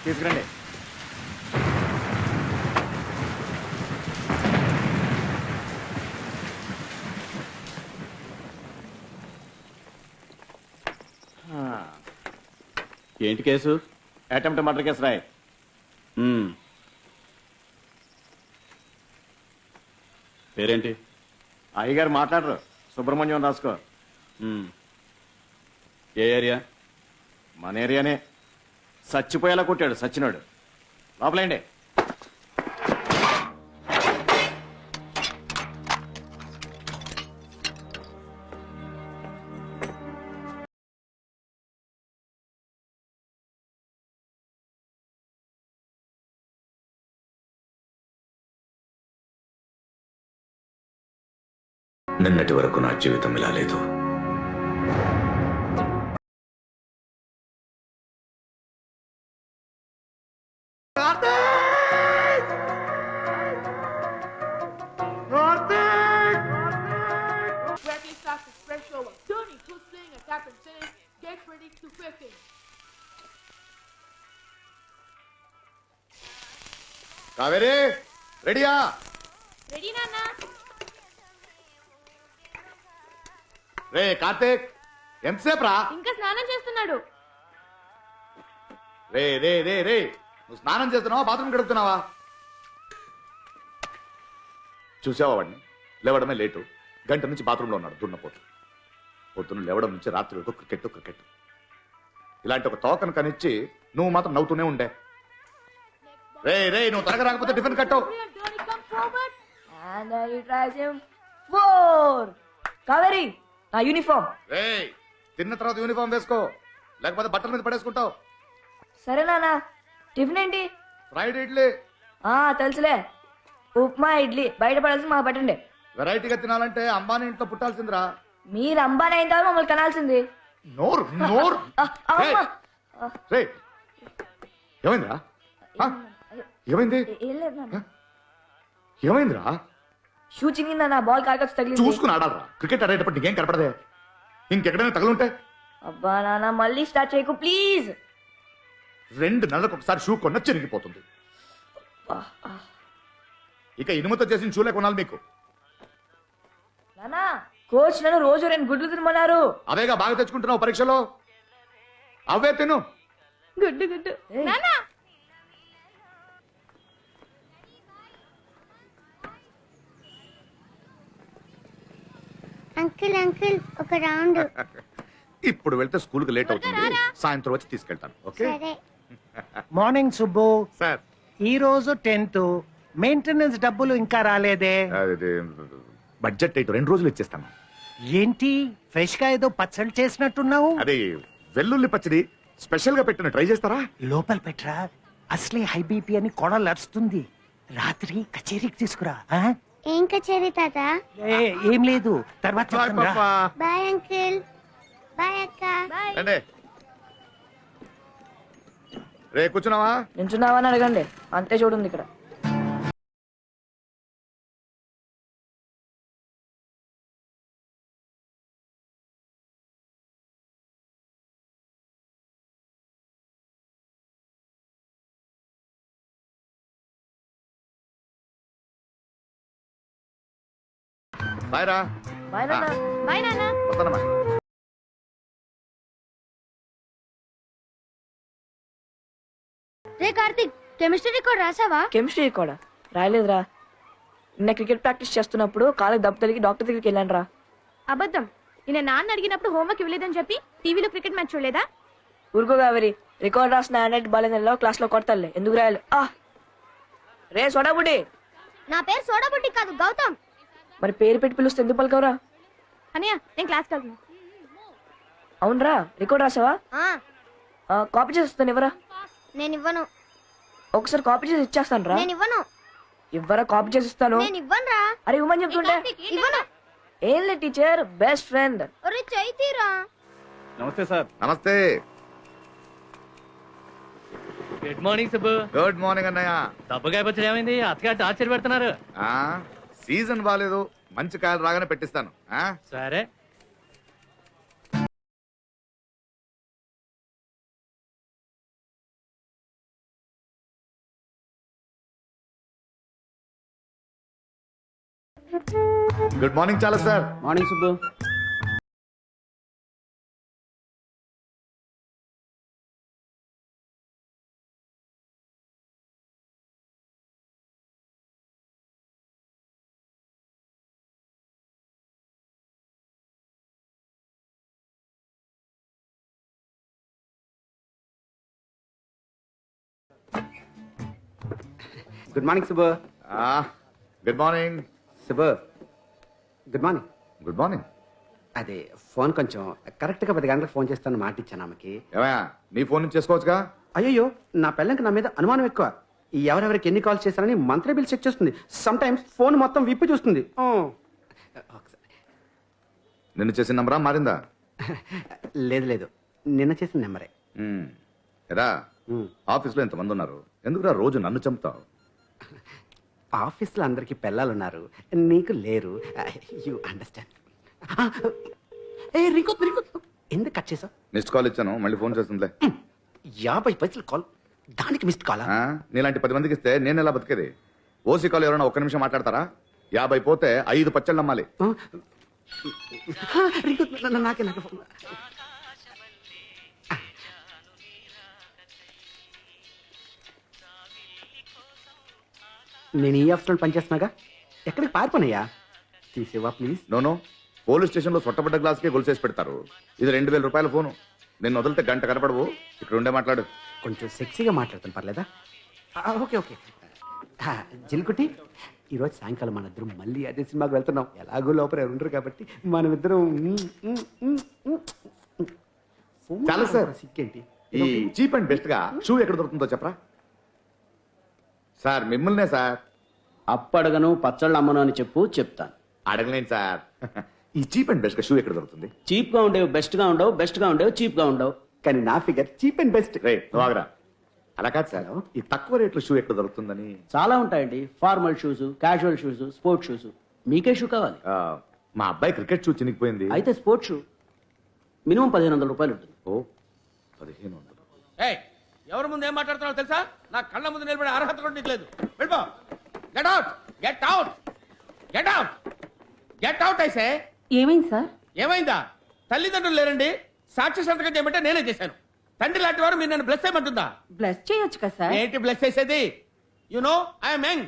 తీసుకురండి. ఏంటి case? Attempt murder case రాయ్. పేరేంటి? అయ్యగారు మాట్లాడరు. సుబ్రహ్మణ్యం రాసుకో. ఏ ఏరియా? మన ఏరియానే. చచ్చిపోయేలా కొట్టాడు సచ్చినాడు. లోపలేండి. నిన్నటి వరకు నా జీవితం ఇలా లేదు. కావేరి రెడీయా? రెడీ నాన్నా. రే కార్తీక్, ఎంతసేపు రా? ఇంకా స్నానం చేస్తున్నాడు. రే రే రే రే, నువ్వు స్నానం చేస్తున్నావా బాత్రూమ్ గడుపుతున్నావా? చూసావా వాడిని? లేవడమే లేటు. గంట నుంచి బాత్రూంలో ఉన్నాడు దున్నపోతు. పొద్దున్న లేవడం నుంచి రాత్రి వరకు క్రికెట్. ఇలాంటి ఒక తోకను కనిచ్చి నువ్వు మాత్రం నవ్వుతూనే ఉండే. రే రే, నువ్వు త్వరగా రాకపోతే టిఫిన్ కట్టు. కావేరి, నా యూనిఫామ్. రే, తిన్న తర్వాత యూనిఫామ్ వేసుకో, లేకపోతే బట్టల మీద పడేసుకుంటావు. సరే నాన్న. టిఫిన్ ఏంటి? ఫ్రైడ్ ఇడ్లీ. తెలుసులే, ఉప్మా ఇడ్లీ. బయట పడాల్సి మాకు పట్టండి. వెరైటీగా తినాలంటే అంబానీ ఇంట్లో పుట్టాల్సిందిరా. మీరు అంబానీ అయిన తర్వాత మమ్మల్ని కనాల్సింది. నోరు నోరు. రే, ఏమైందిరా? ఏమైంది? ఏం లేదు నాన్న. ఏమైందిరా? షూ చింగిందా? నా బాల్ కారకొచ్చి తగిలింది. చూసుకుని ఆడాలరా. క్రికెట్ ఆడేటప్పుడు నీకేం కనపడదే? ఇంకెక్కడైనా తగులుంటే? అబ్బా నాన్న, మళ్ళీ స్టార్ట్ చేయకు ప్లీజ్. 2 నెలలకు ఒకసారి షూ కొన్న చిరిగిపోతుంది. ఇక ఇనుముతో చేసిన షూలే కొనాలి మీకు. నానా, కోచ్ నన్ను రోజు 2 గుడ్లు తినమన్నారు. అవేగా బాగా తెచ్చుకుంటున్నావు పరీక్షలో, అవే తిను. గుడ్డు నాన్నా. అంకుల్ ఒక రౌండ్. ఇప్పుడు వెళ్తే స్కూల్కి లేట్ అవుతుంది. సాయంత్రం వచ్చి తీసుకెళ్తాను. ఓకే? సరే. మార్నింగ్ సుబ్బు. సార్, ఈ రోజు 10th. మెయింటెనెన్స్ డబ్బులు ఇంకా రాలేదే? బడ్జెట్ 2 రోజులు ఇచ్చేస్తాను. ఏంటి ఫ్రెష్ గా ఏదో పచ్చడి చేసినట్టున్నావు? అదే వెల్లుల్లి పచ్చడి స్పెషల్ గా పెట్టిన, ట్రై చేస్తారా? లోపల పెట్టరా, అసలే హై బీపీ అని కొడలు అరుస్తుంది. రాత్రి కచేరీకి తీసుకురా. ఏం కచేరీ తాత? ఏం లేదు, తర్వాత చెప్తాను రా. Bye uncle. బాయ్ అక్క. రండి. రే, కూర్చున్నావా? నించున్నావా అని అడగండి, అంతే. చూడండి ఇక్కడ. బాయ్ రా. బాయ్ నాన్న. బాయ్ నాన్నా. వస్తానమ్మా. రే కార్తిక్, కెమిస్ట్రీ రికార్డ్ రాసావా? కెమిస్ట్రీ కూడా రాయలేదురా. నిన్న క్రికెట్ ప్రాక్టీస్ చేస్తున్నప్పుడు కాళ్ళకి దెబ్బ తగిలి డాక్టర్ దగ్గరికి వెళ్ళాను రా. అబద్ధం. నిన్న నాన్న అడిగినప్పుడు హోంవర్క్ ఇవ్వలేదని చెప్పి టీవీలో క్రికెట్ మ్యాచ్ చూడలేదా? ఊరుకో కావేరి, రికార్డ్ రాసిన హ్యాండ్ బాలేదో క్లాస్ లో కొడతాలే. ఎందుకు రాయాలి? రే సోడాబుడ్డి. నా పేరు సోడాబుడ్డి కాదు, గౌతమ్. మరి పేరు పెట్టి పిలుస్తే ఎందుకు పలకవరా? అన్నయ్య, నేను క్లాస్కి వెళ్తున్నా. అవునరా, రికార్డ్ రాసావా? కాపీ చేస్తాను. ఎవరా? నేను ఇవ్వను. ఒకసారి కాపీ చేసి ఇచ్చేస్తాను రా. నేను ఇవ్వను. ఇవ్వరా, కాపీ చేసి ఇస్తాను. నేను ఇవ్వను రా. అరే ఇవ్వమని చెప్తుంటే. ఇవ్వను. ఏం లే టీచర్, బెస్ట్ ఫ్రెండ్. ఒరే చైతీరా. నమస్తే సార్. నమస్తే. Good morning Subbu. Good morning అన్నయ్య. దబ్బకాయ పచ్చడి ఏమైంది? అత్తగారు టార్చర్ పెడుతున్నారు. సీజన్ బాగాలేదు, మంచి కాయలు రాగానే పెట్టిస్తాను. సరే. గుడ్ మార్నింగ్ చాలా sir. Morning Subbu. Good morning Subbu. Good morning. Subbu good morning. Good morning. అదే ఫోన్ కొంచెం కరెక్ట్గా 10 గంటలకు ఫోన్ చేస్తాను మాట ఇచ్చాను ఆమెకి. ఏమయ్యా నీ ఫోన్ నుంచి చేసుకోవచ్చుగా? అయ్యో నా పిల్లలకి నా మీద అనుమానం ఎక్కువ. ఈ ఎవరెవరికి ఎన్ని కాల్స్ చేశారని మంత్లీ బిల్ చెక్ చేస్తుంది. సమ్ టైమ్స్ ఫోన్ మొత్తం విప్పి చూస్తుంది. నిన్ను చేసిన నంబరా మారిందా? లేదు లేదు, నిన్న చేసిన నెంబరే. ఎరా ఆఫీస్లో ఎంతమంది ఉన్నారు, ఎందుకురా రోజు నన్ను చంపుతావు? ఆఫీస్లో అందరికి పిల్లలు ఉన్నారు, నీకు లేరు. You understand. ఎందుకు కట్ చేసావు? మిస్డ్ కాల్ ఇచ్చాను, మళ్ళీ ఫోన్ చేస్తుందిలే. 50 పైసలు కాల్, దానికి మిస్డ్ కాల్? నీలాంటి 10 మందికి ఇస్తే నేను ఎలా బతికేది? ఓసీ కాల్ ఎవరైనా 1 నిమిషం మాట్లాడతారా? 50 పోతే 5 పచ్చళ్ళు నమ్మాలి. నాకే నాకు ఫోన్. నేను ఈ ఆఫీస్లో పనిచేస్తున్నాగా, ఎక్కడికి పారిపోనయ్యా? తీసేవా ప్లీజ్? నోనో, పోలీస్ స్టేషన్లో సొట్టబడ్డ గ్లాస్కే గొలుసేసి పెడతారు. ఇది 2000 రూపాయల ఫోను. నిన్ను వదిలితే గంట కనపడవు. ఇక్కడ ఉండే మాట్లాడు. కొంచెం సెక్సీగా మాట్లాడతాను, పర్లేదా? Okay okay. జిల్కుటి, ఈరోజు సాయంకాలం మన ఇద్దరం మళ్ళీ అదే సినిమాకి వెళ్తున్నాం. ఎలాగో లోపల ఎవరు ఉండరు కాబట్టి మనమిద్దరం. చాలా సార్. సిక్కేంటి? ఈ చీప్ అండ్ బెస్ట్ గా షూ ఎక్కడ దొరుకుతుందో చెప్పరా? సార్ మిమ్మల్నే సార్. అప్పడగను పచ్చళ్ళు అమ్మను అని చెప్పు, చెప్తాను. అడగలేను సార్. ఈ చీప్ అండ్ బెస్ట్ గా షూ ఎక్కడ దొరుకుతుంది? చీప్ గా ఉండేవి బెస్ట్ గా ఉండవు, బెస్ట్ గా ఉండేవి చీప్ గా ఉండవు. కానీ నా ఫిగర్ చీప్ అండ్ బెస్ట్. రే నువ్వు ఆగరా. అలా కాదు సార్, ఈ తక్కువ రేట్లో షూ ఎక్కడ దొరుకుతుందని. చాలా ఉంటాయండి. Formal shoes, casual shoes, sports shoes. మీకే షూ కావాలి? మా అబ్బాయి క్రికెట్ షూ చినిగిపోయింది. అయితే స్పోర్ట్స్ షూ మినిమం 1500 రూపాయలు ఉంటుంది. ఓ 1500. ఎవరి ముందు ఏం మాట్లాడుతున్నావు తెలుసా? నా కళ్ళ ముందు నిలబడే అర్హత కూడా నీకు లేదు. వెళ్ళిపో. Get out, get out, get out, get out. అయితే ఏమైంది సార్? ఏమైందా? తల్లిదండ్రులు లేరండి, సాక్షి సంతకం చేయమంటే నేనే చేశాను. తండ్రి లాంటి వారు మీరు నన్ను బ్లెస్ చేయమంటుందా? బ్లస్ చేయొచ్చు కదా సార్. ఏంటి బ్లెస్ చేసేది? You know I'm young,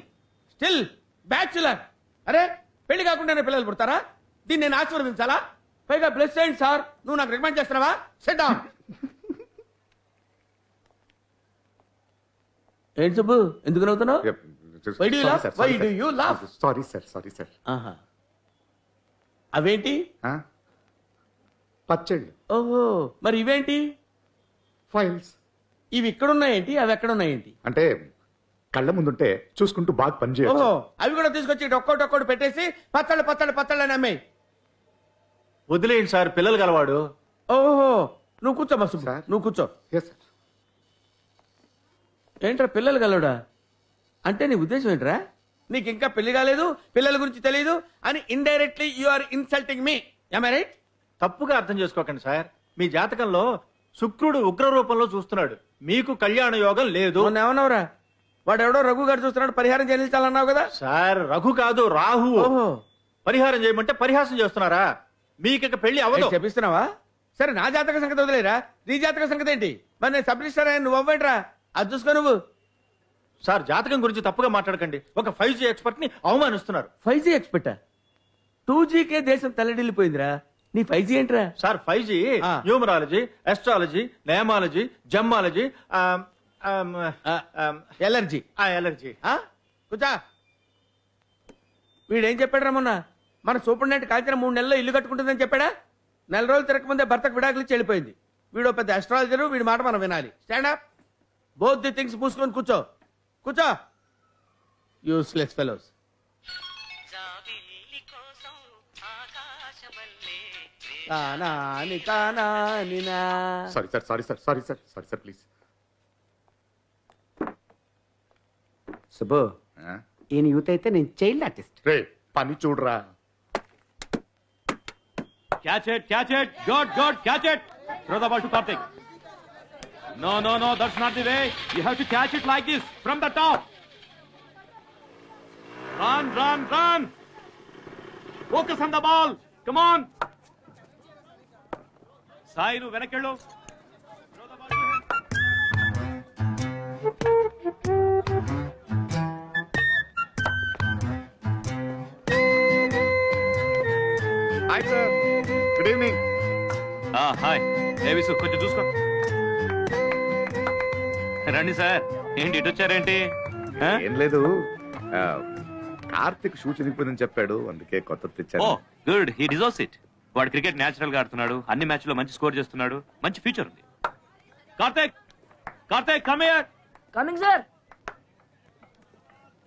still bachelor. అరే పెళ్లి కాకుండానే పిల్లలు పుడతారా? దీన్ని నేను ఆశీర్వదించాలా? పైగా బ్లెస్ చేయండి సార్. నువ్వు నాకు రికమెండ్ చేస్తున్నావా? Set down. ఏంటి సుబ్బు, ఎందుకు నవ్వుతున్నావు? Why do you laugh? Why do you laugh? Sorry sir, sorry sir. ఆహా. అవేంటి? పచ్చళ్ళు. ఓహో, మరి ఇవేంటి? ఫైల్స్. ఇవి ఇక్కడున్నాయేంటి, అవి ఎక్కడున్నాయేంటి? అంటే కళ్ళ ముందుంటే చూసుకుంటూ బాగా పనిచేయచ్చు. ఓహో, అవి కూడా తీసుకొచ్చి ఒక్కోటి పెట్టేసి పచ్చళ్ళు పచ్చళ్ళు పచ్చళ్ళు అని అమ్మాయి. వదిలేయండి సార్, పిల్లలు గలవాడు. ఓహో, నువ్వు కూర్చోమ్మా సుబ్బు, సార్. నువ్వు కూర్చో. Yes sir. ఏంట్రా పిల్లలు కలవడా? అంటే నీ ఉద్దేశం ఏంట్రా? నీకు ఇంకా పెళ్లి కాలేదు, పిల్లల గురించి తెలియదు అని indirectly you are insulting me. Am I right? తప్పుగా అర్థం చేసుకోకండి సార్. మీ జాతకంలో శుక్రుడు ఉగ్ర రూపంలో చూస్తున్నాడు. మీకు కళ్యాణ యోగం లేదు. ఏమన్నావురా? వాడు ఎవడో రఘు గారు చూస్తున్నాడు, పరిహారం చెల్లించాలన్నావు కదా? సార్ రఘు కాదు, రాహు. ఓహో, పరిహారం చేయమంటే పరిహాసం చేస్తున్నారా? మీకు పెళ్లి అవదు. చెప్పిస్తున్నావా? సరే నా జాతక సంగతి వదిలేరా, నీ జాతక సంగతి ఏంటి? మరి నేను సబ్ రిజిస్టర్ అయ్యాను, నువ్వు అవ్వంట్రా. అది చూసుకో నువ్వు. సార్ జాతకం గురించి తప్పుగా మాట్లాడకండి. ఒక 5G ఎక్స్పర్ట్ ని అవమానిస్తున్నారు. 5G ఎక్స్పెక్టా? 2Gకే దేశం తల్లడిల్లిపోయిందిరా. నీ 5G ఏంట్రా? సార్ 5G ఆ. Numerology, astrology, nameology, gemmology, allergy. Allergy. కూర్చా. వీడేం చెప్పాడురా మొన్న? మన సూపరింటెండెంట్ కాల్చిన 3 నెలల్లో ఇల్లు కట్టుకుంటుందని చెప్పాడా? 4 రోజులు తిరగకముందే భర్తకు విడాకులు ఇచ్చి వెళ్ళిపోయింది. వీడు పెద్ద అస్ట్రాలజరు, వీడి మాట మనం వినాలి. Stand up. Both the things పూసుకొని కూర్చో. కూర్చో. Useless fellows. Sorry sir, sorry sir, sorry sir, sorry sir please. Subbu, ఈయన యూత్ అయితే నేను చైల్డ్ ఆర్టిస్ట్. రే పని చూడరా. Catch it, catch it. Good, good, catch it. Throw the ball to Karthik. No, no, no, that's not the way. You have to catch it like this, from the top. Run, run, run. Focus on the ball, come on. Sai నువ్వు వెనకెళ్ళు. Hi sir, good evening. Hi ఏ విసు, కొంచెం చూసుకో. రండి sir. ఏంటి ఇటు వచ్చారేంటి? ఏం లేదు, కార్తిక్ షూ చినిగిపోయిందని చెప్పాడు, అందుకే కొత్త ఓ తెచ్చాను. Good, he deserves it. వాడు క్రికెట్ న్యాచురల్ గా ఆడుతున్నాడు, అన్ని మ్యాచ్ లో మంచి స్కోర్ చేస్తున్నాడు, మంచి ఫ్యూచర్ ఉంది. Karthik, Karthik come here. Coming sir.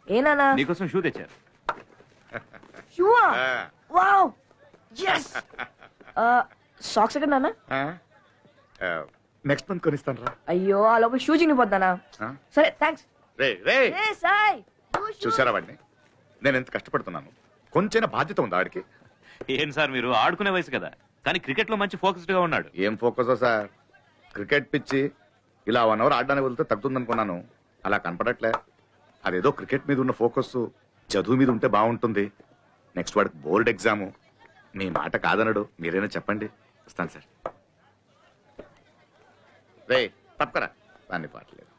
ఏనా నీకోసం షూ తెచ్చారు. షూవా? Wow, yes. సాక్స్ ఎక్కడ నాన్న? నెక్స్ట్ మంత్ కొనిస్తాను రా. అయ్యో ఆ లోపల షూ చినిగిపోద్దానా? సరే థ్యాంక్స్. రే రే, ఏ సాయ్, చూసారా వాడిని? నేను ఎంత కష్టపడుతున్నాను, కొంచెం బాధ్యత ఉందా వాడికి? ఏం సార్ మీరు ఆడుకునే వయసు కదా, కానీ క్రికెట్ లో మంచి ఫోకస్డ్ గా ఉన్నాడు. ఏం ఫోకస్ సార్, క్రికెట్ పిచ్చి ఇలా 1 అవర్ ఆడడానికి వెళ్తే తగ్గుతుంది అనుకున్నాను, అలా కనపడట్లే. అదేదో క్రికెట్ మీద ఉన్న ఫోకస్ చదువు మీద ఉంటే బాగుంటుంది. నెక్స్ట్ వాడికి బోర్డ్ ఎగ్జాము. మీ మాట కాదనడు, మీరైనా చెప్పండి. వస్తాను సార్. రే తప్పకరా, దాన్ని పాటలేదు.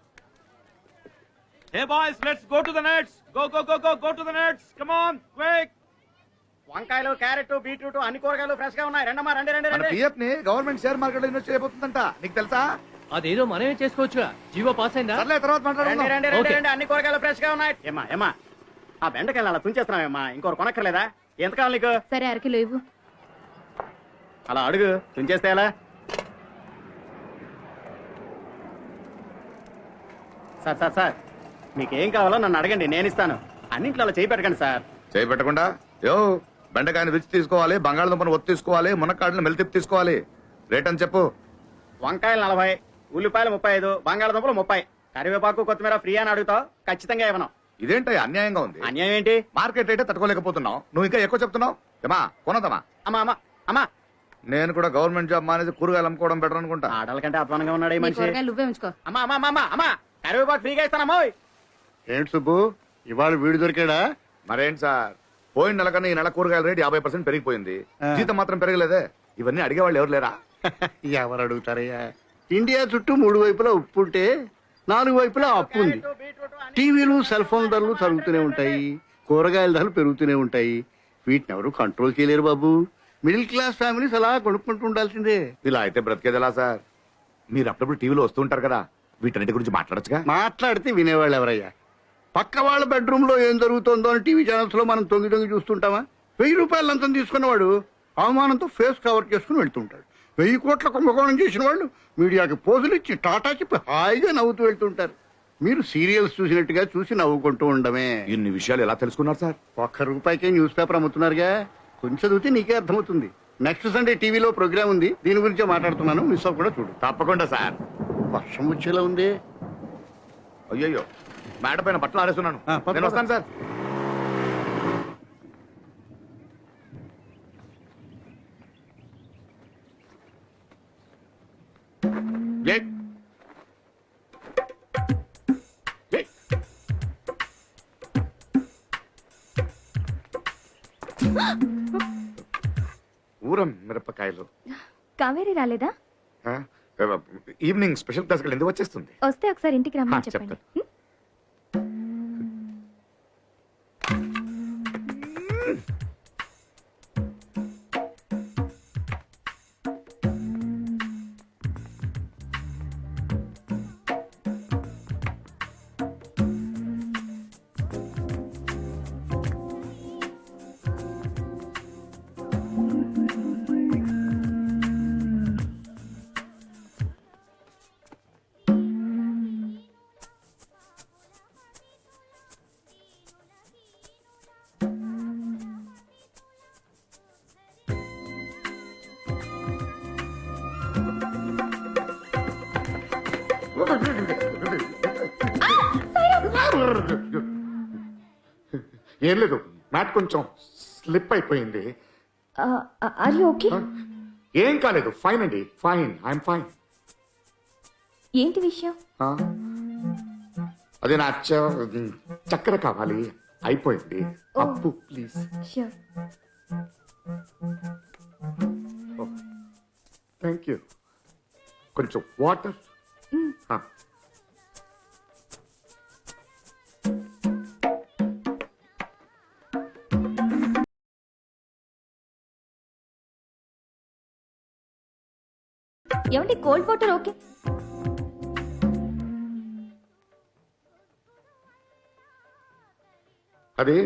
Hey boys, let's go to the nets. Go go go go go to the nets, come on quick. వంకాయలు, క్యారెట్, బీట్రూట్ అన్ని కూరగాయలు ఫ్రెష్ గా ఉన్నాయి. రండమ్మా, రండి రండి మన రండి. పిఎఫ్ ని గవర్నమెంట్ షేర్ మార్కెట్ లో ఇన్వెస్ట్ చేయబోతుందంట, నీకు తెలుసా? అదేదో మనమే చేసుకోవచ్చుగా, జీవో పాస్ అయిందా? సర్లే, తర్వాత రండి మాట్లాడుకుందాం. రండి రండి రండి, అన్ని కూరగాయలు ఫ్రెష్ గా ఉన్నాయి. ఏమ్మా ఆ బెండకాయలు అలా తుంచేస్తున్నావేమ్మా, ఇంకోరు కొనక్కర్లేదా? ఎంత కావాలి నీకు? సరే 1 కిలో ఇవ్వు. అలా అడుగు, తుంచేస్తే ఎలా? సార్ మీకేం కావాలో నన్ను అడగండి, నేను ఇస్తాను. అన్నింట్లో అలా చేయి పెట్టకండి సార్. చేయి పెట్టకుండా యో, బెండకాయని రుచి తీసుకోవాలి, బంగాళదుంపను ఒత్తి తీసుకోవాలి, మునక్కాడని మెలితిప్పి తీసుకోవాలి. రేట్ అని చెప్పు. వంకాయలు 40, ఉల్లిపాయలు 35, బంగాళదుంపలు 30, కరివేపాకు కొత్తిమీర ఫ్రీ అని అడుగుతావు, ఖచ్చితంగా ఇవ్వను. ఇదేంట అన్యాయంగా ఉంది. అన్యాయం ఏంటి? మార్కెట్ రేటే తట్టుకోలేకపోతున్నావు, నువ్వు ఇంకా ఎక్కువ చెప్తున్నావు. ఏమా కొనదమ్మా? అమ్మా నేను కూడా గవర్నమెంట్ జాబ్ మానేసి కూరగాయలు అమ్ముకోవడం బెటర్ అనుకుంటా. ఆడల కంటే అధ్వానంగా ఉన్నాడు ఈ నీ మనిషి. కూరగాయలు నువ్వే ఉంచుకో. అమ్మా కరివేపాకు ఫ్రీగా ఇస్తానమ్మా. ఏంటి సుబ్బు, ఇవాళ వీడు దొరికాడా? మరేంటి సార్, పోయిన నెల కన్నా ఈ నెల కూరగాయల రేటు 50% పెరిగిపోయింది, జీతం మాత్రం పెరగలేదే. ఇవన్నీ అడిగేవాళ్ళు ఎవరు లేరా? ఎవరు అడుగుతారయ్యా? ఇండియా చుట్టూ 3 వైపులా ఉప్పు ఉంటే 4 వైపులా అప్పు ఉంది. టీవీలు, సెల్ ఫోన్ ధరలు తరుగుతూనే ఉంటాయి, కూరగాయల ధరలు పెరుగుతూనే ఉంటాయి. వీటిని ఎవరు కంట్రోల్ చేయలేరు బాబు. మిడిల్ క్లాస్ ఫ్యామిలీస్ అలా కొనుక్కుంటూ ఉండాల్సిందే. ఇలా అయితే బ్రతికేది ఎలా సార్? మీరు అప్పుడప్పుడు టీవీలో వస్తుంటారు కదా, వీటన్నిటి గురించి మాట్లాడచ్చుగా. మాట్లాడితే వినేవాళ్ళు ఎవరయ్యా? పక్క వాళ్ళ బెడ్రూమ్ లో ఏం జరుగుతుందో అని టీవీ ఛానల్స్ లో మనం తొంగి చూస్తుంటామా? 1000 రూపాయలు లంచం తీసుకున్నవాడు అవమానంతో ఫేస్ కవర్ చేసుకుని వెళ్తుంటాడు. 1000 కోట్ల కుంభకోణం చేసిన వాళ్ళు మీడియాకి పోజులు ఇచ్చి టాటా చెప్పి హాయిగా నవ్వుతూ వెళ్తుంటారు. మీరు సీరియల్స్ చూసినట్టుగా చూసి నవ్వుకుంటూ ఉండమే. ఇన్ని విషయాలు ఎలా తెలుసుకున్నారు సార్? 1 రూపాయికే న్యూస్ పేపర్ అమ్ముతున్నారుగా, కొంచెం చదివితే నీకే అర్థమవుతుంది. నెక్స్ట్ సండే టీవీలో ప్రోగ్రామ్ ఉంది, దీని గురించే మాట్లాడుతున్నాను, మిస్ అవ్వ కూడా చూడు. తప్పకుండా సార్. వర్షం వచ్చేలా ఉంది. అయ్యయ్యో, మేడ పైన బట్టలు ఆరేస్తున్నాను, నేను వస్తాను సార్. ఊరం మిరపకాయలు. కావేరి రాలేదా? ఈవినింగ్ స్పెషల్ క్లాస్ ఎందుకు వచ్చేస్తుంది? వస్తే ఒకసారి ఇంటికి రమ్మని చెప్పండి. ఏం లేదు, మ్యాట్ కొంచెం స్లిప్ అయిపోయింది. Are you okay? ఏం కాలేదు, ఫైన్ అండి, ఫైన్, ఐఎమ్ ఫైన్. ఏంటి విషయం? అదే నా చక్కెర కావాలి, అయిపోయింది. అప్పు ప్లీజ్. ష్యూర్. Thank you. కొంచెం వాటర్. ఏమండి కోల్డ్ వాటర్ ఓకే? అది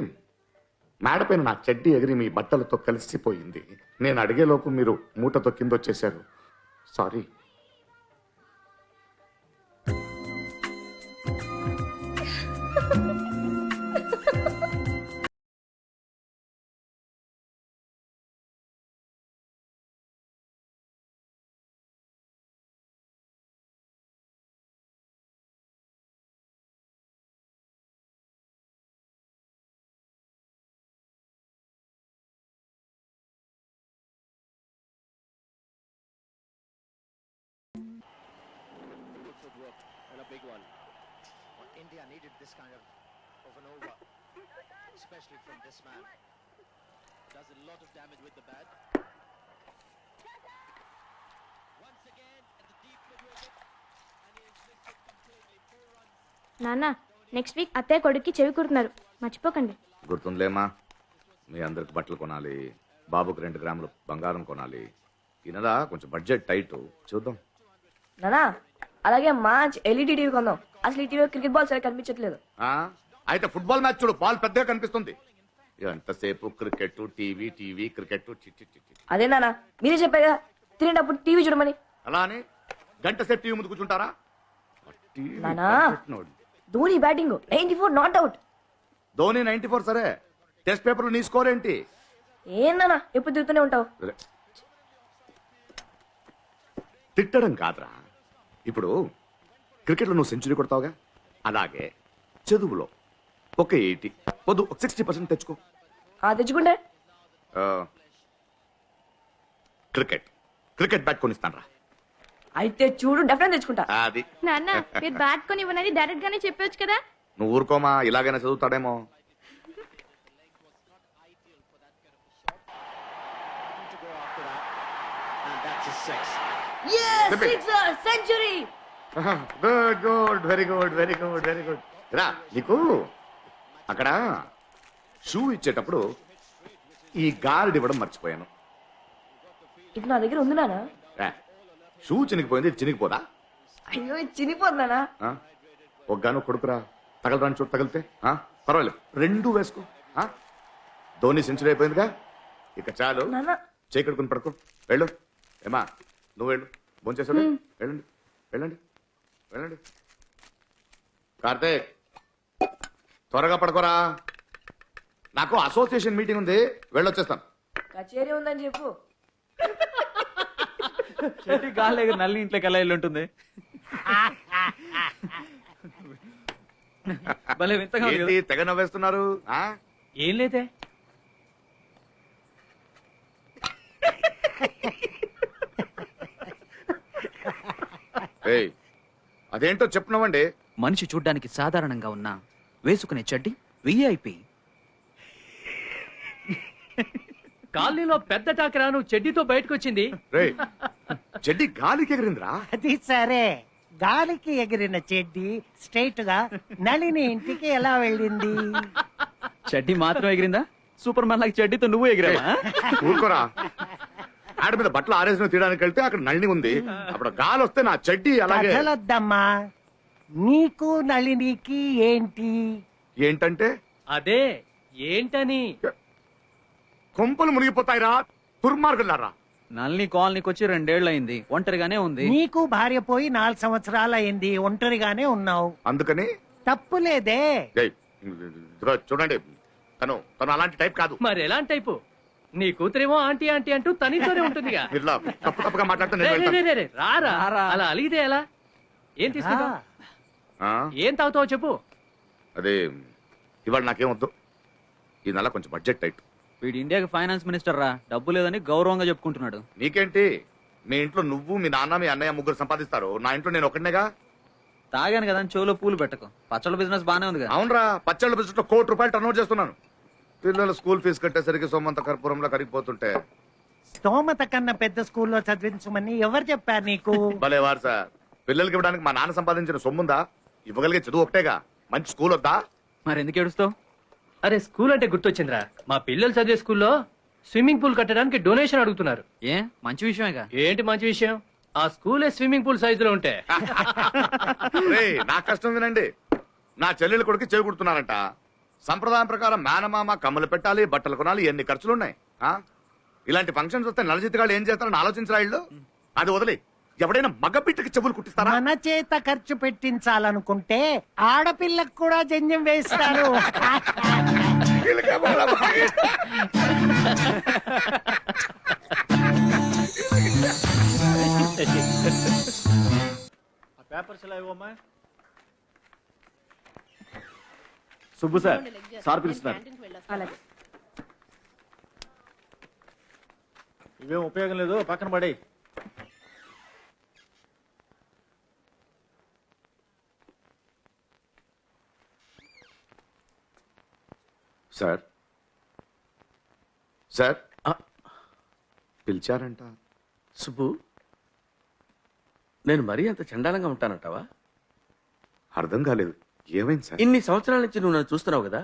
మేడపైన నా చెడ్డీ ఎగిరి మీ బట్టలతో కలిసిపోయింది. నేను అడిగేలోపు మీరు మూటతో కింద వచ్చేసారు. Sorry. India needed this kind of an over, especially from this man. Does a lot of damage with the bat. Once again at the deep mid wicket, and he is missed it completely. 4 runs. నాన్న next week అత్తయ్య కొడుక్కి చెవి కుడుతున్నారు, మర్చిపోకండి. గుర్తుందిలేమా, మీ అందరికి బట్టలు కొనాలి, బాబుకి 2 గ్రాములు బంగారం కొనాలి. ఈ నెల కొంచెం బడ్జెట్ టైట్, చూద్దాం. నానా అలాగే మంచి ఎల్ఈడి టీవీ కొందాం. అసలు ఈ టీవీ క్రికెట్ బాల్ సరిగ్గా కనిపించట్లేదు. అయితే ఫుట్బాల్ మ్యాచ్ చూడు, బాల్ పెద్దగా కనిపిస్తుంది. ఎంతసేపు క్రికెట్ టీవీ టీవీ క్రికెట్. అదే నానా మీరే చెప్పారు తినేటప్పుడు టీవీ చూడమని. అలా అని గంట సేపు టీవీ ముందు కూర్చుంటారా? నానా Dhoni batting 94 not out. Dhoni 94 సరే, టెస్ట్ పేపర్ నీ స్కోర్ ఏంటి? ఏం నానా ఎప్పుడు తిరుగుతూనే ఉంటావు. తిట్టడం కాదురా, ఇప్పుడు క్రికెట్లో నువ్వు సెంచరీ కొడతావుగా, అలాగే చదువులో ఒక 80 వద్దు 60% తెచ్చుకో. తెచ్చుకుంటే క్రికెట్ బ్యాట్ కొనిస్తాను రా. అయితే చూడు డెఫినెట్ తెచ్చుకుంటా. అది నాన్న మీరు బ్యాట్ కొని ఇవ్వనని డైరెక్ట్ గానే చెప్పొచ్చు కదా. నువ్వు ఊరుకోమా, ఇలాగైనా చదువుతాడేమో. Century. Good very good very good very good. రా, నీకు అక్కడ షూ ఇచ్చేటప్పుడు ఈ గార్డ్ ఇవ్వడం మర్చిపోయాను. ఇది నా దగ్గర ఉంది నానా. షూ చినిగిపోయింది, ఇది చినిగిపోదా? అయ్యో ఇది చినిపోతుందా? ఒక గాను కొడుకురా, తగలరాని చోటు తగిలితే పర్వాలేదు, 2 వేసుకో. ధోని సెంచరీ అయిపోయిందిగా, ఇక చాలు. చీకడుకుని పడుకో, వెళ్ళు. ఏమా నువ్వు వెళ్ళు, భోంచేసాడు. వెళ్ళండి వెళ్ళండి వెళ్ళండి. కార్తీక్ త్వరగా పడుకోరా, నాకు అసోసియేషన్ మీటింగ్ ఉంది, వెళ్ళొచ్చేస్తాను. కచేరీ ఉందని చెప్పు. చెట్టు గాలి నల్లి ఇంట్లోకి ఎలా వెళ్ళి ఉంటుంది. భలే వింతగా ఉంది కదా. తెగ నవ్వేస్తున్నారు. ఏం లేదే. అదేంటో చెప్పినవండి. మనిషి చూడ్డానికి సాధారణంగా ఉన్నా వేసుకునే చెడ్డి విఐపి. కాలనీలో పెద్ద టాకరాను చెడ్డీతో బయటకు వచ్చింది. చెడ్డి గాలికి ఎగిరిందిరా. అది సరే, గాలికి ఎగిరిన చెడ్డి స్ట్రైట్ గా నళిని ఇంటికి ఎలా వెళ్ళింది? చెడ్డి మాత్రం ఎగిరిందా? సూపర్ మ్యాన్ లాగా చెడ్డీతో నువ్వు ఎగిరావా? ఊరుకోరా, ఆడ మీద బట్టలు ఆరేసిన తీయడానికి వెళ్తే అక్కడ నళిని ఉంది, అప్పుడు గాలి వస్తే నా చెడ్డి అలాగే. కథలొద్దమ్మా, నీకు నళినికి ఏంటి? ఏంటంటే అదే ఏంటని. కొంపలు మునిగిపోతాయిరా దుర్మార్గులారా. నల్ని కాలనీకి వచ్చి 2 ఏళ్ళు అయింది, ఒంటరిగానే ఉంది. నీకు భార్య పోయి 4 సంవత్సరాలు అయింది, ఒంటరిగానే ఉన్నావు. అందుకని తప్పులేదే. ఇదిగో చూడండి, తను అలాంటి టైప్ కాదు. మరి ఎలాంటి టైపు? నీ కూతురేమో ఆంటీ ఆంటీ అంటూ తనితోనే ఉంటుందిగా. ఇలా తప్పుగా మాట్లాడుతున్నా. రారా అలా అలిగితే ఎలా? ఏం తీసుకుంటావు? ఏం తాగుతావో చెప్పు. అదే ఇవాళ నాకేం వద్దు, ఈ నెల కొంచెం బడ్జెట్ టైట్. వీడు ఇండియాకి ఫైనాన్స్ మినిస్టర్ రా, డబ్బు లేదని గౌరవంగా చెప్పుకుంటున్నాడు. నీకేంటి, మీ ఇంట్లో నువ్వు మీ నాన్న మీ అన్నయ్య 3 సంపాదిస్తారు, నా ఇంట్లో నేను ఒకటినేగా. తాగాను కదా చెవులో పూలు పెట్టకు. పచ్చళ్ళ బిజినెస్ బానే ఉంది. అవునరా, పచ్చళ్ళ బిజినెస్ లో ₹1 కోటి టర్న్ ఓవర్ చేస్తున్నాను. పిల్లల స్కూల్ ఫీజు కట్టేసరికి సొమ్మంత కర్పూరంలో కరిగిపోతుంటే స్తోమత కన్నా పెద్ద స్కూల్లో చదివించమని ఎవరు చెప్పారు నీకు? భలే వారు సార్. పిల్లలకి ఇవ్వడానికి మా నాన్న సంపాదించిన సొమ్ముందా? ఇవ్వగలిగే చదువు ఒకటేగా. మంచి స్కూల్ వద్దా? మరి ఎందుకు ఏడుస్తావు? అరే స్కూల్ అంటే గుర్తొచ్చిందిరా, మా పిల్లలు చదివే స్కూల్లో స్విమ్మింగ్ పూల్ కట్టడానికి డొనేషన్ అడుగుతున్నారు. ఏ మంచి విషయమేగా. ఏంటి మంచి విషయం? ఆ స్కూలే స్విమ్మింగ్ పూల్ సైజులో ఉంటే రేయ్, నా కష్టం వినండి. నా చెల్లెలు కొడుకు చెవి కుడుతున్నారంట. సంప్రదాయం ప్రకారం మేనమామ కమ్మలు పెట్టాలి, బట్టలు కొనాలి, ఎన్ని ఖర్చులున్నాయి. ఇలాంటి ఫంక్షన్స్ వస్తే నలజిత్తుగాళ్ళు ఏం చేస్తారని ఆలోచించరా ఇళ్ళు? అది వదిలి ఎవడైనా మగబిడ్డకి చెవులు కుట్టిస్తారా? మన చేత ఖర్చు పెట్టించాలనుకుంటే ఆడపిల్లకు కూడా జంజం వేస్తారు. సుబ్బు సార్, సార్ పిలుస్తున్నారు. ఇవేం ఉపయోగం లేదు, పక్కన పడే. Sir sir పిలిచారంట. సుబ్బు, నేను మరీ అంత చండాలంగా ఉంటానంటావా? అర్థం కాలేదు. ఏమైంది సార్? ఇన్ని సంవత్సరాల నుంచి నువ్వు నన్ను చూస్తున్నావు కదా,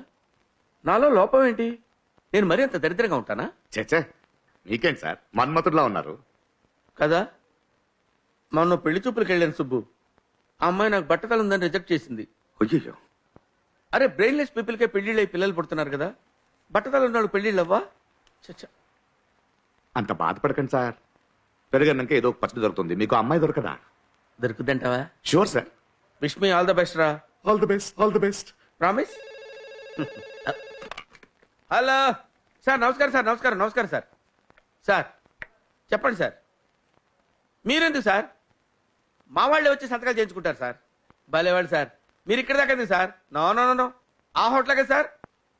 నాలో లోపం ఏంటి? నేను మరీ అంత దరిద్రంగా ఉంటానా? చచ్చే, మీకేంటి సార్, మన్మతుడిలా ఉన్నారు కదా. మొన్న పెళ్లి చూపులకు వెళ్ళాను సుబ్బు. ఆ అమ్మాయి నాకు బట్టతలు ఉందని రిజెక్ట్ చేసింది. అయ్యో, అరే బ్రెయిన్లెస్ పీపుల్కే పెళ్లిళ్ళు అయి పిల్లలు పుడుతున్నారు కదా, బట్టతలు ఉన్నాడు పెళ్లిళ్ళు అవ్వా? చచ్చా, అంత బాధపడకండి సార్. పెరిగినాక ఏదో ఒక పచ్చడి దొరుకుతుంది. మీకు అమ్మాయి దొరకదా? దొరుకుద్దంటావా? Sure sir. Wish me all the best రా. All the best, all the best. Promise. Hello sir, నమస్కారం సార్. నమస్కారం నమస్కారం సార్. సార్ చెప్పండి సార్. మీరెందుకు సార్? మా వాళ్ళే వచ్చి సంతకాలు చేయించుకుంటారు సార్. భలేవాళ్ళు సార్. మీరు ఇక్కడ దాకా ఎందుకు sir? No no no no, ఆ హోటల్ కదా సార్,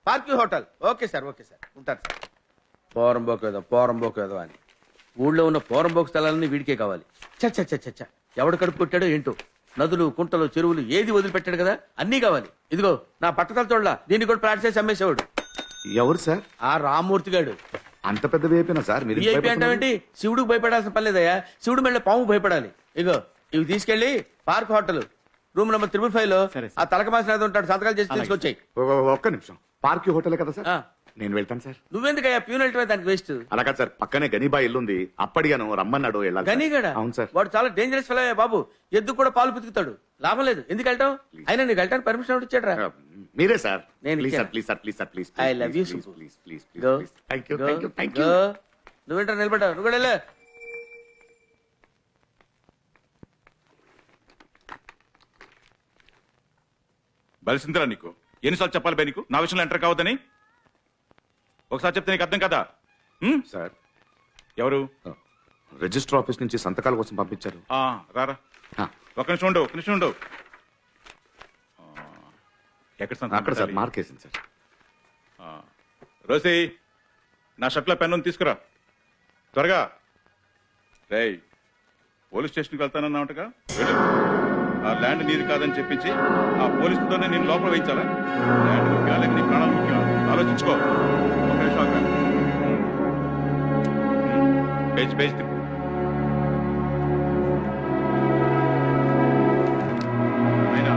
పార్క్యూ hotel. Okay sir, okay sir, ఉంటారు సార్. పోరంబోకేదో అని ఊళ్ళో ఉన్న పోరంబోకు స్థలాలన్నీ వీడికే కావాలి. చచ్చ చచ్చ, ఎవడు కడుపు కొట్టాడో ఏంటో. నదులు, కుంటలు, చెరువులు ఏది వదిలిపెట్టాడు కదా, అన్నీ కావాలి. ఇదిగో నా పట్టతల తోళ్ళ దీన్ని కూడా ప్లాట్ చేసి అమ్మేసేవాడు. ఎవరు సార్? ఆ రామ్మూర్తి గాడు. అంత పెద్ద వేపినా సార్? మీరు విఐపి అంటావేంటి? శివుడికి భయపడాల్సిన పని లేదయ్యా. శివుడు మెళ్ళ పాము భయపడాలి. ఇగో ఇవి తీసుకెళ్లి పార్క్ హోటల్ రూమ్ నెంబర్ 355 లో ఆ తలక మాసిన ఉంటాడు, సంతకాలు చేసి తీసుకొచ్చాయి. ఒక్క నిమిషం. పార్క్ హోటల్ కదా సార్? నేను వెళ్తాను సార్. నువ్వెందుకయ్యా ప్యూన్ వెళ్ళటమే దానికి వేస్ట్. అలాగా సార్, పక్కనే గనీబా ఇల్లుంది, అప్పడిగాను రమ్మన్నాడు. వెళ్ళాలి. గనీగాడా? అవును సార్. వాడు చాలా డేంజరస్ ఫెలో బాబు. ఎద్దు కూడా పాలు పుతుకుతాడు. లాభం లేదు. ఎందుకు వెళ్ళటం? అయినా నీకు వెళ్ళటానికి పర్మిషన్ ఎవరు ఇచ్చాడు రా? మీరే సార్. నేను ప్లీజ్ ఇచ్చాను. Sir, please sir, please sir, please. I love you, please Subbu. Please please Go. Please. Thank you, thank you, thank you. నువ్వేంటో నిలబడ్డావు, నువ్వు కూడా వెళ్ళు. బలిసిందిరా నీకు. ఎన్నిసార్లు చెప్పాలి బై నీకు నా విషయంలో ఎంటర్ కావద్దని? ఒకసారి చెప్తే నీకు అర్థం కదా? సార్, ఎవరు? రిజిస్టర్ ఆఫీస్ నుంచి సంతకాల కోసం పంపించారు. రారా, ఆ. ఒక నిమిషం ఉండు, ఒక నిమిషం ఉండు. ఎక్కడ సంతకం అక్కడ సార్, పెట్టాలి? మార్కేసింది సార్. రోసి, నా షర్ట్లో పెన్ను ఉంది, తీసుకురా త్వరగా. రేయ్, పోలీస్ స్టేషన్కి వెళ్తానన్నావుగా, వెళ్ళు. ఆ ల్యాండ్ నీది కాదని చెప్పించి ఆ పోలీసుతోనే నేను లోపల వేయించాలా? ల్యాండ్ ముఖ్యం లేక నీ ప్రాణాలు ముఖ్యం? ఆలోచించుకో. ఒక నిమిషం ఆగురా. పేజ్ పేజ్ తిప్పు. అయినా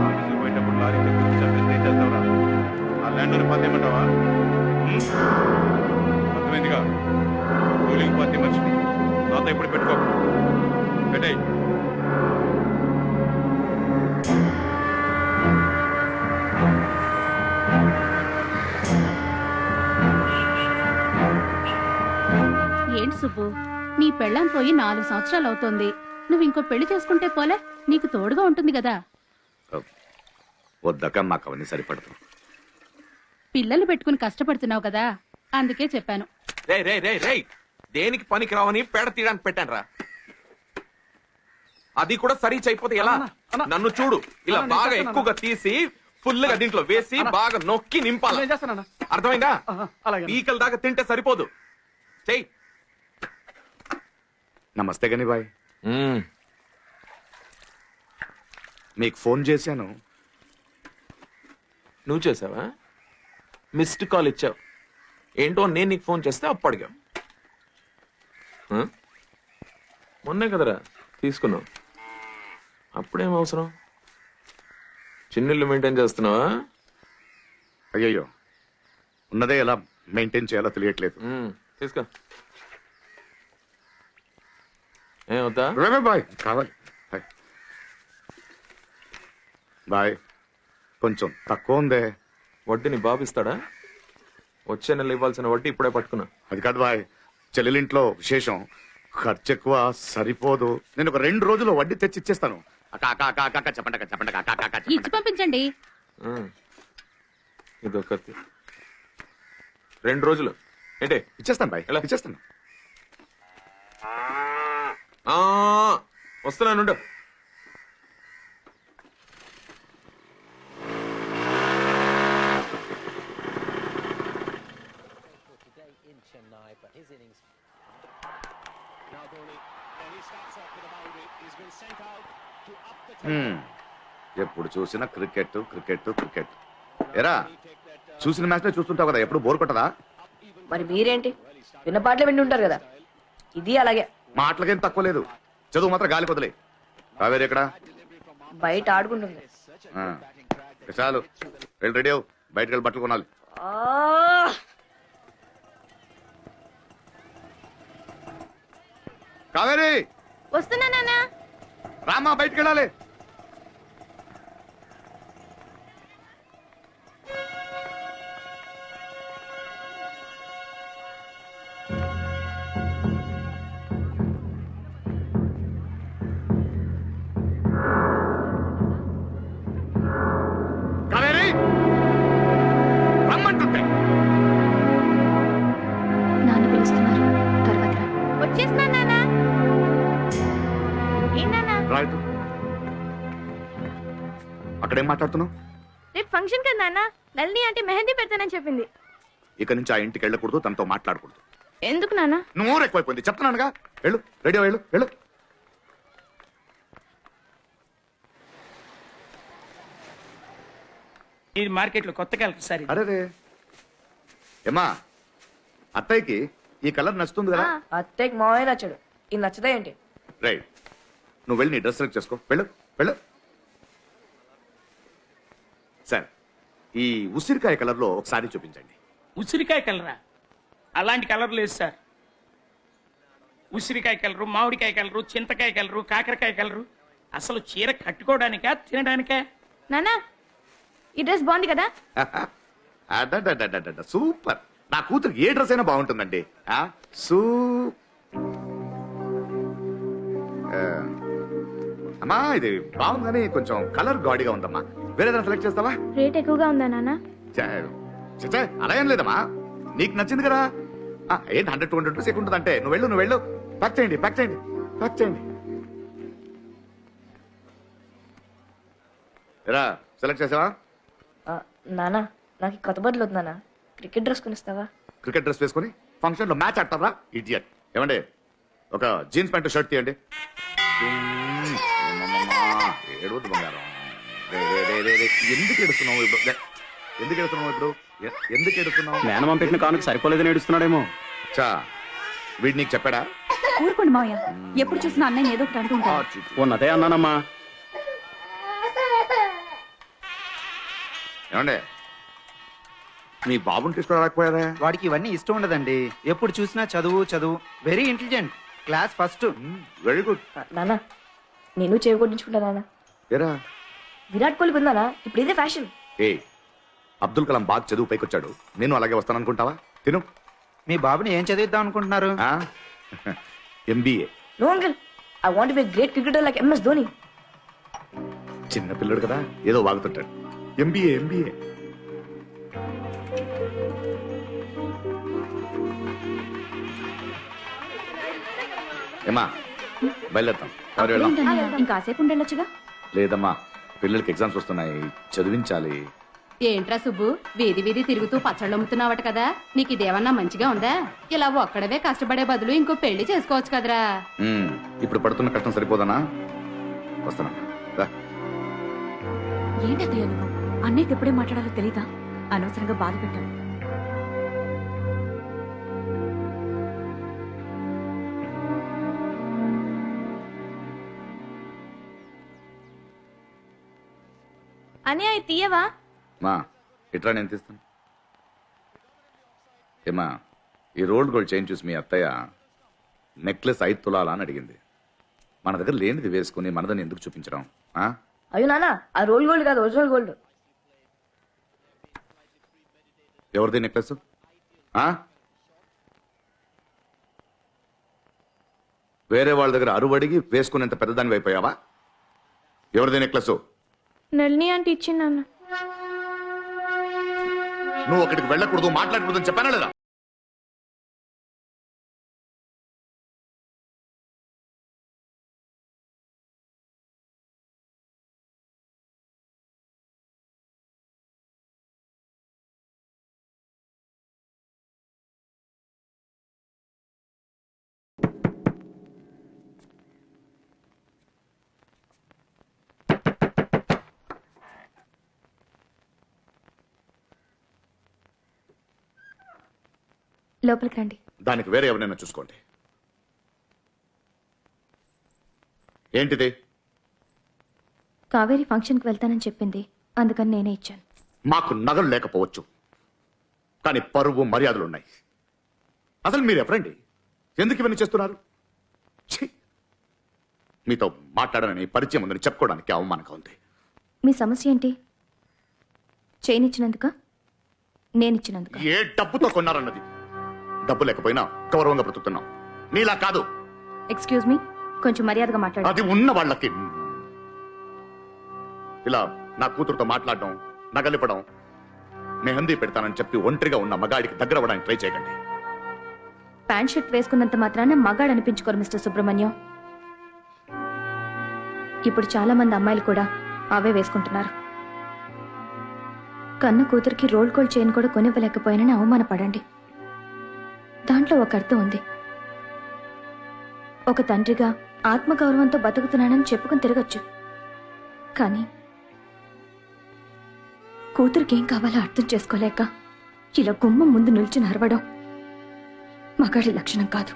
ఆఫీసుకు పోయేటప్పుడు లారీతో గుర్తు చంపేస్తే ఏం చేస్తావురా? ఆ ల్యాండ్లోని పాతేయమంటావా? అర్థమైందిగా? కూలింగ్ పాతే మనిషిని నాతో ఎప్పుడు పెట్టుకో. పెట్టేయ్. ఏంటి సుబ్బు, నీ పెళ్ళాం పోయి 4 సంవత్సరాలు అవుతోంది. నువ్వు ఇంకో పెళ్లి చేసుకుంటే పోలే, నీకు తోడుగా ఉంటుంది కదా. వద్దక మాకు అవన్నీ సరిపడదు. పిల్లలు పెట్టుకుని కష్టపడుతున్నావు కదా, అందుకే చెప్పాను. రే రే రే రే, దేనికి పనికి రావని పేడ తీయడానికి పెట్టాను రా. అది కూడా సరీచ్ అయిపోతే ఎలా? నన్ను చూడు, ఇలా బాగా ఎక్కువగా తీసి ఫుల్ గా దీంట్లో వేసి బాగా నొక్కి నింపాలి. అర్థమైందా? పీకల దాకా తింటే సరిపోదు. చెయ్యి. నమస్తే గనిబాయ్. మీకు ఫోన్ చేశాను. నువ్వు చేసావా? మిస్డ్ కాల్ ఇచ్చావు. ఏంటో నేను నీకు ఫోన్ చేస్తే అప్పు అడిగావు. మొన్నే కదరా తీసుకున్నావు. అప్పుడేం అవసరం? చిన్నిళ్ళు మెయింటైన్ చేస్తున్నావా? అయ్యయ్యో, ఉన్నదే ఎలా మెయింటైన్ చేయాలో తెలియట్లేదు. తీసుకో. ఏమవుతా బాయ్ కావాలి బాయ్. కొంచెం తక్కువ ఉందే. వడ్డీని బాబిస్తాడా? వచ్చే నెల ఇవ్వాల్సిన వడ్డీ ఇప్పుడే పట్టుకున్నా. అది కాదు బాయ్, చెల్లెలింట్లో విశేషం, ఖర్చు ఎక్కువ సరిపోదు. నేను ఒక 2 రోజుల్లో వడ్డీ తెచ్చి ఇచ్చేస్తాను. చెప్పండి. ఇచ్చి పంపించండి. ఇదొకటి 2 రోజులు ఏంటే? ఇచ్చేస్తాను బాయ్, ఇచ్చేస్తాను. వస్తున్నాను. ఎప్పుడు చూసినా క్రికెట్ క్రికెట్ క్రికెట్. ఎరా, చూసిన మ్యాచ్ చూస్తుంటావు కదా, ఎప్పుడు బోర్ కొట్టదా? మరి మీరేంటి విన్న పాటలు విండి ఉంటారు కదా, ఇది అలాగే. మాటలకేం తక్కువ లేదు, చదువు మాత్రం గాలి కొదలే. కావేరి ఎక్కడ? బయట ఆడుకుంటుంది. చాలు, వెళ్ళి రెడీ అవు, బయటకు వెళ్ళి బట్టలు కొనాలి. కావేరి వస్తున్నా నాన్న. రామా, బయటకు వెళ్ళాలి. కావేరి రమ్మంటుంటే. నాన్న పిలుస్తున్నారు, తర్వాత రా. వచ్చేస్తున్నా నాన్న. ఏంటన్నా? రైట్, అక్కడేం మాట్లాడుతున్నావు? రేపు ఫంక్షన్ కదా నాన్న, నల్ని అంటే మెహందీ పెడతానని చెప్పింది. ఇక నుంచి ఆ ఇంటికి వెళ్ళకూడదు, తనతో మాట్లాడకూడదు. ఎందుకు నాన్న? నువ్వు ఎక్కువైపోయింది చెప్తున్నానుగా. వెళ్ళు, రెడీ వెళ్ళు వెళ్ళు. ఇది మార్కెట్ లో కొత్త కలర్ సార్. అరే ఏమా, అత్తయ్యకి ఈ కలర్ నచ్చుతుంది కదా? అత్తయ్యకి మావయ్య నచ్చాడు, ఇది నచ్చదా ఏంటి? రైట్, నువ్వు వెళ్ళి నీ డ్రెస్ సెలెక్ట్ చేసుకో, వెళ్ళు వెళ్ళు. సార్, ఈ ఉసిరికాయ కలర్ లో ఒకసారి చూపించండి. ఉసిరికాయ కలరా? అలాంటి కలర్ లేదు సార్. ఉసిరికాయ కలరు, మామిడికాయ కలరు, చింతకాయ కలరు, కాకరకాయ కలరు. అసలు చీర కట్టుకోవడానికా తినడానికా? నాన్న, ఈ డ్రెస్ బాగుంది కదా? సూపర్. నా కూతురికి ఏ డ్రెస్ అయినా బాగుంటుందండి. అమ్మా, ఇది బాగుంది కానీ కొంచెం కలర్ గాడిగా ఉందమ్మా. వేరేదైనా సెలెక్ట్ చేస్తావా? రేట్ ఎక్కువగా ఉందా నాన్న? అలా ఏం లేదమ్మా, నీకు నచ్చింది కదా. ఏంటి 100-200 రూపీస్ ఎక్కువ ఉంటుందంటే నువ్వు వెళ్ళు. ప్యాక్ చేయండి, ప్యాక్ చేయండి, ప్యాక్ చేయండి. ఎరా, సెలెక్ట్ చేసావా? నానా, నాకు కొత్త బట్టలు వద్దు నాన్న, క్రికెట్ డ్రెస్ కొనిస్తావా? క్రికెట్ డ్రెస్ వేసుకుని ఫంక్షన్ లో మ్యాచ్ ఆడతారా ఇడియట్? ఏమండి, ఒక జీన్స్ ప్యాంట్ షర్ట్ తీయండి. ఏడవద్దు బంగారం. ఎందుకు ఎడుస్తున్నావు ఇప్పుడు? ఎందుకు ఎడుతున్నావు? మేనమామ పెట్టిన కానుక సరిపోలేదని ఏడుస్తున్నాడేమో. చా, వీడు నీకు చెప్పాడా? ఊరుకోండి మావయ్య, ఎప్పుడు చూసినా అన్నయ్య ఏదో ఒకటి అంటూ ఉంటాడు. ఉన్నదే అన్నానమ్మా. ఏమండే, మీ బాబుని తీసుకురాకపోయారా? వాడికి ఇవన్నీ ఇష్టం ఉండదండి, ఎప్పుడు చూసినా చదువు చదువు. Very intelligent, class first. Very good. నాన్న, నేను చేకొట్టించుకుంటా నాన్న. ఏరా, విరాట్ కోహ్లీ ఉందానా? ఇప్పుడు ఇదే ఫ్యాషన్. అబ్దుల్ కలాం బాగా చదువు పైకొచ్చాడు, నేను అలాగే వస్తాననుకుంటావా? తిను. మీ బాబుని ఏం చదివిద్దాం అనుకుంటున్నారు? MBA. No uncle, I want be great cricketer like MS Dhoni. చిన్న పిల్లడు కదా, ఏదో వాగుతుంటాడు. MBA. ఏమా, బయలుదేరుతాం. ఇంకాసేపు ఉండొచ్చుగా. లేదమ్మా, పిల్లలకి ఎగ్జామ్స్ వస్తున్నాయి, చదివించాలి. ఏంట్రా సుబ్బు, వీధి వీధి తిరుగుతూ పచ్చళ్ళు అమ్ముతున్నావట కదా, నీకు ఇదేమన్నా మంచిగా ఉందా? ఇలా ఒక్కడవే కష్టపడే బదులు ఇంకో పెళ్లి చేసుకోవచ్చు కదరా. ఇప్పుడు పడుతున్న కష్టం సరిపోదనా? వస్తానా? ఏంటయ్యా నువ్వు? అన్నయ్యకి ఎప్పుడే మాట్లాడాలో తెలీదా? అనవసరంగా బాధ పెట్టావు. అని అవి తీయవా? మా ఇట్లా నేను తీస్తాను. ఏమా ఈ రోల్డ్ గోల్డ్ చైన్ చూసి మీ అత్తయ్య నెక్లెస్ 5 తులాలా అని అడిగింది. మన దగ్గర లేనిది వేసుకుని మనదని ఎందుకు చూపించడం? అయ్యో నాన్న, ఆ రోల్ గోల్డ్ కాదు, ఒరిజినల్ గోల్డ్. ఎవరిది నెక్లెస్? వేరే వాళ్ళ దగ్గర అరువడిగి వేసుకునేంత పెద్దదాన్ని అయిపోయావా? ఎవరిది నెక్లెస్? నళిని అంటే ఇచ్చింది నాన్న. నువ్వు అక్కడికి వెళ్ళకూడదు, మాట్లాడకూడదు అని చెప్పానా లేదా? లోపలికి రండి. దానికి వేరే ఎవరైనా చూసుకోండి. ఏంటిది? కావేరి ఫంక్షన్కి వెళ్తానని చెప్పింది, అందుకని నేనే ఇచ్చాను. మాకు నగలు లేకపోవచ్చు, కానీ పరువు మర్యాదలు ఉన్నాయి. అసలు మీరు ఎవరండి? ఎందుకు ఇవన్నీ చేస్తున్నారు? ఛీ! మీతో మాట్లాడనని, పరిచయం ఉందని చెప్పుకోవడానికి అవమానంగా ఉంది. మీ సమస్య ఏంటి? చేయనిచ్చినందుక, నేనిచ్చినందుక? ఏ డబ్బుతో కొన్నారన్నది. డబ్బు లేకపోయినా గౌరవంగా బ్రతుకుతున్నాం, నీలా కాదు. ఎక్స్క్యూజ్ మీ, కొంచెం మర్యాదగా మాట్లాడు. అది ఉన్న వాళ్ళకి. ఇలా నా కూతురుతో మాట్లాడడం, నగలిపడం, మెహందీ పెడతానని చెప్పి ఒంటరిగా ఉన్న మగాడికి దగ్గర అవ్వడానికి ట్రై చేయకండి. ప్యాంట్ షర్ట్ వేసుకున్నంత మాత్రాన మగాడు అనిపించుకోరు మిస్టర్ సుబ్రహ్మణ్యం. ఇప్పుడు చాలా మంది అమ్మాయిలు కూడా అవే వేసుకుంటున్నారు. కన్న కూతురికి రోల్ గోల్డ్ చైన్ కూడా కొనివ్వలేకపోయానని అవమానపడండి. దాంట్లో ఒక అర్థం ఉంది. ఒక తండ్రిగా ఆత్మగౌరవంతో బతుకుతున్నానని చెప్పుకుని తిరగచ్చు, కానీ కూతురికి ఏం కావాలో అర్థం చేసుకోలేక ఇలా గుమ్మం ముందు నిల్చుని అరవడం మగాడి లక్షణం కాదు.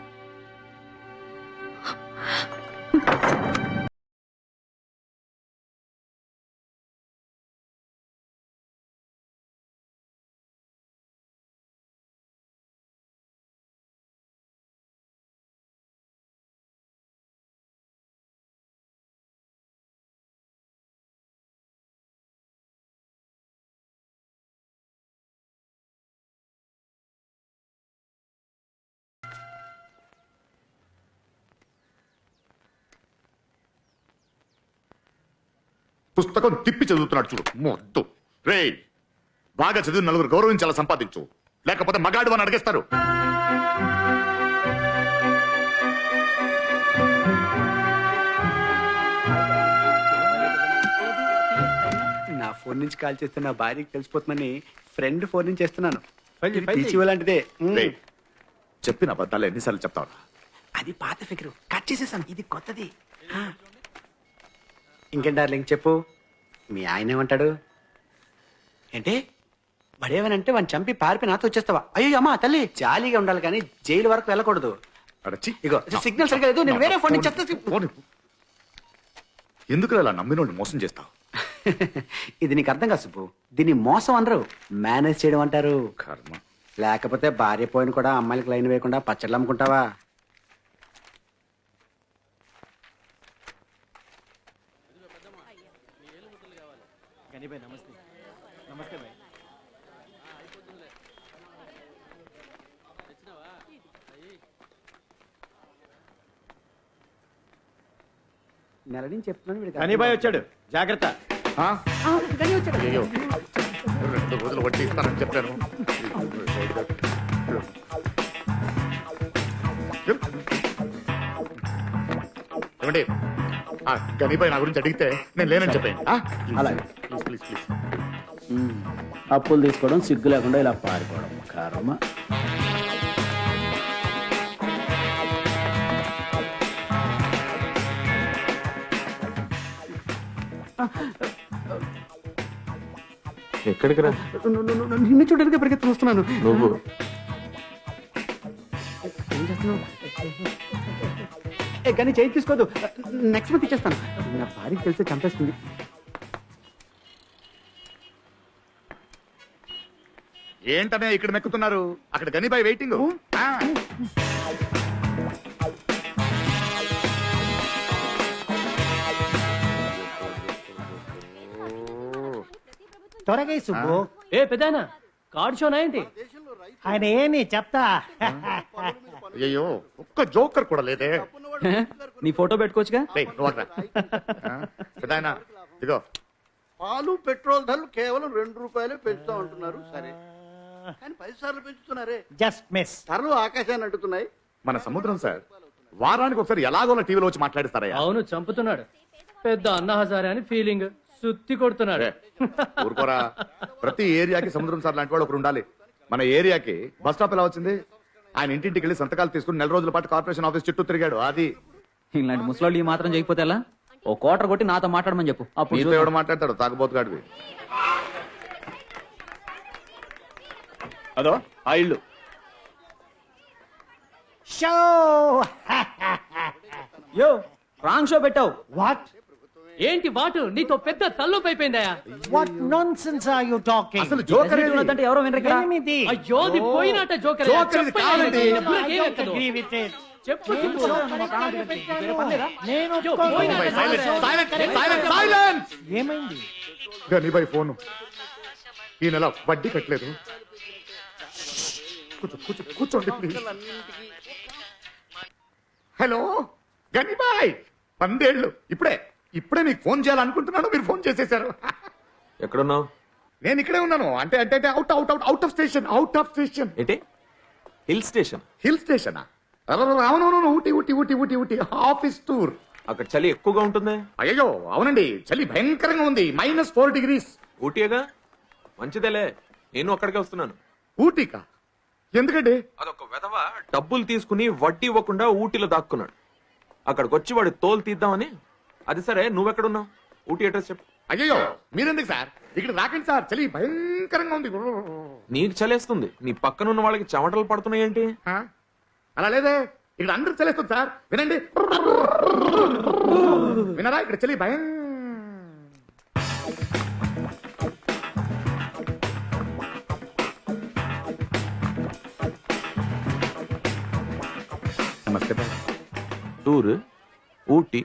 పుస్తకం తిప్పి చదువుతున్నాడు చూడు, మొద్దు. రే, బాగా చదివిన నలుగురు గౌరవించాలా సంపాదించు, లేకపోతే మగాడు అని అడిగేస్తారు. నా ఫోన్ నుంచి కాల్ చేస్తే నా భార్యకి తెలిసిపోతుందని ఫ్రెండ్ ఫోన్ నుంచి చేస్తున్నాను. లాంటిదే. చెప్పిన అబద్ధాలు ఎన్నిసార్లు చెప్తావు? అది పాత ఫిగరు, కట్ చేసేసాను. ఇది కొత్తది. ఇంకేం డార్లింగ్ చెప్పు, మీ ఆయన ఏమంటాడు? ఏంటి బడేవనంటే వాడిని చంపి పారిపోయి నాతో వచ్చేస్తావా? అయ్యో అమ్మా తల్లి, జాలీగా ఉండాలి కానీ జైలు వరకు వెళ్ళకూడదు. ఇగో సిగ్నల్ సరిగ్గా లేదు, నేను వేరే ఫోన్ నుంచి చెప్తా. ఎందుకు అలా నమ్మినోళ్ళు మోసం చేస్తావు? ఇది నీకు అర్థం కాదు సుబ్బు, దీన్ని మోసం అనరు, మేనేజ్ చేయడం అంటారు. కర్మ. లేకపోతే భార్య పోయిన కూడా అమ్మాయిలకు లైన్ వేయకుండా పచ్చళ్ళు అమ్ముకుంటావా? నెల నుంచి చెప్తున్నాను. కనీబాయ్ వచ్చాడు, జాగ్రత్త. అయ్యో, 2 రోజులు వడ్డీ ఇస్తానని చెప్పాను. ఏమండి, గనిపై నా గురించి అడిగితే నేను లేనని చెప్పాను. అలాగే. Please please. అప్పులు తీసుకోవడం సిగ్గు లేకుండా ఇలా పారిపోవడం కర్మ. ఎక్కడికి రా? నిన్ను చూడడానికి పరిగెత్తుకు వస్తున్నాను. నువ్వు ఏం చేస్తున్నావు? కానీ చేయి తీసుకోదు. నెక్స్ట్ మంత్ ఇచ్చేస్తాను. నా భార్యకి తెలిస్తే చంపేస్తుంది. ఏంటనే ఇక్కడ మెక్కుతున్నారు? అక్కడ గనిబాయ్ వెయిటింగ్. త్వరగా సుబ్బు. ఏ పెద్దాయన కార్డ్ షోనా ఏంటి? ఆయన ఏమి చెప్తా. అయ్యో ఒక్క జోకర్ కూడా లేదే. నీ ఫోటో పెట్టుకోవచ్చుగా. పెద్దాయన ఇదిగో పాలు పెట్రోల్ ధరలు కేవలం 2 రూపాయలే పెంచుతా ఉంటున్నారు. సరే కానీ 10 సార్లు పెంచుతున్నారే. Just miss. ధరలు ఆకాశాన్ని అంటున్నాయి. మన సముద్రం సార్ వారానికి ఒకసారి ఎలాగోలా టీవీలో వచ్చి మాట్లాడిస్తారయ్యా. అవును చంపుతున్నాడు. పెద్ద అన్న హజారే అని ఫీలింగ్. సుత్తి కొడుతున్నాడు. ఊరుకోరా. ప్రతి ఏరియాకి సముద్రం సార్ లాంటి వాడు ఒకరు ఉండాలి. మన ఏరియాకి బస్ స్టాప్ ఎలా వచ్చింది? ఆయన ఇంటింటికి వెళ్ళి సంతకాలు తీసుకుని 4 రోజుల పాటు కార్పొరేషన్ ఆఫీస్ చుట్టూ తిరిగాడు. అది ఇలాంటి ముసలాళ్ళు ఈ మాత్రం చేయకపోతే ఎలా? ఓ కోటర్ కొట్టి నాతో మాట్లాడమని చెప్పు. అప్పుడు మీతో ఎవడు మాట్లాడతాడు? తాగబోతుగాడివి. అదో ఆ ఇల్లు. షో యో రాంగ్ షో పెట్టావు. వాట్? ఏంటి వాటు? నీతో పెద్ద తల్లుపు అయిపోయిందయా. What nonsense are you talking? అసలు జోకర్ అంటే ఎవరో వినరు ఇక్కడ. ఎనిమిది. అయ్యో ది పోయినట జోకర్. చెప్పు ఏమైంది? గనిబాయ్ ఫోను. ఈ నెల వడ్డీ కట్టలేదు. కూర్చోండి ప్లీజ్. హలో గనిబాయ్, 100 ఏళ్ళు. ఇప్పుడే మీకు ఫోన్ చేయాలనుకుంటున్నాను. మీరు ఫోన్ చేసేశారు. ఎక్కడున్నావు? నేను ఇక్కడే ఉన్నాను. అంటే అవుట్ ఆఫ్ స్టేషన్. ఏంటి హిల్ స్టేషన్? హిల్ స్టేషనా? అవునవును. Ooty office tour. అక్కడ చలి ఎక్కువగా ఉంటుంది. అయ్యో అవునండి, చలి భయంకరంగా ఉంది. -4 degrees. ఊటీగా మంచిదేలే. నేను అక్కడికే వస్తున్నాను. ఊటీకా? ఎందుకండి? అదొక వెధవ డబ్బులు తీసుకుని వడ్డీ ఇవ్వకుండా ఊటీలో దాక్కున్నాడు. అక్కడికి వచ్చి వాడి తోలు తీద్దామని. అది సరే, నువ్వెక్కడున్నావు? ఊటీ అడ్రస్ చెప్పు. అయ్యో మీరెందుకు సార్ ఇక్కడ రాకండి సార్, చలి భయంకరంగా ఉంది. నీకు చలేస్తుంది, నీ పక్కన ఉన్న వాళ్ళకి చెమటలు పడుతున్నాయి ఏంటి? అలా లేదే, ఇక్కడ అందరూ చలేస్తుంది సార్. వినండి, వినరా? ఇక్కడ చలి భయం. నమస్తే బాయ్. Tour Ooty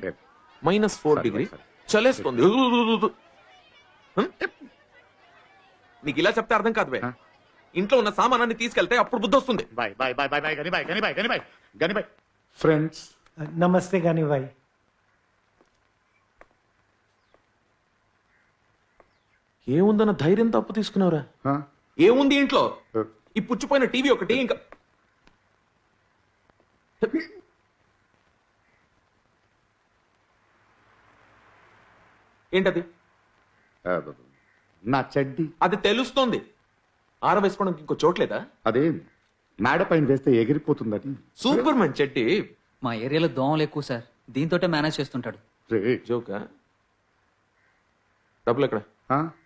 -4 degree చలేస్తుంది. నీకు ఇలా చెప్తే అర్థం కాదు. ఇంట్లో ఉన్న సామానాన్ని తీసుకెళ్తే అప్పుడు బుద్ధి వస్తుంది. Bye bye bye bye bye Ganibhai friends. నమస్తే గనిబాయ్. ఏముందన్న ధైర్యం తప్పు తీసుకున్నావురా? ఏముంది ఇంట్లో? ఈ పుచ్చిపోయిన టీవీ ఒకటి, ఇంకా ఏంటది? నా చెడ్డి. అది తెలుస్తోంది. ఆరవేసుకోవడానికి ఇంకో చోట్లేదా? అదే మేడ పైన వేస్తే ఎగిరిపోతుందని. Super man చెడ్డి. మా ఏరియాలో దోమలు ఎక్కువ సార్, దీంతోటే మేనేజ్ చేస్తుంటాడు. జోకా? డబ్బులు ఎక్కడ?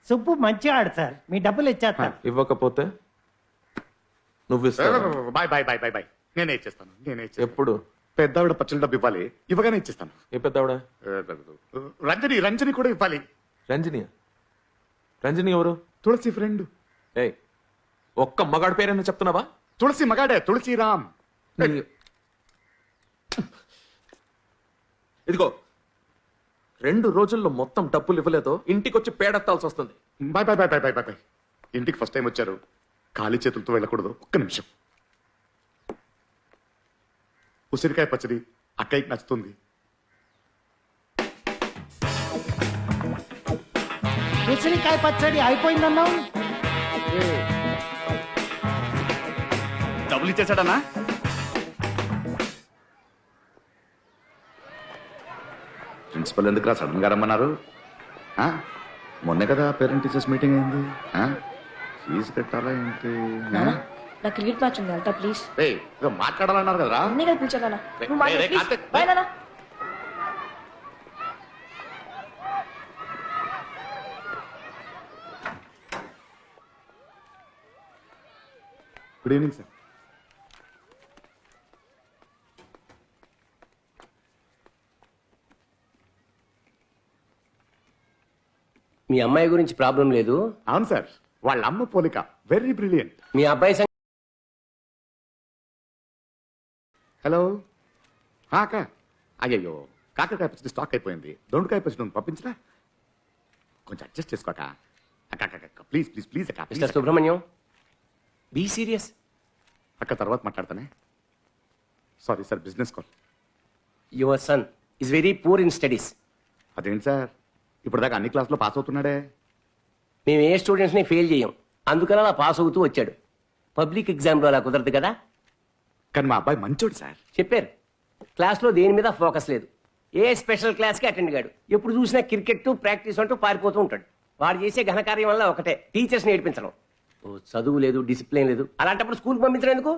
సుబ్బు మంచి ఆడు సార్, మీ డబ్బులు ఇచ్చేస్తా. ఇవ్వకపోతే నువ్వు ఇస్తావా? Bye bye bye bye bye నేనే ఇచ్చేస్తాను. ఎప్పుడు? పెద్దావిడ పచ్చల డబ్బు ఇవ్వాలి, ఇవ్వగానే ఇచ్చేస్తాను. ఏ పెద్దావిడ? రంజని కూడా ఇవ్వాలి. రంజని ఎవరు? తులసి ఫ్రెండ్. ఏయ్, ఒక్క మగాడి పేరైనా చెప్తున్నావా? తులసి మగాడే, తులసిరామ్. ఇదిగో 2 రోజుల్లో మొత్తం డబ్బులు ఇవ్వలేదో ఇంటికి వచ్చి పేడెత్తాల్సి వస్తుంది. Bye bye bye bye bye bye. ఇంటికి ఫస్ట్ టైం వచ్చారు, ఖాళీ చేతులతో వెళ్ళకూడదు. ఒక్క నిమిషం. ఉసిరికాయ పచ్చడి అక్కయ్యకి నచ్చుతుంది. ఉసిరికాయ పచ్చడి అయిపోయిందన్నావు. డబ్బులు ఇచ్చేసాడనా? ప్రిన్సిపల్ ఎందుకు రా సడన్ గా రమ్మన్నారు? మొన్నే కదా పేరెంట్ టీచర్స్ మీటింగ్ అయింది. ఫీజు కట్టాలా ఏంటి? నా క్రికెట్ మ్యాచ్ ఉంది, వెళ్తా ప్లీజ్. మాట్లాడాలన్నారు కదరా. అన్నీ కల్పించాలా? బాయ్ నాన్న. Good evening sir. మీ అమ్మాయి గురించి ప్రాబ్లం లేదు. అవును సార్, వాళ్ళ అమ్మ పోలిక వెరీ బ్రిలియంట్. మీ అబ్బాయి హలో అక్క. అయ్యయ్యో, కాకరకాయ పచ్చడి స్టాక్ అయిపోయింది. దొండకాయ పచ్చడి నువ్వు పంపించరా? కొంచెం అడ్జస్ట్ చేసుకోక అక్క. ప్లీజ్ ప్లీజ్ ప్లీజ్ అక్క. Mister Subrahmanyam, be serious. అక్క తర్వాత మాట్లాడతానే. Sorry sir, business call. Your son is very poor in studies. అదేంటి సార్, ఇప్పుడు దాకా అన్ని క్లాసులో పాస్ అవుతున్నాడే. మేము ఏ స్టూడెంట్స్ని ఫెయిల్ చేయం, అందుకని అలా పాస్ అవుతూ వచ్చాడు. పబ్లిక్ ఎగ్జామ్లో అలా కుదరదు కదా. కానీ మా అబ్బాయి మంచోడు సార్. చెప్పారు, క్లాస్లో దేని మీద ఫోకస్ లేదు. ఏ స్పెషల్ క్లాస్కి అటెండ్ కాడు. ఎప్పుడు చూసినా క్రికెట్ ప్రాక్టీస్ అంటూ పారిపోతూ ఉంటాడు. వాడు చేసే ఘనకార్యం వల్ల ఒకటే, టీచర్స్ని ఏడిపించడం. చదువు లేదు, డిసిప్లిన్ లేదు. అలాంటప్పుడు స్కూల్కి పంపించడం ఎందుకు?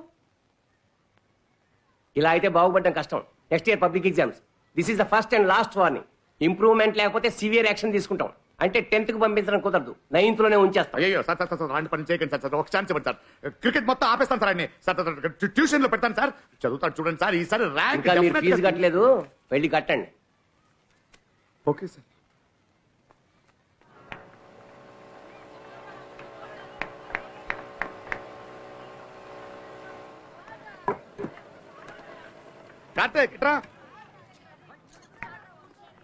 ఇలా అయితే బాగుపడడం కష్టం. Next year public exams. This is the first and last warning. Improvement లేకపోతే సివియర్ యాక్షన్ తీసుకుంటాం. అంటే 10th కి పంపించడం కుదరదు, 9th లోనే ఉంచేస్తాం. అయ్యో సార్ సార్ సార్ అలాంటి పని చేయకండి సార్. ఒక ఛాన్స్ ఇవ్వండి సార్. క్రికెట్ మొత్తం ఆపేస్తాను సార్. అన్ని సార్ ట్యూషన్ లో పెడతాను సార్. చదువుతాడు చూడండి సార్. ఈసారి ర్యాంక్. ఇంకా మీరు ఫీజు కట్టలేదు, వెళ్ళి కట్టండి. Okay sir. కార్తీక్ ఇట్రా.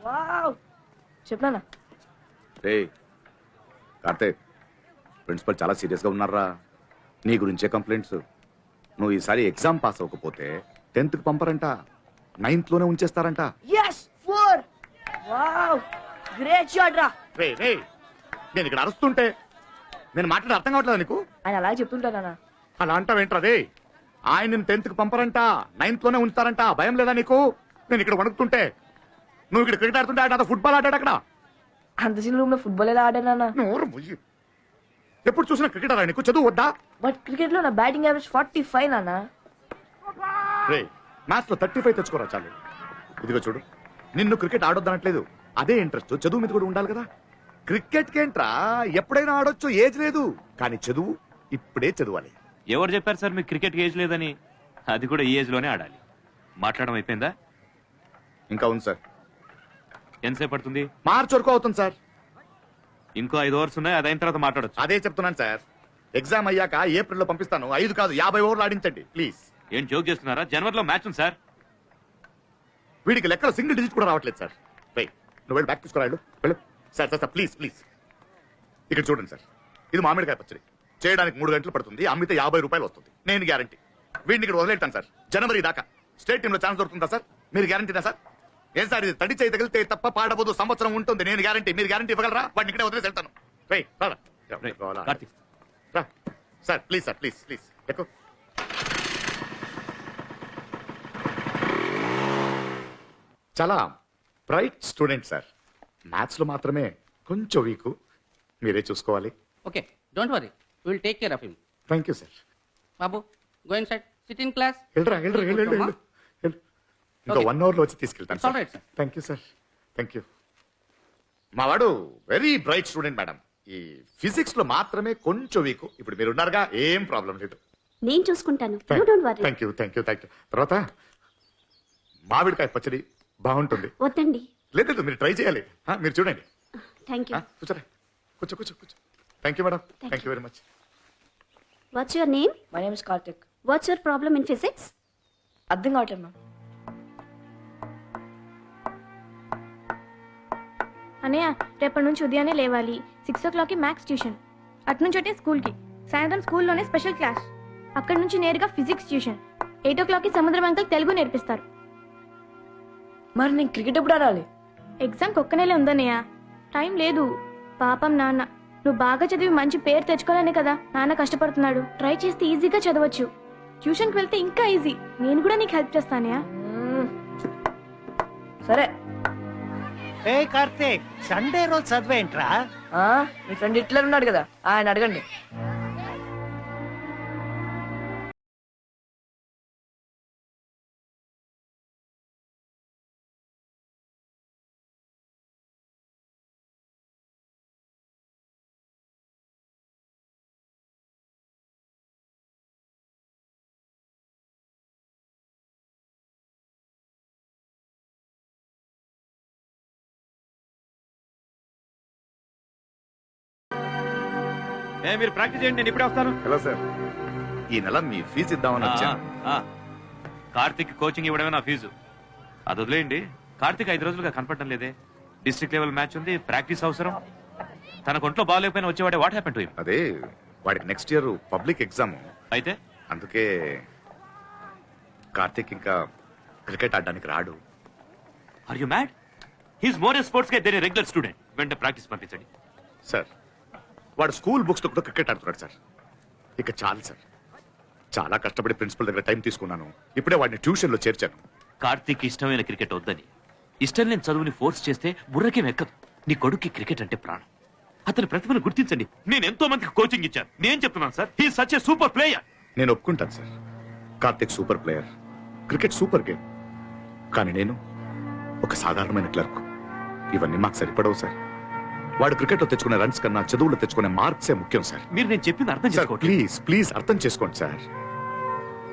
వావ్, చెప్పనా? రేయ్ కార్తీక్, ప్రిన్సిపల్ చాలా సీరియస్ గా ఉన్నారా? నీ గురించే కంప్లైంట్స్. నువ్వు ఈసారి ఎగ్జామ్ పాస్ అవ్వకపోతే 10th కి పంపరంట, 9th లోనే ఉంచేస్తారంట. yes 4. వావ్, గ్రేట్ షాట్ రా. రే రే, నేను ఇక్కడ అరుస్తుంటే నేను మాట్లాడే అర్థం కావట్లేదు నీకు? ఆయన అలా చెప్తుంటానా? అలా అంటావేంట్రా? రే, ఆయన నేను 10th కి పంపరంట, 9th లోనే ఉంచుతారంట. భయం లేదా నీకు? నేను ఇక్కడ వణుకుతుంటే నువ్వు ఇక్కడ క్రికెట్ ఆడుతుంటే ఆడ ఫుట్బాల్ ఆడాడు అక్కడ. అంత చిన్న రూమ్ లో ఫుట్బాల్ ఎలా ఆడానా? ఎప్పుడు చూసినా క్రికెట్ ఆడా నీకు? చదువు వద్దా? బట్ క్రికెట్ లో నా బ్యాటింగ్ యావరేజ్ 45 నానా. రే, మ్యాచ్ లో 35 తెచ్చుకోరా చాలు. ఇదిగో చూడు, నిన్ను క్రికెట్ ఆడొద్దనట్లేదు. అదే ఇంట్రెస్ట్ చదువు మీద కూడా ఉండాలి కదా. క్రికెట్ కేంట్రా, ఎప్పుడైనా ఆడొచ్చు, ఏజ్ లేదు. కానీ చదువు ఇప్పుడే చదవాలి. ఎవరు చెప్పారు సార్ మీకు క్రికెట్ ఏజ్ లేదని? అది కూడా ఈ ఏజ్ లోనే ఆడాలి. మాట్లాడడం అయిపోయిందా? ఇంకా ఉంది సార్. ఎంతసేపు పడుతుంది? మార్చి వరకు అవుతుంది సార్. ఇంకో 5 ఓవర్స్ ఉన్నాయి, అదైన తర్వాత మాట్లాడొచ్చు. అదే చెప్తున్నాను సార్. ఎగ్జామ్ అయ్యాక ఏప్రిల్లో పంపిస్తాను. 5 కాదు 50 ఓవర్లు ఆడించండి ప్లీజ్. ఏం జోక్ చేస్తున్నారా? జనవరిలో మ్యాచ్ ఉంది సార్. వీడికి లెక్కలో సింగిల్ డిజిట్ కూడా రావట్లేదు సార్. రైట్, నువ్వు వెళ్ళి బ్యాక్ తీసుకురాడు వెళ్ళు. Sir sir sir please please. ఇక్కడ చూడండి సార్, ఇది మామిడికాయ పచ్చడి. చేయడానికి 3 గంటలు పడుతుంది, అమ్మితే 50 రూపాయలు వస్తుంది. నేను గ్యారంటీ. వీడిని ఇక్కడ వదిలేటాను సార్. జనవరి దాకా స్టేట్ టీంలో ఛాన్స్ దొరుకుతుందా సార్? మీరు గ్యారంటీనా సార్? ఏం సార్ ఇది? తడి చేయి తగిలితే తప్ప పాడబోదు, సంవత్సరం ఉంటుంది. నేను గ్యారంటీ. మీరు గ్యారంటీ ఇవ్వగలరా? వాడిని ఇక్కడే వదిలేసి వెళ్తాను. Sir please sir, please please ఎక్కువ. చాలా బ్రైట్ స్టూడెంట్ సార్. మ్యాథ్స్ లో మాత్రమే కొంచెం వీక్. మీరే చూసుకోవాలి. Okay, don't worry, will take care of him. Thank you sir. Babu, go inside, SIT in class. వెళ్ళరా వెళ్ళరా వెళ్ళు. ఇంకా 1 అవర్ లో వచ్చి తీసుకెళ్తాను sir. Thank you sir, thank you. మా వాడు వెరీ బ్రైట్ స్టూడెంట్ మేడం. ఈ ఫిజిక్స్ లో మాత్రమే కొంచెం వీక్. ఇప్పుడు మీరు ఉన్నారుగా, ఏం ప్రాబ్లం లేదు. నేను చూసుకుంటాను. Thank you thank you thank you. తర్వాత మామిడికాయ పచ్చడి బాగుంటుంది. వద్దండి. లేదు, మీరు ట్రై చేయాలి. మీరు చూడండి. Thank you. కూర్చోరా, కూర్చో కూర్చో కూర్చో. Thank you madam, thank you very much. What's your name? My name is Karthik. What's your problem in physics? అర్థం కావట్లేదు మ్యామ్. అన్నయ్య, రేపటి నుంచి ఉదయాన్నే లేవాలి. 6 o'clockకి మ్యాథ్స్ ట్యూషన్, అటు నుంచి అంటే స్కూల్కి, సాయంత్రం స్కూల్లోనే స్పెషల్ క్లాస్, అక్కడి నుంచి నేరుగా ఫిజిక్స్ ట్యూషన్, 8 o'clockకి సముద్రం అంకల్ తెలుగు నేర్పిస్తారు. మరి నేను క్రికెట్ ఎప్పుడు ఆడాలి? ఎగ్జామ్కి ఒక్క నెలే ఉందన్నయ్య, టైం లేదు. పాపం నాన్న, నువ్వు బాగా చదివి మంచి పేరు తెచ్చుకోవాలనే కదా నాన్న కష్టపడుతున్నాడు. ట్రై చేస్తే ఈజీగా చదవచ్చు. ట్యూషన్కి వెళ్తే ఇంకా ఈజీ. నేను కూడా నీకు హెల్ప్ చేస్తానయ్యా. సరే. ఏ కార్తీక్, సండే రోజు చదివేంట్రా? మీ ఫ్రెండ్ హిట్లర్ ఉన్నాడు కదా, ఆయన అడగండి. మీరు ప్రాక్టీస్ చేయండి, నేను ఇప్పుడే వస్తాను. హలో సార్, ఈ నెల మీ ఫీజు ఇద్దామని వచ్చాను. కార్తిక్ కోచింగ్ ఇవ్వడమే నా ఫీజు. అది వదిలేయండి. కార్తిక్ 5 రోజులుగా కనపడటం లేదే. డిస్ట్రిక్ట్ లెవెల్ మ్యాచ్ ఉంది, ప్రాక్టీస్ అవసరం. తన ఒంట్లో బాగాలేకపోయినా వచ్చేవాడే. What happen to him? అదే వాడికి నెక్స్ట్ ఇయర్ పబ్లిక్ ఎగ్జామ్ అయితే అందుకే కార్తిక్ ఇంకా క్రికెట్ ఆడడానికి రాడు. Are you mad? He's more a sports guy than a regular student. వెంటనే ప్రాక్టీస్ పంపించండి. సార్ వాడు స్కూల్ బుక్స్ తో కూడా క్రికెట్ ఆడుతున్నాడు సార్. ఇక చాలు సార్, చాలా కష్టపడి ప్రిన్సిపల్ దగ్గర టైం తీసుకున్నాను. ఇప్పుడే వాడిని ట్యూషన్ లో చేర్చాను. కార్తిక్ ఇష్టమైన క్రికెట్ వద్దని, ఇష్టం లేని చదువుని ఫోర్స్ చేస్తే బుర్రకేం ఎక్కదు. నీ కొడుక్కి క్రికెట్ అంటే ప్రాణం. అతని ప్రతిభను గుర్తించండి. నేను ఎంతో మందికి కోచింగ్ ఇచ్చాను. నేను చెప్తున్నాను sir, he such a super player. నేను ఒప్పుకుంటాను sir, Karthik super player, cricket super game. కానీ నేను ఒక సాధారణమైన క్లర్క్. ఇవన్నీ మాకు సరిపడవు సార్. వాడు క్రికెట్ లో తెచ్చుకునే రన్స్ కన్నా చదువులో తెచ్చుకునే మార్క్సే ముఖ్యం సార్. మీరు నేను చెప్పింది అర్థం చేసుకోండి. ప్లీజ్ ప్లీజ్ అర్థం చేసుకోండి సార్.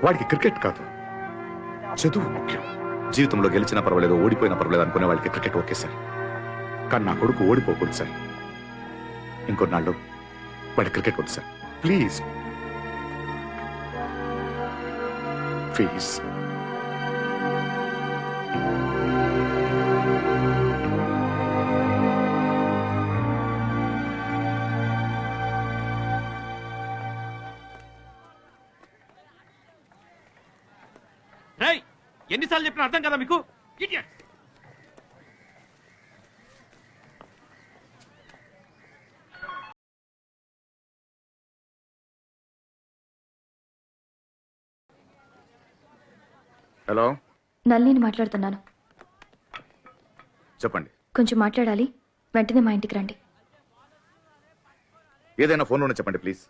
వాడికి క్రికెట్ కాదు, చదువు ముఖ్యం. జీవితంలో గెలిచినా పర్వాలేదు, ఓడిపోయినా పర్వాలేదు అనుకునే వాళ్ళకి క్రికెట్ ఓకే సార్. కానీ నా కొడుకు ఓడిపోకూడదు సార్. ఇంకొన్నాళ్ళు వాడి క్రికెట్ వద్దు సార్. Please please. రేయ్, ఎన్నిసార్లు చెప్పినా అర్థం కదా మీకు? Idiots! హలో, నల్లిని మాట్లాడుతున్నాను. చెప్పండి. కొంచెం మాట్లాడాలి, వెంటనే మా ఇంటికి రండి. ఏదైనా ఫోన్లోనే చెప్పండి ప్లీజ్.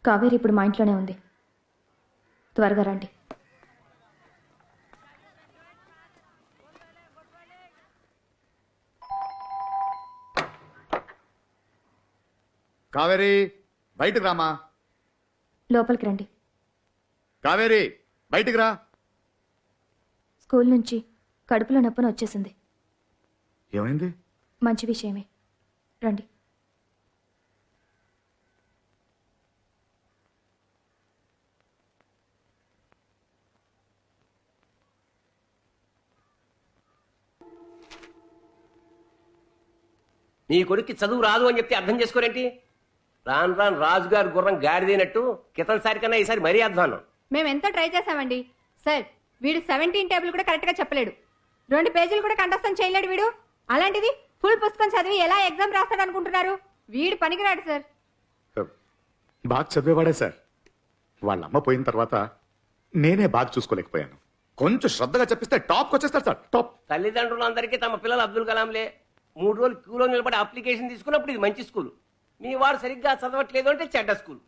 కావేరి ఇప్పుడు మా ఇంట్లోనే ఉంది, త్వరగా రండి. కావేరి బయటకు రామా. లోపలికి రండి. కావేరి బయటికి రా. స్కూల్ నుంచి కడుపులో నొప్పని వచ్చేసింది. ఏమైంది? మంచి విషయమే, రండి. నీ కొడుక్కి చదువు రాదు అని చెప్తే అర్థం చేసుకోరేంటి? రాను రాను రాజుగారు గుర్రం గాడిదైనట్టు క్రితంసారి కన్నా ఈసారి మరీ అధ్వానం. మేము ఎంత ట్రై చేసామండి సార్. వీడు 17 టేబుల్ కూడా కరెక్ట్ గా చెప్పలేడు, 2 పేజీలు కూడా కంఠస్థం చేయలేడు వీడు. అలాంటిది ఫుల్ పుస్తకం చదివి ఎలా ఎగ్జామ్ రాస్తాడు అనుకుంటున్నారు? వీడు పనికిరాడు సార్. బాగా చదివేవాడే సార్. వాళ్ళ అమ్మ పోయిన తర్వాత నేనే బాగా చూసుకోలేకపోయాను. కొంచెం శ్రద్ధగా చెప్పిస్తే టాప్కి వచ్చేస్తారు సార్. టాప్. తల్లిదండ్రులందరికీ తమ పిల్లలు అబ్దుల్ కలాంలే. 3 రోజులు క్యూలో నిలబడి అప్లికేషన్ తీసుకున్నప్పుడు ఇది మంచి స్కూల్, మీ వాడు సరిగ్గా చదవట్లేదు అంటే చెడ్డ స్కూల్,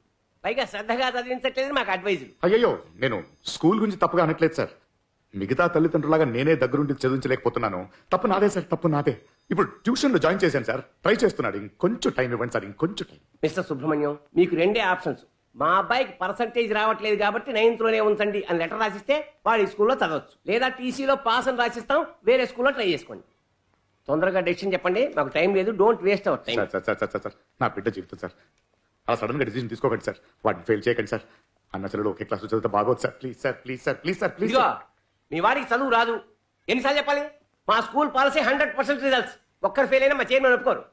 పైగా శ్రద్ధగా చదివించట్లేదు మాకు అడ్వైజులు. అయ్యో, నేను స్కూల్ గురించి తప్పుగా అనట్లేదు సార్. మిగతా తల్లిదండ్రులాగా నేనే దగ్గరుండి చదివించలేకపోతున్నాను. తప్పు నాదే సార్, తప్పు నాదే. ఇప్పుడు ట్యూషన్ లో జాయిన్ చేశాను సార్, ట్రై చేస్తున్నాడు. ఇంకొంచెం టైం ఇవ్వండి సార్, ఇంకొంచెం టైం. మిస్టర్ సుబ్రహ్మణ్యం, మీకు 2 ఆప్షన్స్. మా అబ్బాయికి పర్సంటేజ్ రావట్లేదు కాబట్టి 9th లోనే ఉంచండి అని లెటర్ రాసిస్తే వాడు ఈ స్కూల్లో చదవచ్చు, లేదా టీసీలో పాస్ అని రాసిస్తాం, వేరే స్కూల్లో ట్రై చేసుకోండి. తొందరగా డెసిషన్ చెప్పండి, మాకు టైం లేదు. Don't waste our time. Sir నా బిడ్డ జీవితం సార్, అలా సడన్ గా డిసిజన్ తీసుకోకండి సార్. వాటిని ఫెయిల్ చేయకండి సార్. అన్న చెల్లెలు ఒకే క్లాస్ చదివితే బాగోదు sir. Please sir, please sir, please sir, please. మీ వాడికి చదువు రాదు, ఎన్నిసార్లు చెప్పాలి? మా స్కూల్ పాలసీ 100% రిజల్ట్స్. ఒక్కరు ఫెయిల్ అయినా మా చైర్మన్ ఒప్పుకోరు.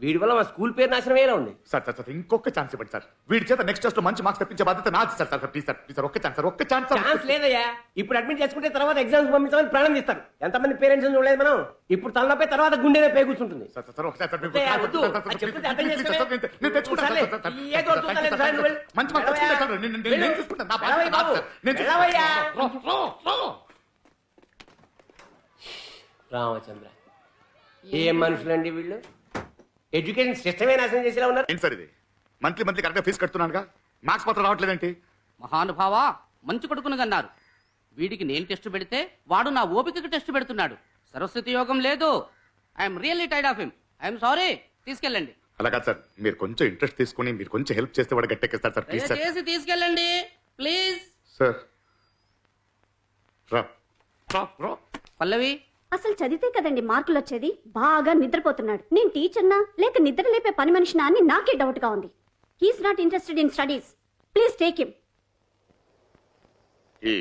వీడి వల్ల మా స్కూల్ పేరు నాశనమేలా ఉంది. సార్ ఇంకొక ఛాన్స్ ఇవ్వండి సార్. వీడి చేత నెక్స్ట్ టెస్ట్ లో మంచి మార్క్స్ తెప్పించే బాధ్యత నాది sir. Please sir, please sir, ఒక్క ఛాన్స్ సార్, ఒక్క ఛాన్స్. ఛాన్స్ లేదయ్యా. ఇప్పుడు అడ్మిట్ చేసుకుంటే తర్వాత ఎగ్జామ్స్ పంపించమని ప్రాణం తీస్తారు. ఎంతమంది పేరెంట్స్ చూడలేదు మనం. ఇప్పుడు తలనొప్పి తర్వాత గుండెనే పే కూర్చుంటుంది. రామచంద్ర, ఏం మనుషులండి వీళ్ళు? ఎడ్యుకేషన్ సిస్టమే నాశనం చేసేలా ఉన్నారు. ఏంటి సార్ ఇది? మంత్లీ కరెక్ట్గా ఫీజు కడుతున్నానుగా, మార్క్స్ మాత్రం రావట్లేదేంటి? మహానుభావా, మంచి కొడుకును కన్నారు. వీడికి నేను టెస్ట్ పెడితే వాడు నా ఓపికకి టెస్ట్ పెడుతున్నాడు. సరస్వతి యోగం లేదు. I'm really tired of him. I'm sorry. తీసుకెళ్ళండి. అలా కాదు సార్, మీరు కొంచెం ఇంట్రెస్ట్ తీసుకుని మీరు కొంచెం హెల్ప్ చేస్తే వాడు గట్టెక్కిస్తారు సార్. ప్లీజ్ సార్, చేసి తీసుకెళ్ళండి ప్లీజ్. సార్. రా పల్లవి, అసలు చదివితే కదండి మార్కులు వచ్చేది. బాగా నిద్రపోతున్నాడు. నేను టీచర్నా లేక నిద్ర లేపే పని మనిషినా అని నాకే డౌట్ గా ఉంది. He's not interested in studies. Please take him. ఈ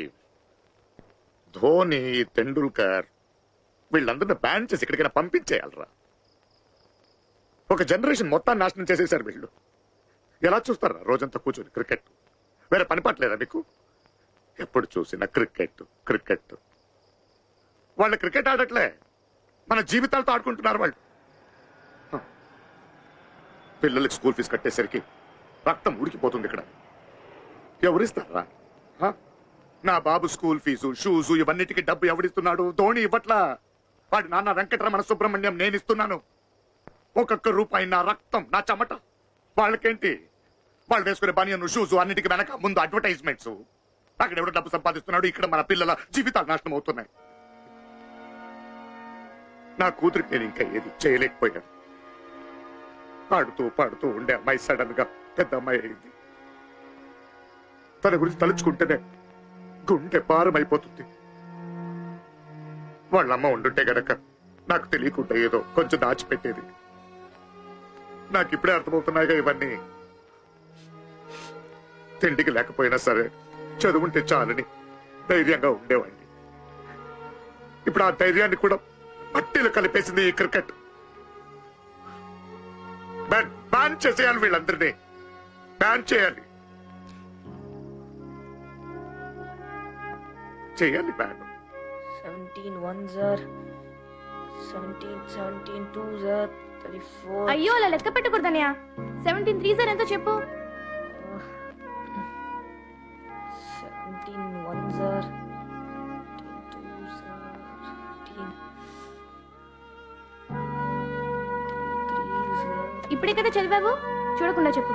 ధోని, తెండూల్కర్ వీళ్ళందరినీ బ్యాన్ చేసి ఎక్కడికైనా పంపించేయాలరా. ఒక జనరేషన్ మొత్తాన్ని నాశనం చేసేసారు వీళ్ళు. ఎలా చూస్తారా రోజంతా కూర్చొని క్రికెట్? వేరే పని పట్టలేదా మీకు? ఎప్పుడు చూసినా క్రికెట్ క్రికెట్. వాళ్ళు క్రికెట్ ఆడట్లే, మన జీవితాలతో ఆడుకుంటున్నారు వాళ్ళు. పిల్లలకి స్కూల్ ఫీజు కట్టేసరికి రక్తం ఉడికిపోతుంది ఇక్కడ. ఎవరిస్తారా? నా బాబు స్కూల్ ఫీజు, షూజు ఇవన్నిటికీ డబ్బు ఎవడిస్తున్నాడు? ధోని ఇవ్వట్లా. వాడి నాన్న వెంకటరమణ సుబ్రహ్మణ్యం నేను ఇస్తున్నాను. ఒక్కొక్క రూపాయి నా రక్తం, నా చెమట. వాళ్ళకేంటి? వాళ్ళు వేసుకునే బనియన్, షూజు అన్నిటికీ వెనక ముందు అడ్వర్టైజ్మెంట్స్. అక్కడ ఎవడో డబ్బు సంపాదిస్తున్నాడు, ఇక్కడ మన పిల్లల జీవితాలు నాశనం అవుతున్నాయి. నా కూతురికి నేను ఇంకా ఏది చేయలేకపోయాను. పాడుతూ పాడుతూ ఉండే అమ్మాయి సడన్ గా పెద్ద అమ్మాయి అయింది. తన గురించి తలుచుకుంటేనే గుండె భారమైపోతుంది. వాళ్ళమ్మ ఉండుంటే గనక నాకు తెలియకుండా ఏదో కొంచెం దాచిపెట్టేది. నాకు ఇప్పుడే అర్థమవుతున్నాయిగా ఇవన్నీ. తిండికి లేకపోయినా సరే చదువుంటే చాలని ధైర్యంగా ఉండేవాడిని. ఇప్పుడు ఆ ధైర్యాన్ని కూడా మట్టిలో కలిపేసింది ఈ క్రికెట్. బ్యాన్ చేసేయాలి, వీళ్ళందరినీ బ్యాన్ చేయాలి. చేయాలి ban. 17 1s are 17 17 2s are 34. అయ్యో అలా లెక్క పెట్టకూడదన్నయ్య. 17 3s are ఎంతో చెప్పు. 17 1s are 2s are 18 3s are. ఇప్పుడే కదా చదివావు, చూడకుండా చెప్పు.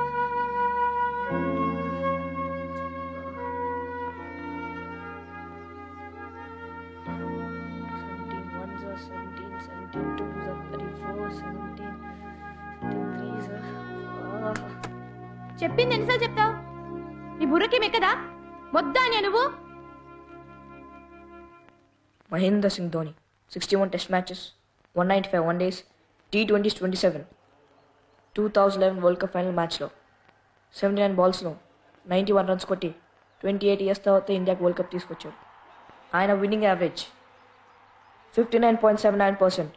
చెప్పింది ఎన్నిసార్లు చెప్తావు? నీ బుర్రకి మెక్కదా? మొద్దా అని నువ్వు. Mahendra Singh Dhoni 61 test matches, 195 one days, T20s 27. 2011 world cup final మ్యాచ్లో 79 బాల్స్లో 91 రన్స్ కొట్టి 28 ఇయర్స్ తర్వాత ఇండియాకి వరల్డ్ కప్ తీసుకొచ్చాడు. ఆయన విన్నింగ్ యావరేజ్ 59.79%.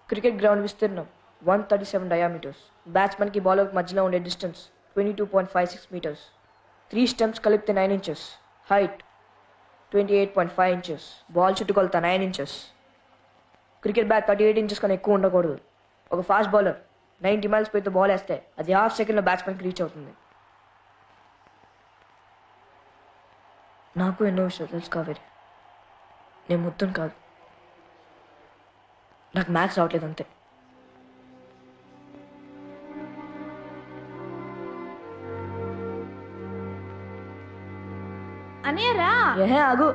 క్రికెట్ గ్రౌండ్ విస్తీర్ణం 137 డయామీటర్స్. బ్యాట్స్మెన్కి బౌలర్కి మధ్యలో ఉండే డిస్టెన్స్ 22.56 meters. 3 స్టంప్స్ కలిపితే 9 inches. Height 28.5 inches. బాల్ చుట్టుకొలత 9 inches. క్రికెట్ బ్యాట్ 38 inches కన్నా ఎక్కువ ఉండకూడదు. ఒక ఫాస్ట్ బౌలర్ 90 miles స్పీడ్తో బాల్ వేస్తే అది హాఫ్ సెకండ్లో బ్యాట్స్మెన్కి రీచ్ అవుతుంది. నాకు ఎన్నో విషయాలు తెలుసు కావేరి. నేను మొత్తం కాదు, నాకు మ్యాథ్స్ రావట్లేదు అంతే. అనియరా ఆగు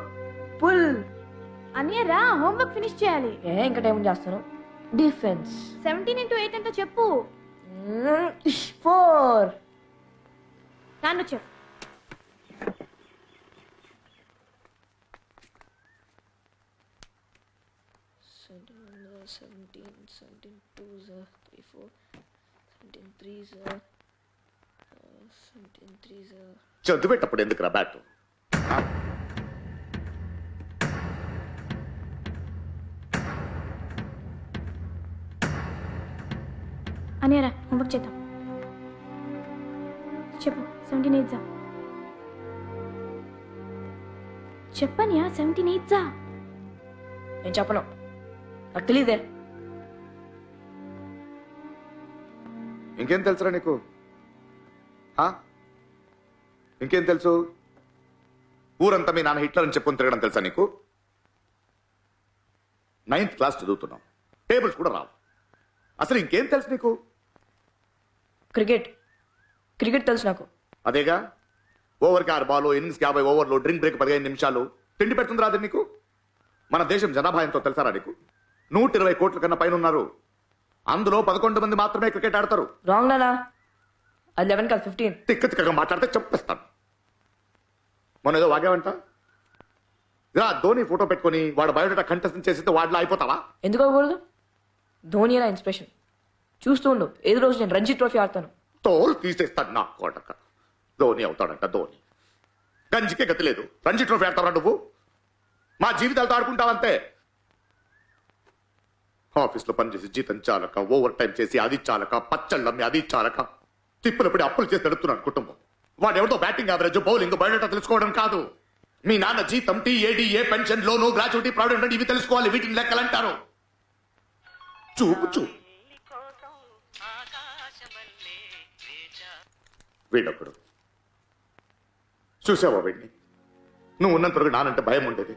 పుల్. అనియరా హోంవర్క్ ఫినిష్ చేయాలి. ఇంకా టైం చేస్తాను. డిఫెన్స్ 17 into 8 ఎంతో చెప్పు. 4. నాన్న చెప్పు. చదువుపెట్టప్పుడు ఎందుకు రా బ్యాట్? అనియరా హోంవర్క్ చేద్దాం. చెప్పు 17 8s. చెప్పనియా 17 8s. నేను చెప్పను, నాకు తెలియదే. ఇంకేం తెలుసురా నీకు? ఇంకేం తెలుసు? ఊరంతా మీ నాన్న హిట్లర్ అని చెప్పుకొని తిరగడం తెలుసా నీకు? 9th క్లాస్ చదువుతున్నాం, టేబుల్స్ కూడా రావు. అసలు ఇంకేం తెలుసు నీకు? క్రికెట్ క్రికెట్ తెలుసు నాకు. అదేగా, ఓవర్కి 6 బాల్, ఇన్నింగ్స్కి 50 ఓవర్లు, డ్రింక్ బ్రేక్ 15 నిమిషాలు, తిండి పెడుతుంది రాదు నీకు? మన దేశం జనాభా ఎంతో తెలుసారా నీకు? 120 కోట్ల కన్నా పైన ఉన్నారు. అందులో 11 మంది మాత్రమే క్రికెట్ ఆడతారు. రాంగ్ నానా, అది 11 కాదు 15. తిక్క తిక్కగా మాట్లాడితే చెప్పేస్తాను. మొన్న ఏదో వాగావంట. ధోని ఫోటో పెట్టుకొని వాడు బయోడేటా కంటెస్ట్ చేసితే వాడిలో అయిపోతావా? ఎందుకు అవ్వకూడదు? ధోని నా ఇన్స్పిరేషన్. చూస్తూ ఉండు, ఏదో రోజు నేను రంజీ ట్రోఫీ ఆడతాను. తోలు తీసేస్తాడు నా కోటక. ధోని అవుతాడంట ధోని. గంజికే గతి లేదు, రంజీ ట్రోఫీ ఆడతావా నువ్వు? మా జీవితాలతో ఆడుకుంటావంతే. ఆఫీస్లో పనిచేసి జీతం చాలక, ఓవర్ టైం చేసి అది చాలక, పచ్చళ్ళమ్మి అది చాలక, తిప్పులపడి అప్పులు చేసి నడుపుతున్నాడు కుటుంబం. వాడు ఎవరితో బ్యాటింగ్ యావరేజ్, బౌలింగ్, బయోడేటా తెలుసుకోవడం కాదు. మీ నాన్న జీతం, టీఏడీఏ, పెన్షన్, లోను, గ్రాట్యుటీ, ప్రావిడెంట్ ఇవి తెలుసుకోవాలి. వీటిని లెక్కలంటారు. చూపు చూపు వీడొక్కడు. చూసావా వీడిని? నువ్వు ఉన్నంత వరకు నానంటే భయం ఉండేది.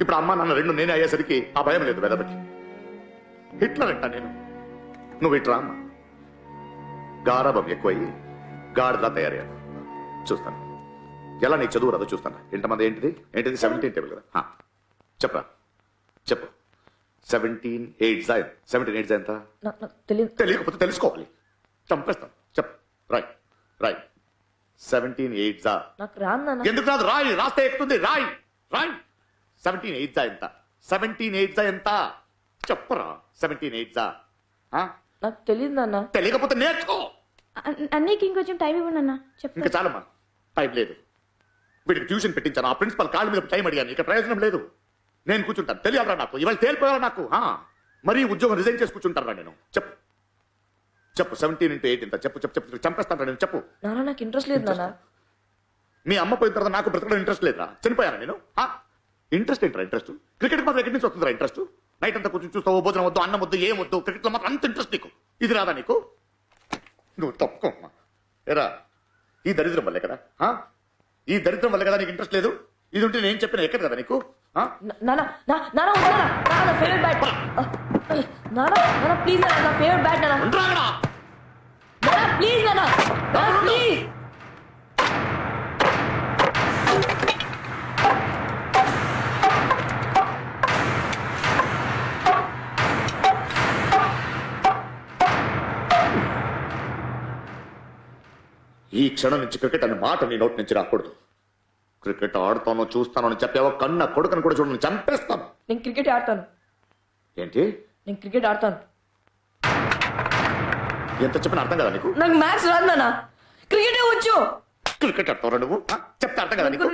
ఇప్పుడు అమ్మ నాన్న రెండు నేనే అయ్యేసరికి ఆ భయం లేదు వెదబట్టి. హిట్లర్ అంట నేను. నువ్వు ఇట్రా అమ్మ. గారాబం ఎక్కువయ్యి గాడిలా తయారయ్యాను. చూస్తాను ఎలా నీకు చదువు రాదో చూస్తాను. ఎంతమంది ఏంటిది 17 టేబుల్ కదా. చెప్పరా చెప్పు. 17 8 ఎంత? తెలియకపోతే తెలుసుకోవాలి. చంపేస్తాను. చెప్పు. రాయ్ రాయ్. 17 8 నాకు రాను. ఎందుకు రాదు? రాయ్. రాస్తే ఎక్కుతుంది. రాయ్ రాయ్. 17 8 ఎంత? 17 8 ఎంత? చెప్పరా. 17 8 నాకు తెలియదు నాన్న. తెలియకపోతే నేర్చుకో. అన్నయ్యకి ఇంకొంచెం టైం ఇవ్వండి అన్న. ఇంకా చాలమ్మా, టైం లేదు. వీడికి ట్యూషన్ పెట్టించాను. ఆ ప్రిన్సిపల్ కాళ్ళ మీద టైం అడిగాను. ఇక ప్రయోజనం లేదు. నేను కూర్చుంటాను. తెలియాలరా నాకు. ఇవాళ తేలిపోయారా నాకు? మరీ ఉద్యోగం రిజైన్ చేసి కూర్చుంటారా నేను? చెప్పు చెప్పు. 17 × 8 ఎంత? చెప్పు చెప్పు చెప్పు. చంపేస్తాను నేను. చెప్పు. నాకు ఇంట్రెస్ట్ లేదు నాన్న. మీ అమ్మ పోయిన తర్వాత నాకు బ్రతకడం ఇంట్రెస్ట్ లేదురా. చనిపోయాను నేను. ఇంట్రెస్ట్ ఏంట్రా? ఇంట్రెస్ట్ క్రికెట్ మాత్రం ఎక్కడి నుంచి వస్తుందిరా ఇంట్రెస్ట్? నైట్ అంతా కూర్చొని చూస్తావు. భోజనం వద్దు, అన్నం వద్దు, ఏం వద్దు. క్రికెట్లో మాత్రం అంత ఇంట్రెస్ట్ నీకు. ఇది రాదా నీకు? నువ్వు తప్పుకోమ్మా. ఎరా ఈ దరిద్రం వల్లే కదా. ఈ దరిద్రం వల్లే కదా నీకు ఇంట్రెస్ట్ లేదు. ఇది ఉంటే నేను చెప్పిన ఎక్కడ కదా నీకు? ఈ క్షణం నుంచి క్రికెట్ అనే మాట నీ నోటి నుంచి రాకూడదు. క్రికెట్ ఆడుతానో చూస్తానో అని చెప్పావో కన్న కొడుకుని కూడా చూడని చంపేస్తాను. నేను క్రికెట్ ఆడతాను. ఏంటి? నేను క్రికెట్ ఆడతాను. ఎంత చెప్పిన అర్థం కదా నీకు? నాకు మ్యాథ్స్ రాదు నాన్న. క్రికెట్ వచ్చు. క్రికెట్ ఆడతావరా నువ్వు? చెప్తే అర్థం కదా నీకు?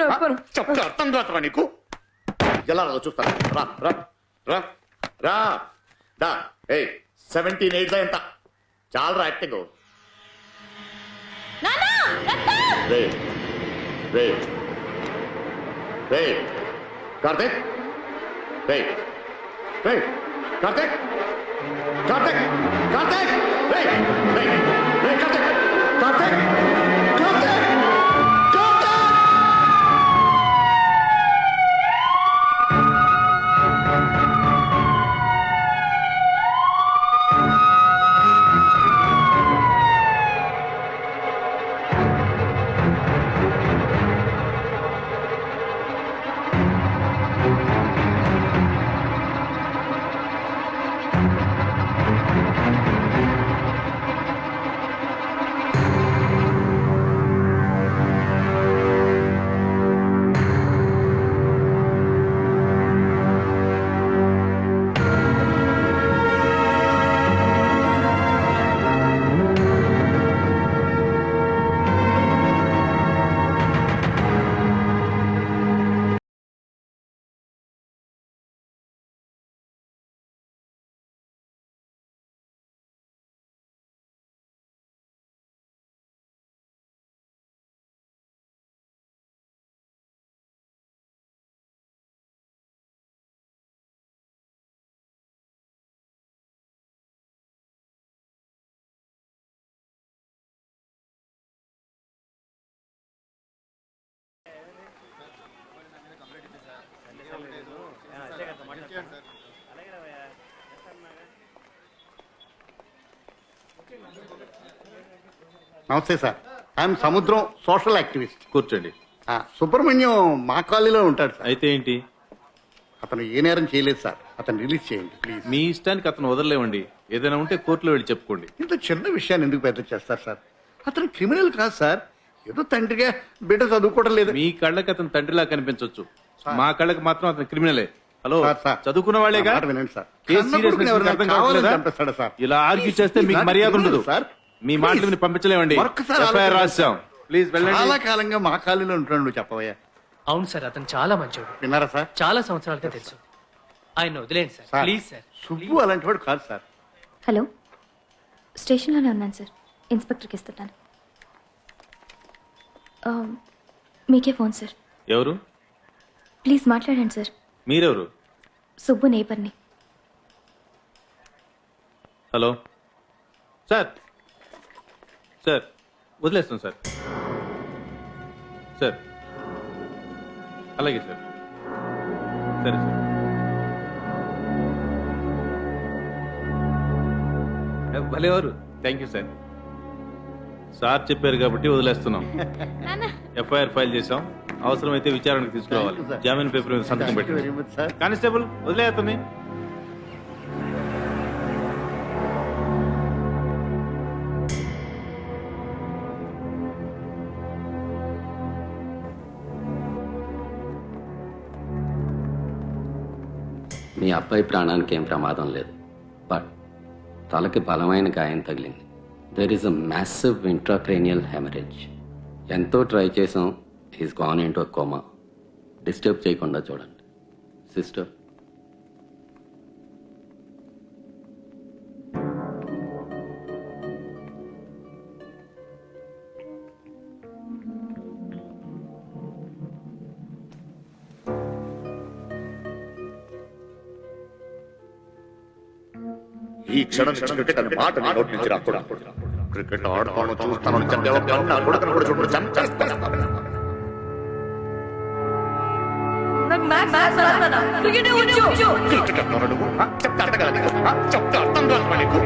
చెప్తే అర్థం రాదురా నీకు? ఎలా రాదో చూస్తాను. రా రా రా రా దా. 17 8 ఎంత? చాలరా యాక్టింగ్. రే రే రే కార్తిక్. రే రే కార్తిక్. కార్తిక్ కార్తిక్. రే రే రే కార్తిక్. కార్తిక్ కార్తిక్. నమస్తే సార్. ఐఎమ్ సముద్రం, సోషల్ యాక్టివిస్ట్. కూర్చోండి. సుబ్రహ్మణ్యం మా కాలనీలో ఉంటాడు సార్. అయితే ఏంటి? అతను ఏ నేరం చేయలేదు సార్. అతను రిలీజ్ చేయండి ప్లీజ్. మీ ఇష్టానికి అతను వదలలేవండి. ఏదైనా ఉంటే కోర్టులో వెళ్ళి చెప్పుకోండి. ఇంత చిన్న విషయాన్ని ఎందుకు పెద్ద చేస్తారు సార్? అతను క్రిమినల్ కాదు సార్. ఏదో తండ్రిగా బిడ్డ చదువుకోవడం లేదు. మీ కళ్ళకి అతను తండ్రిలా కనిపించవచ్చు. మా కళ్ళకి మాత్రం అతను క్రిమినలే. హలో చదువుకున్న వాళ్ళేగా నా మాట వినండి సార్. కేసు కన్న సీరియస్నెస్ కొడుకుని ఎవరైనా అర్థం కావాలని కావట్లేదా? చంపేస్తాడా సార్? ఇలా ఆర్గ్యూ చేస్తే మీకు ఇలాంటి మర్యాద ఉండదు క్రిమినల్ సార్. మీ మాటలు విని పంపించలేమండి. ఒక్కసారి ఎఫ్ఐఆర్ ఆలోచించండి రాసాం. ప్లీజ్ చాలా వెళ్ళండి. కాలంగా మా కాలనీలో ఉంటున్నాడు చెప్పవయ్యా. అవును సార్, అతను చాలా మంచోడు. విన్నారా సార్? చాలా సంవత్సరాలుగా తెలుసు. ఆయన వదిలేండి sir, sir, please sir. Subbu అలాంటి వాడు కాదు సార్. హలో, స్టేషన్లోనే ఉన్నాను సార్, ఇన్స్పెక్టర్కి ఇస్తున్నాను. మీకే ఫోన్ సార్. ఎవరు? ప్లీజ్ మాట్లాడండి సార్. మీరెవరు? సుబ్బు నేబర్ని. Hello sir. సార్ వదిలేస్తాం సార్. సార్ అలాగే సార్. సరే సార్. భలేవారు. Thank you sir. సార్ చెప్పారు కాబట్టి వదిలేస్తున్నాం. ఎఫ్ఐఆర్ ఫైల్ చేసాం. అవసరమైతే విచారణకు తీసుకురావాలి. జామీన్ పేపర్ మీద సంతకం పెట్టి. కానిస్టేబుల్ వదిలేస్తుంది. మీ అబ్బాయి ప్రాణానికి ఏం ప్రమాదం లేదు, బట్ తలకి బలమైన గాయం తగిలింది. There is a massive intracranial haemorrhage. ఎంతో ట్రై చేసాం. Is gone into coma. Disturb చేయకుండా చూడండి సిస్టర్. ఈ క్షణం నుంచి క్రికెట్ అనే మాట నీ నోటి నుంచి రాకూడదు. క్రికెట్ ఆడతాను చూస్తాను చంపేవో కన్నా కొడుకును కూడా చూడు చంపేస్తాను. క్రికెట్ అంటారా నువ్వు? చెప్తే అర్థం కాదు నీకు? చెప్తే అర్థం కాదు నీకు?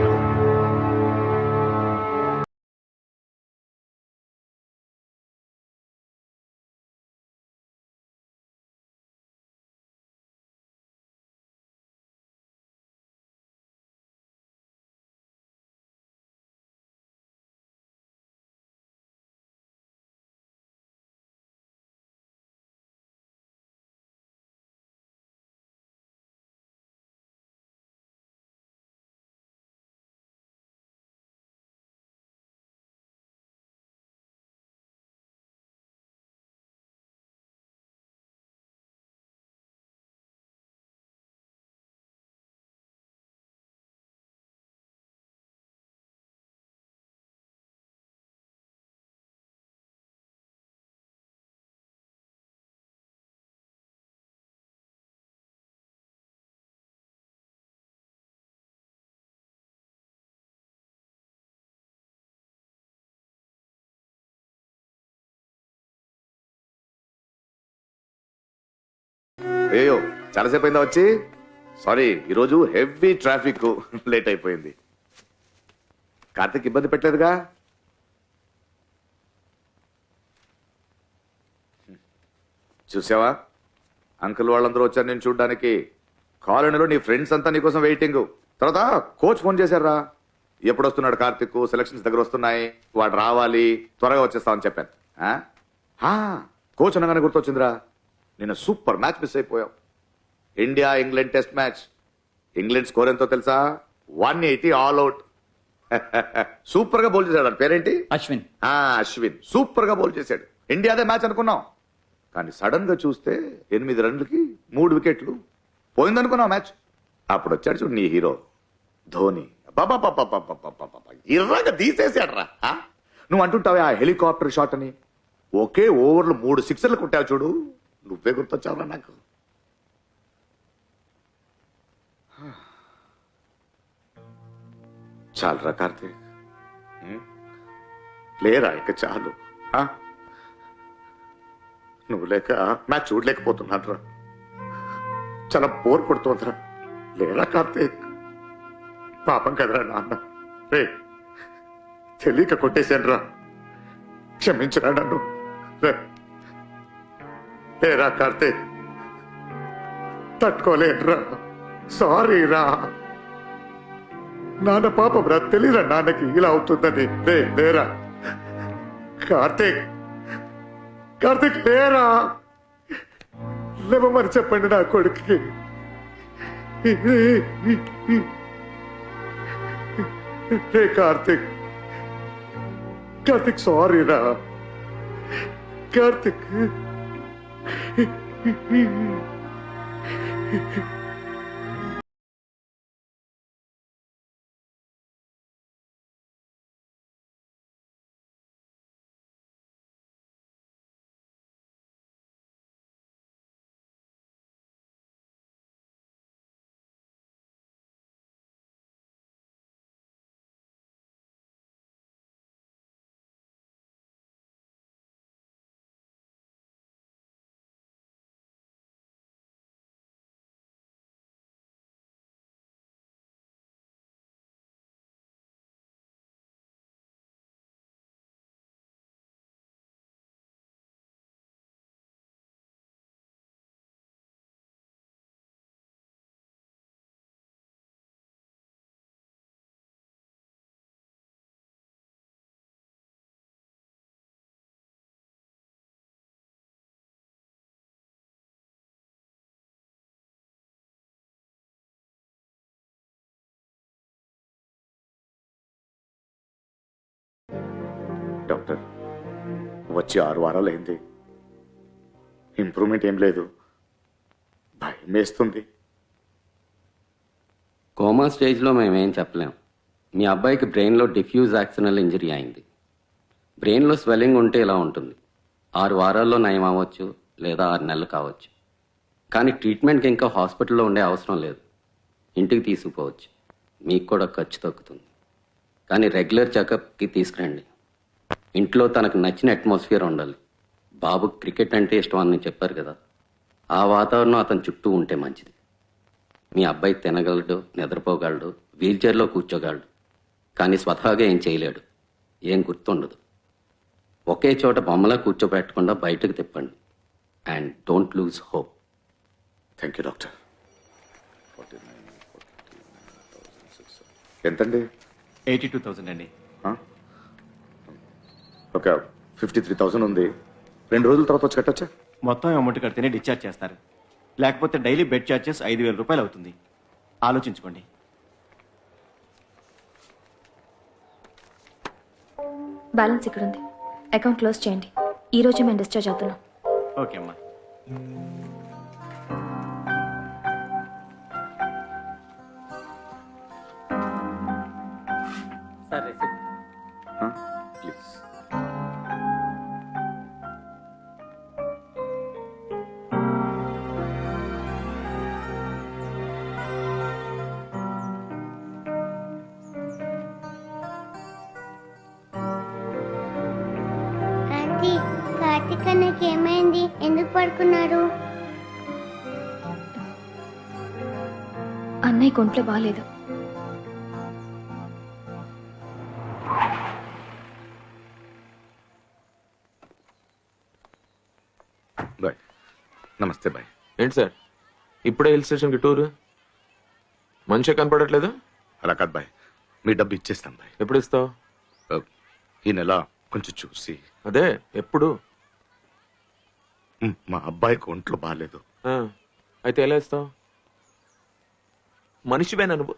అయ్యో చాలాసేపు అయిందా వచ్చి? సారీ, ఈరోజు హెవీ ట్రాఫిక్, లేట్ అయిపోయింది. కార్తీక్ ఇబ్బంది పెట్టలేదుగా? చూసావా, అంకుల్ వాళ్ళందరూ వచ్చారు నేను చూడ్డానికి. కాలనీలో నీ ఫ్రెండ్స్ అంతా నీకోసం వెయిటింగ్. తర్వాత కోచ్ ఫోన్ చేశారా, ఎప్పుడు వస్తున్నాడు కార్తీక్, సెలక్షన్స్ దగ్గర వస్తున్నాయి, వాడు రావాలి, త్వరగా వచ్చేస్తామని చెప్పాను. కోచ్ అనగానే గుర్తొచ్చిందిరా, నిన్న సూపర్ మ్యాచ్ మిస్ అయిపోయావు. India England test match. England score ఎంతో తెలుసా? 180 ఆల్ అవుట్. సూపర్ గా బౌల్ చేశాడు. అని పేరేంటి? అశ్విన్. అశ్విన్ సూపర్ గా బౌల్ చేశాడు. ఇండియాదే మ్యాచ్ అనుకున్నాం, కానీ సడన్ గా చూస్తే 8 రన్లకి 3 వికెట్లు పోయిందనుకున్నాం మ్యాచ్. అప్పుడు వచ్చాడు చూడు నీ హీరో ధోని. ఇర్రాగా తీసేసాడ్రా. నువ్వు అంటుంటావే ఆ హెలికాప్టర్ షాట్ అని. ఒకే ఓవర్లో 3 సిక్సర్లు కొట్టావు చూడు, నువ్వే గుర్తొచ్చావురా నాకు. చాలురా కార్తీక్, లేరా ఇక చాలు. నువ్వు లేక మ్యాచ్ చూడలేకపోతున్నాను రా, చాలా బోర్ కొడుతోందిరా. లేరా కార్తీక్, పాపం కదరా నాన్న. రే తెలియక కొట్టేశాను రా, క్షమించరా నన్ను. లేరా కార్తీక్, తట్టుకోలేనురా, సారీ రా. నాన్న పాపం రా, తెలియరా నాన్నకి ఇలా అవుతుందని. లేరా కార్తీక్, కార్తీక్ లేరా, లేవమని చెప్పండి నా కొడుకుకి. రే కార్తిక్, కార్తిక్ సారీ రా కార్తిక్. డాక్టర్, వచ్చి 6 వారాలైంది, ఇంప్రూవ్మెంట్ ఏం లేదు, భయం వేస్తుంది. కోమా స్టేజ్లో మేమేం చెప్పలేం. మీ అబ్బాయికి బ్రెయిన్లో డిఫ్యూజ్ యాక్సినల్ ఇంజరీ అయింది. బ్రెయిన్లో స్వెల్లింగ్ ఉంటే ఇలా ఉంటుంది. 6 వారాల్లో నయం అవ్వచ్చు, లేదా 6 నెలలు కావచ్చు. కానీ ట్రీట్మెంట్కి ఇంకా హాస్పిటల్లో ఉండే అవసరం లేదు, ఇంటికి తీసుకుపోవచ్చు. మీకు కూడా ఖర్చు తగ్గుతుంది. కానీ రెగ్యులర్ చెకప్కి తీసుకురండి. ఇంట్లో తనకు నచ్చిన అట్మాస్ఫియర్ ఉండాలి. బాబు క్రికెట్ అంటే ఇష్టం అని చెప్పారు కదా, ఆ వాతావరణం అతని చుట్టూ ఉంటే మంచిది. మీ అబ్బాయి తినగలడు, నిద్రపోగలడు, వీల్చైర్లో కూర్చోగలడు, కానీ స్వతహాగా ఏం చేయలేడు, ఏం గుర్తుండదు. ఒకే చోట బొమ్మలా కూర్చోబెట్టకుండా బయటకు తిప్పండి. And don't lose hope. Thank you doctor. ఎంతండి? 82,000 అండి. ఒక 53,000 ఉంది. 2 రోజుల తర్వాత వచ్చి కట్టొచ్చా? మొత్తం అమౌంట్ కడితేనే డిశ్చార్జ్ చేస్తారు, లేకపోతే డైలీ బెడ్ ఛార్జెస్ 5,000 రూపాయలు అవుతుంది. ఆలోచించుకోండి. బ్యాలెన్స్ ఇక్కడ ఉంది, అకౌంట్ క్లోజ్ చేయండి. ఈ రోజు మేము డిశ్చార్జ్ అవుతున్నాం. ఓకే అమ్మా. సరే ప్లీజ్. కార్తీక్ అన్నకి ఏమైంది? ఎందుకు పడుకున్నాడు? అన్నయ్య ఒంట్లో బాగాలేదు. బాయ్. నమస్తే బాయ్. ఏంటి సార్ ఇప్పుడే హిల్ స్టేషన్కి టూర్? మంచిగా కనపడట్లేదు. అలా కాదు బాయ్, మీ డబ్బు ఇచ్చేస్తాం బాయ్. ఎప్పుడు ఇస్తావు? ఈ నెల కొంచెం చూసి. అదే ఎప్పుడు? మా అబ్బాయికి ఒంట్లో బాగాలేదు. అయితే ఎలా ఇస్తావు? మనిషివేనా నువ్వు?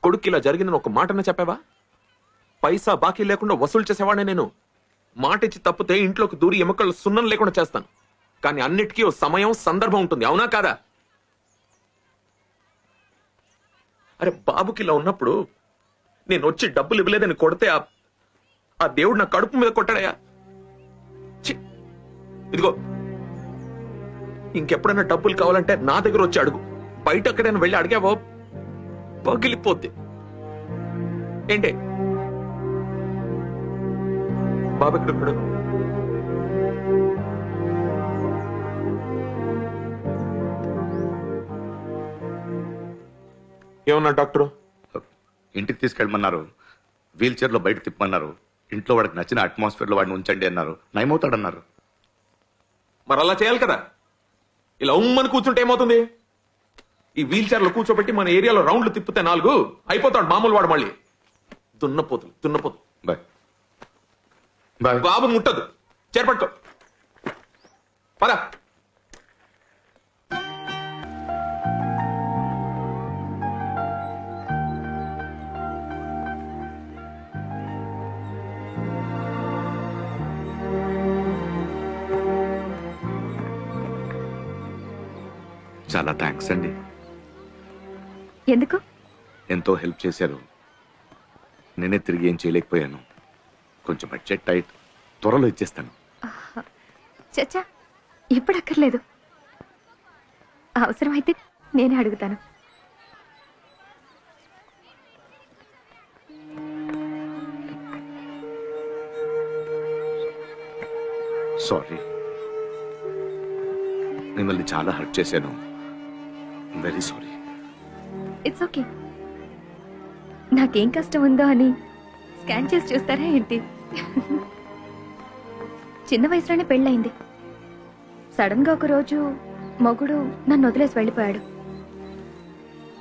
కొడుకు ఇలా జరిగిందని ఒక మాటనే చెప్పావా? పైసా బాకీ లేకుండా వసూలు చేసేవాడే నేను. మాట ఇచ్చి తప్పితే ఇంట్లోకి దూరి ఎముకలు సున్నం లేకుండా చేస్తాను. కానీ అన్నిటికీ ఓ సమయం, సందర్భం ఉంటుంది, అవునా కాదా? అరే బాబుకి ఇలా ఉన్నప్పుడు నేను వచ్చి డబ్బులు ఇవ్వలేదని కొడితే ఆ దేవుడు నా కడుపు మీద కొట్టాడయా? ఇదిగో ఇంకెప్పుడైనా డబ్బులు కావాలంటే నా దగ్గర వచ్చి అడుగు. బయట ఎక్కడైనా వెళ్ళి అడిగావో పగిలిపోద్ది. ఏంటి బాబు ఎక్కడున్నాడు? ఏమన్నా డాక్టర్? ఇంటికి తీసుకెళ్ళమన్నారు, వీల్ చైర్ లో బయట తిప్పమన్నారు, ఇంట్లో వాడికి నచ్చిన అట్మాస్ఫియర్ లో వాడిని ఉంచండి అన్నారు, నయమవుతాడన్నారు. మరి అలా చేయాలి కదా. ఇలా ఉమ్మని కూర్చుంటే ఏమవుతుంది? ఈ వీల్ చైర్ లో కూర్చోబెట్టి మన ఏరియాలో రౌండ్లు తిప్పితే 4 అయిపోతాడు మామూలు వాడు. మళ్ళీ దున్నపోతు. Bye bye. బాబు ముట్టదు, చేరపట్టుకో పద. చాలా థ్యాంక్స్ అండి. ఎందుకు? ఎంతో హెల్ప్ చేశారు. నేనే తిరిగి ఏం చేయలేకపోయాను. కొంచెం బడ్జెట్ టైట్. త్వరలో ఇచ్చేస్తాను. చచ్చా, ఇప్పుడు అక్కర్లేదు. అవసరమైతే నేనే అడుగుతాను. సారీ, మిమ్మల్ని చాలా హర్ట్ చేశాను. Very sorry. It's okay. నాకేం కష్టం ఉందో అని స్కాన్ చేసి చూస్తారా ఏంటి? చిన్న వయసులోనే పెళ్ళయింది. సడన్ గా ఒక రోజు మొగుడు నన్ను వదిలేసి వెళ్ళిపోయాడు.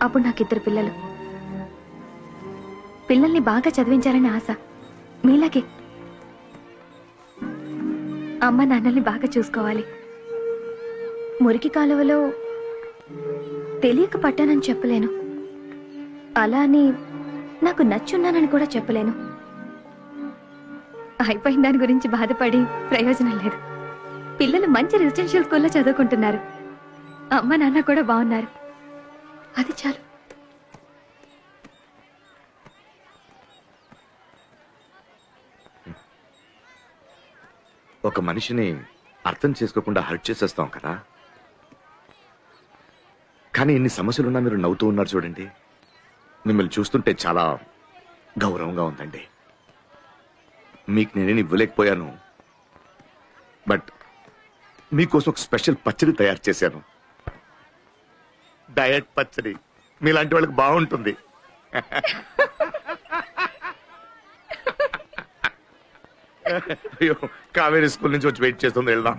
అప్పుడు నాకు 2 పిల్లలు. పిల్లల్ని బాగా చదివించాలని ఆశ, మీలాగే. అమ్మ నాన్నల్ని బాగా చూసుకోవాలి. మురికి కాలువలో తెలియక పట్టానని చెప్పలేను. అలా అని నాకు నచ్చున్నానని కూడా చెప్పలేను. అయిపోయిన దాని గురించి బాధపడి ప్రయోజనం లేదు. పిల్లలు మంచి రెసిడెన్షియల్ స్కూల్లో చదువుకుంటున్నారు. అమ్మ నాన్న కూడా బాగున్నారు. అది చాలు. ఒక మనిషిని అర్థం చేసుకోకుండా హర్ట్ చేసేస్తాం కదా. కానీ ఇన్ని సమస్యలున్నా మీరు నవ్వుతూ ఉన్నారు చూడండి. మిమ్మల్ని చూస్తుంటే చాలా గౌరవంగా ఉందండి. మీకు నేనేం ఇవ్వలేకపోయాను, బట్ మీకోసం ఒక స్పెషల్ పచ్చడి తయారు చేశాను. డయట్ పచ్చడి. మీలాంటి వాళ్ళకి బాగుంటుంది. అయ్యో, కావేరీ స్కూల్ నుంచి వచ్చి వెయిట్ చేస్తుంది. వెళ్దాం.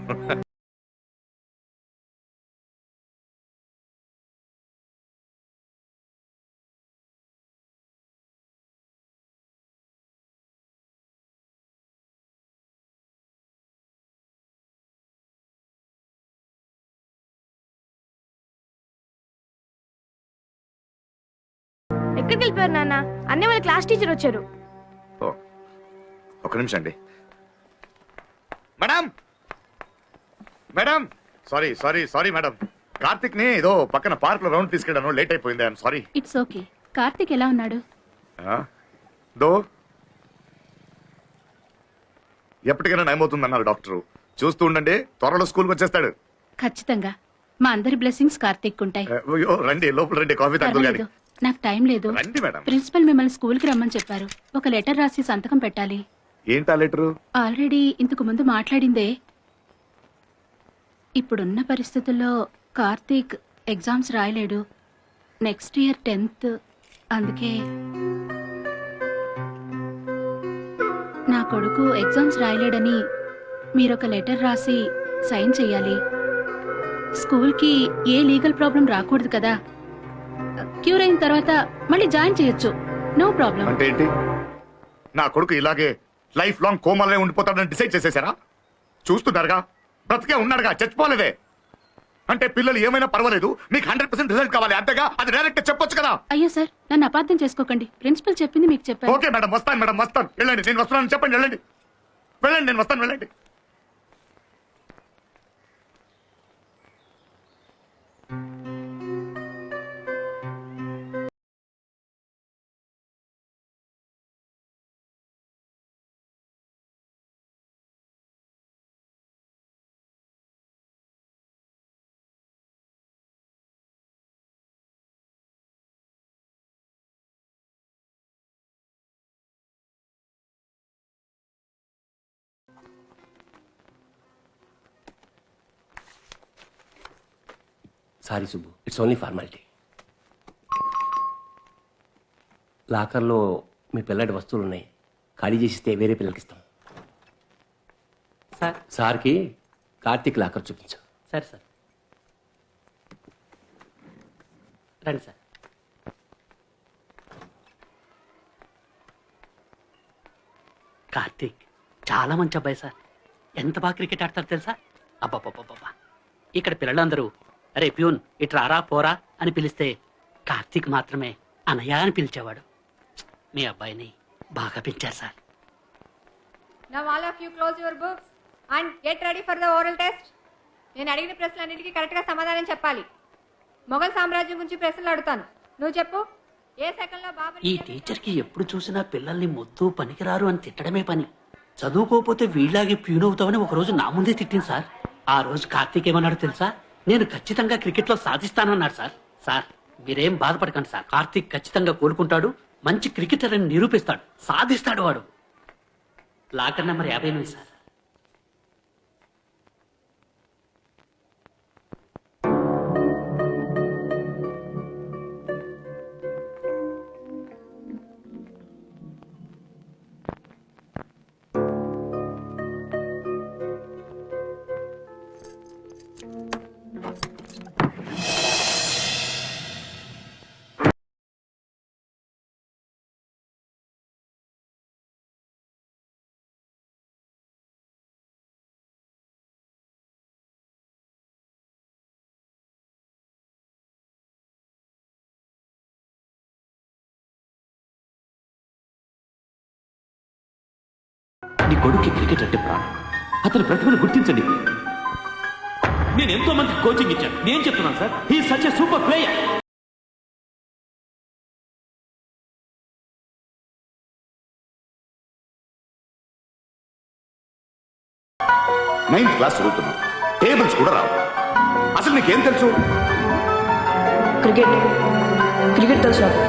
ఎక్కడికి వెళ్ళిపోయారు నాన్న? అన్నీ వాళ్ళ క్లాస్ టీచర్ వచ్చారు. ఒక నిమిషం అండి. Madam, madam, sorry sorry sorry madam. Karthik ని ఏదో పక్కన పార్క్ లో రౌండ్ తీసుకెళ్ళాను. లేట్ అయిపోయింది. I'm sorry. It's okay. Karthik ఎలా ఉన్నాడు? దో ఎప్పటికైనా నయమవుతుందన్నారు డాక్టర్. చూస్తూ ఉండండి, త్వరలో స్కూల్కి వచ్చేస్తాడు. ఖచ్చితంగా. మా అందరి బ్లెస్సింగ్స్ కార్తిక్ ఉంటాయి. అయ్యో, రండి లోపల రండి. కాఫీ తాగుతారు గాని. నాకు టైం లేదు. రండి మేడం. ప్రిన్సిపల్ మిమ్మల్ని స్కూల్ కి రమ్మని చెప్పారు. ఒక లెటర్ రాసి సంతకం పెట్టాలి. ఏంటా లెటరు? ఆల్రెడీ ఇంతకు ముందు మాట్లాడిందే. ఇప్పుడున్న పరిస్థితుల్లో కార్తీక్ ఎగ్జామ్స్ రాయలేడు. Next year 10th. అందుకే నా కొడుకు ఎగ్జామ్స్ రాయలేడని మీరొక లెటర్ రాసి సైన్ చెయ్యాలి. స్కూల్కి ఏ లీగల్ ప్రాబ్లం రాకూడదు కదా. క్యూర్ అయిన తర్వాత మళ్ళీ జాయిన్ చేయొచ్చు. No problem. అంటే ఏంటి? నా కొడుకు ఇలాగే లైఫ్ లాంగ్ కోమాలే ఉండిపోతాడని డిసైడ్ చేసేసారా? చూస్తున్నారుగా, బ్రతికే ఉన్నాడుగా, చచ్చిపోలేదే. అంటే పిల్లలు ఏమైనా పర్వాలేదు, మీకు 100% రిజల్ట్ కావాలి అంతేగా. అది డైరెక్ట్ చెప్పొచ్చు కదా. అయ్యో సార్, నన్ను అపార్థం చేసుకోకండి. ప్రిన్సిపల్ చెప్పింది మీకు చెప్పాను. ఓకే మేడం, వస్తాను మేడం, వస్తాను. వెళ్ళండి, నేను వస్తున్నాను చెప్పండి. వెళ్ళండి వెళ్ళండి, నేను వస్తాను. వెళ్ళండి. Sorry Subbu, it's only formality. లాకర్లో మీ పిల్లడి వస్తువులు ఉన్నాయి. ఖాళీ చేసిస్తే వేరే పిల్లలకి ఇస్తాం. సార్, సార్కి కార్తీక్ లాకర్ చూపించు. సరే సార్, రండి సార్. కార్తీక్ చాలా మంచి అబ్బాయి సార్. ఎంత బాగా క్రికెట్ ఆడతారు తెలుసా? అబ్బాబ్బాబ్బా. ఇక్కడ పిల్లలందరూ అరే ప్యూన్ ఇట్రా రా పోరా అని పిలిస్తే కార్తీక్ మాత్రమే అనయ్య అని పిలిచేవాడు. మీ అబ్బాయిని బాగా పెంచారు sir. Now all of you close your books and get ready for the oral test. నేను అడిగిన ప్రశ్నలన్నిటికీ కరెక్ట్ గా సమాధానం చెప్పాలి. మొఘల్ సామ్రాజ్యం గురించి ప్రశ్నలు అడుగుతాను. నువ్వు చెప్పు. ఏ సెకండ్లో బాబర్ ఈ టీచర్కి ఎప్పుడు చూసినా పిల్లల్ని మొద్దు పనికిరారు అని తిట్టడమే పని. చదువుకోకపోతే వీళ్ళలాగే ప్యూన్ అవుతామని ఒక రోజు నా ముందే తిట్టింది సార్. ఆ రోజు కార్తీక్ ఏమన్నాడు తెలుసా? నేను ఖచ్చితంగా క్రికెట్లో సాధిస్తానన్నాడు సార్. సార్ మీరేం బాధపడకండి సార్, కార్తీక్ ఖచ్చితంగా కోలుకుంటాడు, మంచి క్రికెటర్ అని నిరూపిస్తాడు, సాధిస్తాడు వాడు. Locker number 58 sir. నీ కొడుక్కి క్రికెట్ అంటే ప్రాణం. అతని ప్రతిభను గుర్తించండి. నేను ఎంతో మందికి కోచింగ్ ఇచ్చాను. నేను చెప్తున్నాను sir, he such a super player. Ninth class చదువుతున్నావు, టేబుల్స్ కూడా రావు. అసలు నీకేం తెలుసు? క్రికెట్ తెలుసు నాకు.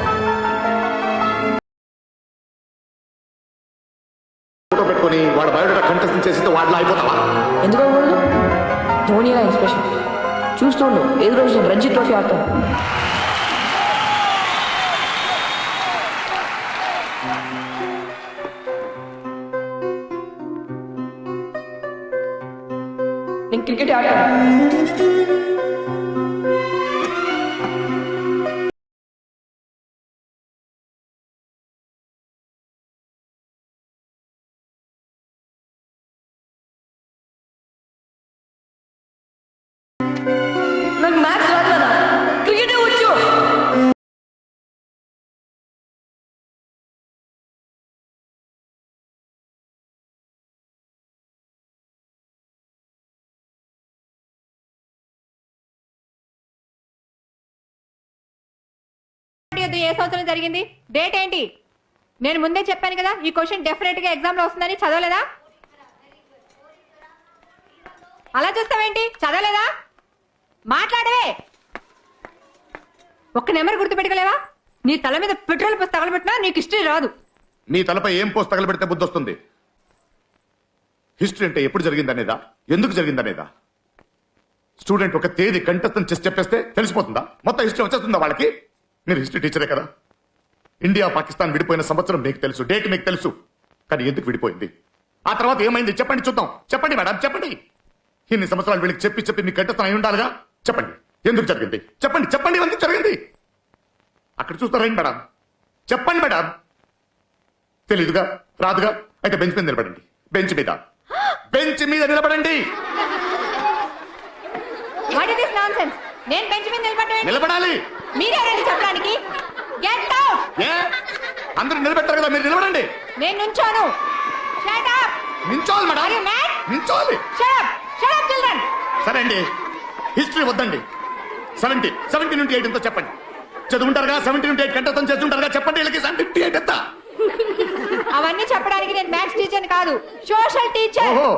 ఫోటో పెట్టుకొని వాడు బయోడేటా కంటెస్ట్ చేస్తే వాడిలో అయిపోతావా? ఎందుకు అవ్వకూడదు? ధోని నా ఇన్స్పిరేషన్. చూస్తూ ఉండు, ఏదో రోజు నేను రంజీ ట్రోఫీ ఆడతాను. నేను క్రికెట్ ఆడతాను. నాకు మ్యాథ్స్ రాదు కదా, క్రికెటే వచ్చు. ఏ సంవత్సరం జరిగింది? డేట్ ఏంటి? నేను ముందే చెప్పాను కదా ఈ క్వశ్చన్ డెఫినెట్ గా ఎగ్జామ్ లో వస్తుందని. చదవలేదా? అలా చూస్తావేంటి? చదవలేదా? మాట్లాడవే. ఒక్క నెంబర్ గుర్తు పెట్టుకోలేవా? నీ తల మీద పెట్రోల్ పోసి తగలబెట్టినా నీకు హిస్టరీ రాదు. నీ తలపై ఏం పోసి తగలబెడితే బుద్ధి వస్తుంది? హిస్టరీ అంటే ఎప్పుడు జరిగిందనేదా, ఎందుకు జరిగిందనేదా? స్టూడెంట్ ఒక తేదీ కంటెస్టెంట్ చేసి చెప్పేస్తే తెలిసిపోతుందా? మొత్తం హిస్టరీ వచ్చేస్తుందా వాళ్ళకి? మీరు హిస్టరీ టీచరే కదా. ఇండియా పాకిస్తాన్ విడిపోయిన సంవత్సరం మీకు తెలుసు, డేట్ మీకు తెలుసు. కానీ ఎందుకు విడిపోయింది, ఆ తర్వాత ఏమైంది చెప్పండి చూద్దాం. చెప్పండి మేడం, చెప్పండి. ఇన్ని సంవత్సరాలు వీళ్ళకి చెప్పి చెప్పి మీకు కంటెస్టెంట్ అయి ఉండాలిగా. చెప్పండి ఎందుకు జరిగింది, చెప్పండి చెప్పండి ఎందుకు జరిగింది. అక్కడ చూస్తారేంటి మేడం? చెప్పండి మేడం. తెలీదుగా, రాదుగా, అయితే బెంచ్ మీద నిలబడండి. బెంచ్ మీద, బెంచ్ మీద నిలబడండి. What is this nonsense? నేను బెంచ్ మీద నిలబడాలి. మీరెవరండి చెప్పడానికి? Get out! ఏ అందరూ నిలబెట్టారు కదా, మీరు నిలబడండి. నేను నుంచోను. Shut up! నించోవాలి మేడం. Are you mad? నించోవాలి. Shut up! Shut up, children! సరే అండి, హిస్టరీ వద్దండి. 70 నుండి 8 ఎంతో చెప్పండి. చదువుంటారుగా, 70 నుండి 8 కంటెస్టెంట్ చేస్తుంటారుగా. చెప్పండి వీళ్ళకి 78 ఎంత? అవన్నీ చెప్పడానికి నేను మ్యాథ్స్ టీచర్ కాదు, సోషల్ టీచర్. ఓహో,